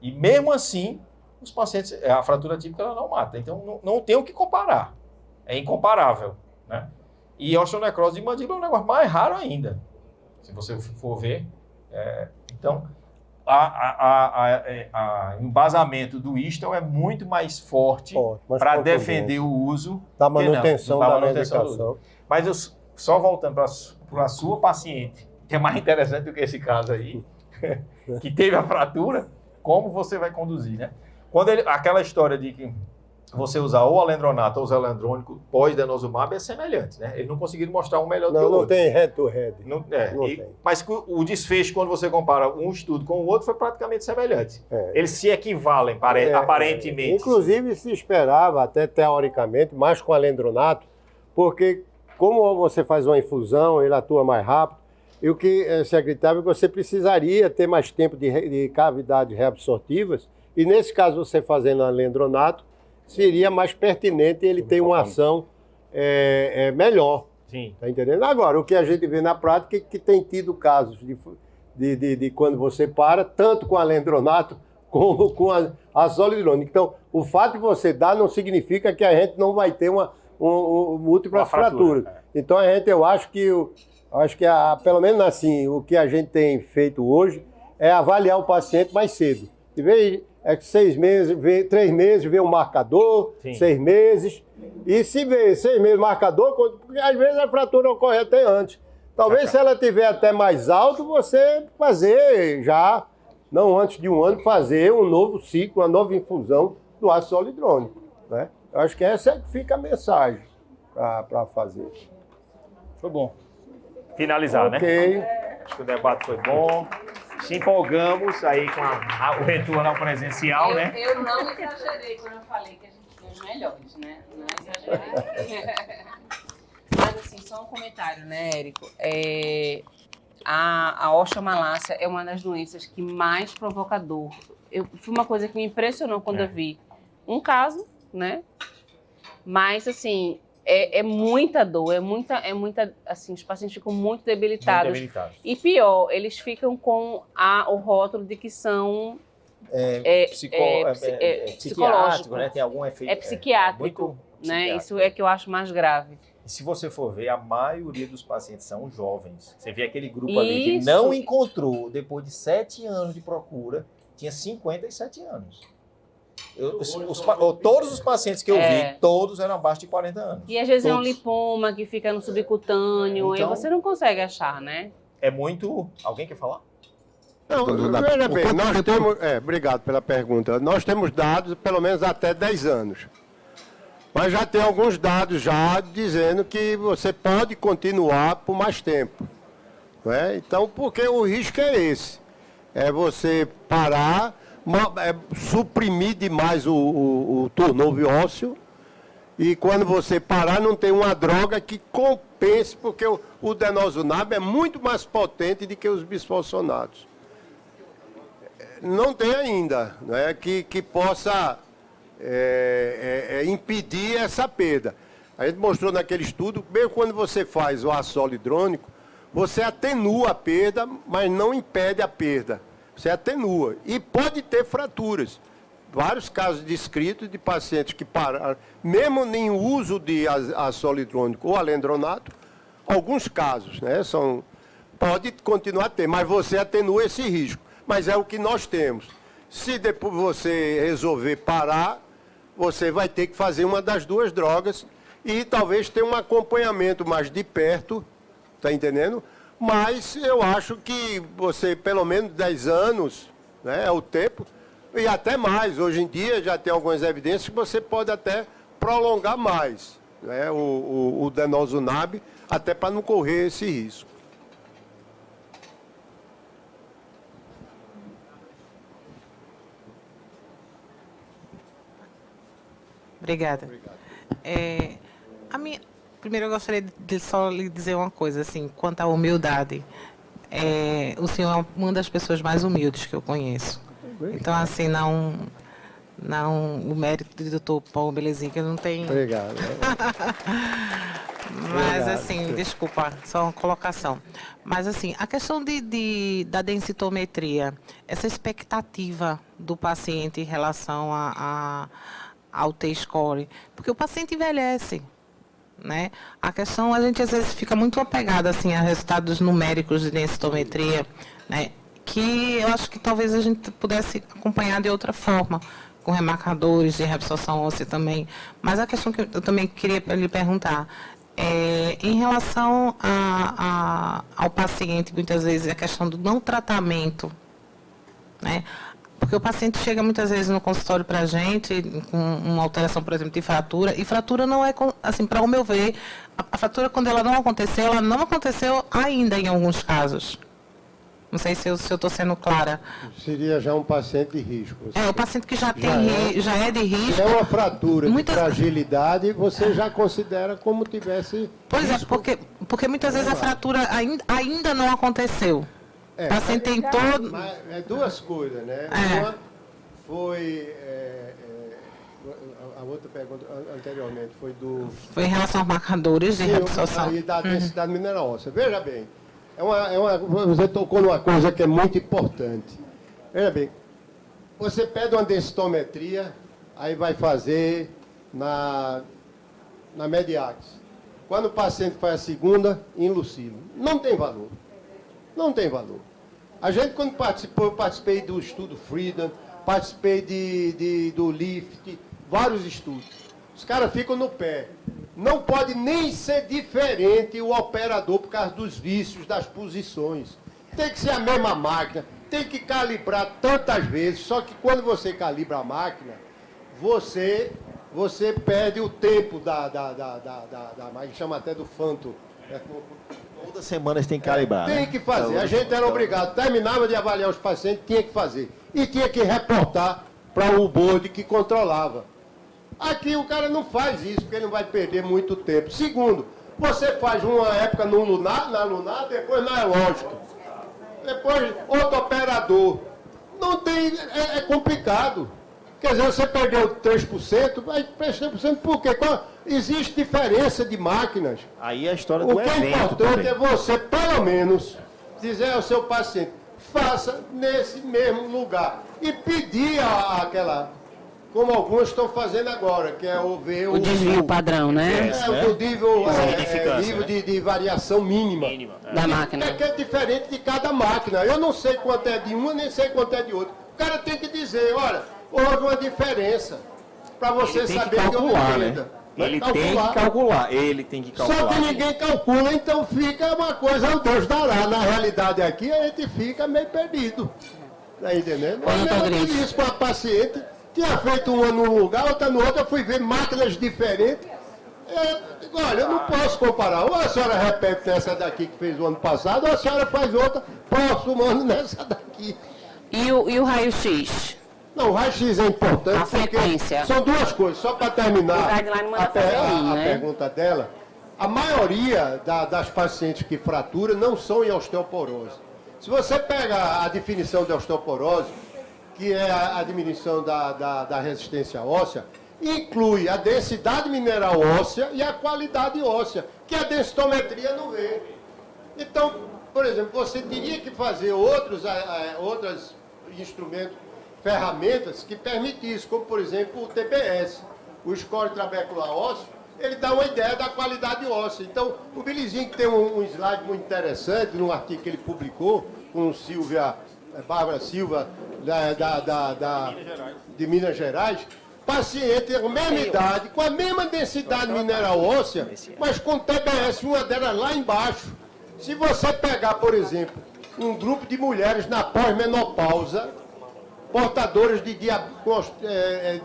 E mesmo assim, os pacientes, a fratura atípica ela não mata. Então não tem o que comparar. É incomparável, né? E a osteonecrose de mandíbula é um negócio mais raro ainda, se você for ver. Então, o embasamento do Istel é muito mais forte para defender o uso da manutenção da medicação. Mas só voltando para a sua paciente, que é mais interessante do que esse caso aí, que teve a fratura, como você vai conduzir, né? Aquela história de que você usar ou alendronato ou zelendrônico pós-denosumab é semelhante, né? Eles não conseguiram mostrar um melhor do que o outro. Não tem head-to-head. Mas o desfecho, quando você compara um estudo com o outro, foi praticamente semelhante. Eles se equivalem, aparentemente. Inclusive, se esperava, até teoricamente, mais com alendronato, porque como você faz uma infusão, ele atua mais rápido, e o que se acreditava é que você precisaria ter mais tempo de cavidades reabsortivas, e nesse caso, você fazendo alendronato, seria mais pertinente ele ter uma ação melhor. Sim. Tá entendendo? Agora, o que a gente vê na prática é que tem tido casos de quando você para, tanto com alendronato como com a solidrônica. Então, o fato de você dar não significa que a gente não vai ter uma múltiplas Uma fratura, fraturas. Então, eu acho que, pelo menos assim, o que a gente tem feito hoje é avaliar o paciente mais cedo. Em vez de 6 meses, 3 meses, ver o marcador, Sim. 6 meses. E se ver 6 meses marcador, porque às vezes a fratura ocorre até antes. Talvez se ela tiver até mais alto, você fazer já, não antes de 1 ano, fazer um novo ciclo, uma nova infusão do ácido solidrônico, né? Eu acho que essa é que fica a mensagem para fazer. Foi bom. Finalizar, né? Ok. Acho que o debate foi bom. Se empolgamos aí com o retorno ao presencial, né? Eu não exagerei quando eu falei que a gente tem os melhores, né? Não exagerei. Mas assim, só um comentário, né, Érico? A osteomalácia é uma das doenças que mais provoca dor. Foi uma coisa que me impressionou quando eu vi um caso, né? Mas assim, é muita dor, é muita, assim, os pacientes ficam muito debilitados. Muito debilitado. E pior, eles ficam com o rótulo de que são psicológico, né? Tem algum efeito. É psiquiátrico, né? psiquiátrico. Isso é que eu acho mais grave. E se você for ver, a maioria dos pacientes são jovens. Você vê aquele grupo ali que Isso. não encontrou, depois de 7 anos de procura, tinha 57 anos. Todos os pacientes que eu vi, todos eram abaixo de 40 anos. E às vezes é um Todos. lipoma que fica no subcutâneo, Então- e você não consegue achar, né? É muito... Alguém quer falar? Não, veja bem, nós temos... obrigado pela pergunta. Nós temos dados pelo menos até 10 anos. Mas já tem alguns dados já dizendo que você pode continuar por mais tempo. Não é? Então, porque o risco é esse. É você parar, suprimir demais o turnover ósseo, e quando você parar não tem uma droga que compense, porque o denosumab é muito mais potente do que os bisfosfonatos. Não tem ainda, né, que possa impedir essa perda. A gente mostrou naquele estudo, mesmo quando você faz o ácido solidrônico, você atenua a perda, mas não impede a perda. Você atenua. E pode ter fraturas. Vários casos descritos de pacientes que pararam, mesmo em uso de ácido solidrônico ou alendronato, alguns casos, né, pode continuar a ter, mas você atenua esse risco. Mas é o que nós temos. Se depois você resolver parar, você vai ter que fazer uma das duas drogas e talvez ter um acompanhamento mais de perto, tá entendendo? Mas eu acho que você, pelo menos 10 anos, né, é o tempo, e até mais. Hoje em dia já tem algumas evidências que você pode até prolongar mais, né, o denosumab, até para não correr esse risco. Obrigada. Primeiro eu gostaria de só lhe dizer uma coisa, assim, quanto à humildade. O senhor é uma das pessoas mais humildes que eu conheço. Então, assim, o mérito do doutor Paulo Belezinha não tem... Obrigado. Mas, Obrigado. assim, desculpa, só uma colocação. Mas, assim, a questão da densitometria, essa expectativa do paciente em relação ao T-score, porque o paciente envelhece, né? A questão, a gente às vezes fica muito apegado assim, a resultados numéricos de densitometria, né? Que eu acho que talvez a gente pudesse acompanhar de outra forma, com remarcadores de reabsorção óssea também. Mas a questão que eu também queria lhe perguntar, em relação ao paciente, muitas vezes, a questão do não tratamento, né? Porque o paciente chega muitas vezes no consultório para a gente com uma alteração, por exemplo, de fratura, e fratura não é, assim, para o meu ver, a fratura, quando ela não aconteceu ainda em alguns casos. Não sei se eu estou sendo clara. Seria já um paciente de risco. O paciente que já é de risco. Se é uma fratura de fragilidade, você já considera como tivesse... Pois risco. porque muitas vezes a fratura ainda não aconteceu. O paciente tem todo... Mas duas coisas, né? Uma foi... a outra pergunta anteriormente foi em relação aos marcadores de reabsorção. E da densidade mineral óssea. Veja bem, você tocou numa coisa que é muito importante. Veja bem, você pede uma densitometria, aí vai fazer na Mediax. Quando o paciente faz a segunda, em Lucilo. Não tem valor. Não tem valor. A gente, quando participou, eu participei do estudo Freedom, participei do LIFT, vários estudos. Os caras ficam no pé. Não pode nem ser diferente o operador por causa dos vícios, das posições. Tem que ser a mesma máquina, tem que calibrar tantas vezes, só que quando você calibra a máquina, você perde o tempo da máquina, chama até do Phantom. Toda semana você tem que calibrar. Tem que fazer. A gente era obrigado, terminava de avaliar os pacientes, tinha que fazer. E tinha que reportar para o board que controlava. Aqui o cara não faz isso, porque ele não vai perder muito tempo. Segundo, você faz uma época no lunar, na lunar, depois na lógica. Depois outro operador. Não tem, é complicado. Quer dizer, você perdeu 3%, vai perder 3% por quê? Existe diferença de máquinas. Aí é a história do evento. O que é importante é você, pelo menos, dizer ao seu paciente, faça nesse mesmo lugar. E pedir aquela, como alguns estão fazendo agora, que é o ver o desvio padrão, né? O nível de variação mínima da máquina. Que é diferente de cada máquina. Eu não sei quanto é de uma, nem sei quanto é de outra. O cara tem que dizer, olha, houve uma diferença, para você saber que eu entenda. Ele tem que calcular. Só que ninguém calcula, então fica uma coisa, o Deus dará. Na realidade aqui, a gente fica meio perdido. Tá entendendo? Eu fiz isso com a paciente, tinha feito uma num lugar, outra no outro, eu fui ver máquinas diferentes. Olha, eu não posso comparar. Ou a senhora repete essa daqui que fez o ano passado, ou a senhora faz outra próximo ano nessa daqui. E o raio-x? Não, o raio-x é importante. A frequência. São duas coisas, só para terminar a pergunta dela. A maioria das pacientes que fraturam não são em osteoporose. Se você pega a definição de osteoporose, que é a diminuição da resistência óssea, inclui a densidade mineral óssea e a qualidade óssea, que a densitometria não vê. Então, por exemplo, você teria que fazer outros instrumentos, ferramentas que permitem isso, como por exemplo o TPS, o score trabecular ósseo, ele dá uma ideia da qualidade óssea. Então, o Bilizinho, que tem um slide muito interessante, num artigo que ele publicou, com Bárbara Silva, de Minas Gerais, paciente com a mesma idade, com a mesma densidade mineral óssea, mas com TPS, uma delas lá embaixo. Se você pegar, por exemplo, um grupo de mulheres na pós-menopausa, portadoras de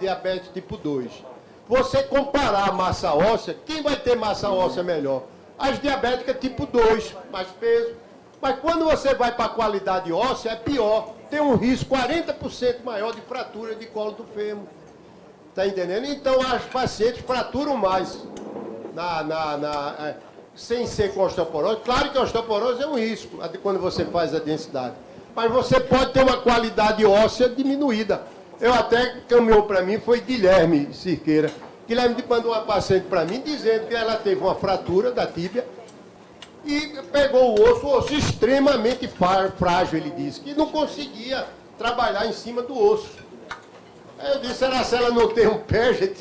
diabetes tipo 2. Você comparar a massa óssea, quem vai ter massa óssea melhor? As diabéticas tipo 2, mais peso. Mas quando você vai para a qualidade óssea, é pior. Tem um risco 40% maior de fratura de colo do fêmur. Está entendendo? Então, as pacientes fraturam mais sem ser com osteoporose. Claro que a osteoporose é um risco quando você faz a densidade. Mas você pode ter uma qualidade óssea diminuída. Eu até caminhou para mim, foi Guilherme Cirqueira. Guilherme mandou uma paciente para mim dizendo que ela teve uma fratura da tíbia e pegou o osso extremamente frágil, ele disse, que não conseguia trabalhar em cima do osso. Aí eu disse, será se ela não tem um Paget?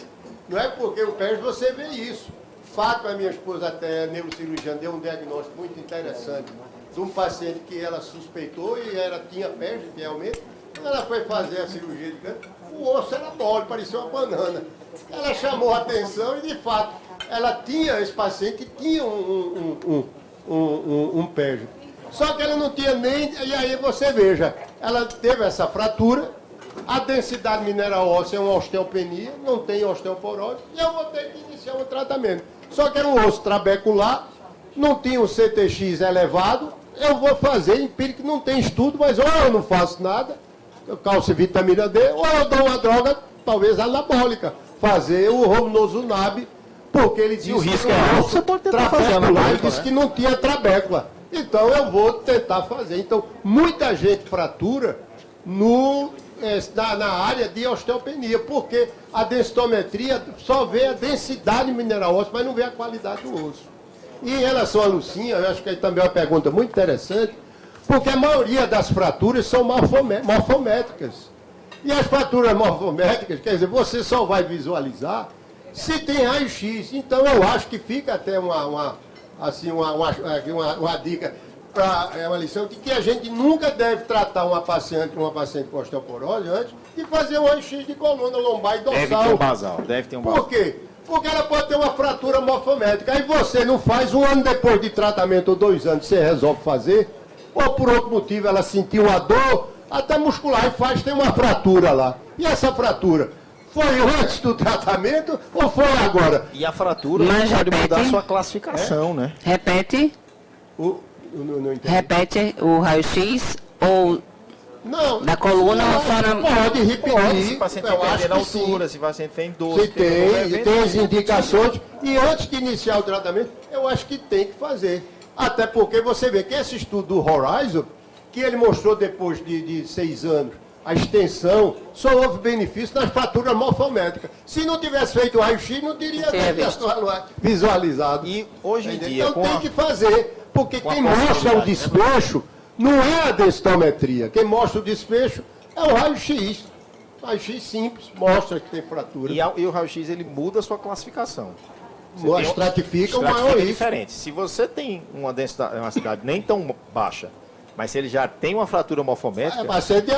Não é porque o Paget você vê isso. Fátima, minha esposa, até neurocirurgiã, deu um diagnóstico muito interessante de um paciente que ela suspeitou e tinha Paget realmente. Quando ela foi fazer a cirurgia de câncer, o osso era mole, parecia uma banana. Ela chamou a atenção e, de fato, esse paciente tinha um Paget. Só que ela não tinha nem... E aí você veja, ela teve essa fratura, a densidade mineral óssea é uma osteopenia, não tem osteoporose, e eu vou ter que iniciar um tratamento. Só que era um osso trabecular, não tinha um CTX elevado, eu vou fazer empírico, não tem estudo, mas ou eu não faço nada, eu calço vitamina D, ou eu dou uma droga, talvez anabólica, fazer o romnosumab, porque ele disse o risco é alto, você pode tentar fazer ele disse que não tinha trabécula. Então eu vou tentar fazer. Então, muita gente fratura na área de osteopenia, porque a densitometria só vê a densidade mineral óssea, mas não vê a qualidade do osso. E em relação à Lucinha, eu acho que aí também é uma pergunta muito interessante, porque a maioria das fraturas são morfométricas. E as fraturas morfométricas, quer dizer, você só vai visualizar se tem raio-x. Então, eu acho que fica até uma dica, uma lição de que a gente nunca deve tratar uma paciente com osteoporose antes de fazer um raio-x de coluna lombar e dorsal. Deve ter um basal, deve ter um basal. Por quê? Porque ela pode ter uma fratura morfométrica. Aí você não faz, 1 ano depois de tratamento, ou 2 anos, você resolve fazer, ou por outro motivo ela sentiu uma dor, até muscular, e tem uma fratura lá. E essa fratura foi antes do tratamento ou foi agora? E a fratura Mas pode repete. mudar a sua classificação, né? Repete. Não entendi. Repete o raio-x ou Não. da coluna ou só na... Pode repetir. Pode, se o paciente eu tem acho perder a que altura, sim. se o paciente tem dor, Se tem as indicações. E antes de iniciar o tratamento, eu acho que tem que fazer. Até porque você vê que esse estudo do Horizon, que ele mostrou depois de 6 anos, a extensão, só houve benefício nas fraturas morfométricas. Se não tivesse feito o raio-x, não teria visualizado. E hoje em dia, Então com tem a- que fazer, porque com a quem mostra o possibilidade, né? desfecho não é a densitometria. Quem mostra o desfecho é o raio-x. Raio-x simples, mostra que tem fratura. E o raio-x ele muda a sua classificação. Estratifica o Estratifica maior risco. diferente. Se você tem uma densidade nem tão baixa, mas se ele já tem uma fratura morfométrica, Vai ser de é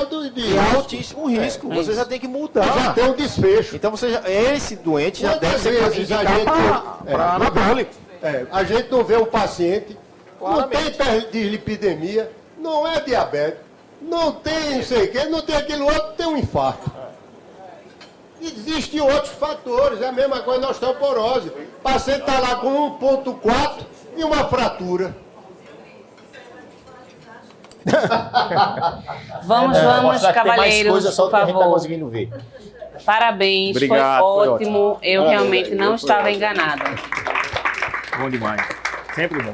altíssimo risco. Você já tem que mudar. Já tem um desfecho. Então esse doente já deve Quantas ser vezes a gente... para anabólico. a gente não vê um paciente, não tem Claramente. hiperdislipidemia, não é diabético, não tem não sei o quê, não tem aquele outro, tem um infarto. Existem outros fatores, é a mesma coisa na osteoporose. O paciente está lá com 1,4 e uma fratura. Vamos, cavalheiros, por favor. conseguindo ver. Parabéns, Obrigado, foi foi ótimo. Eu realmente não estava enganada. Bom demais. Sempre bom.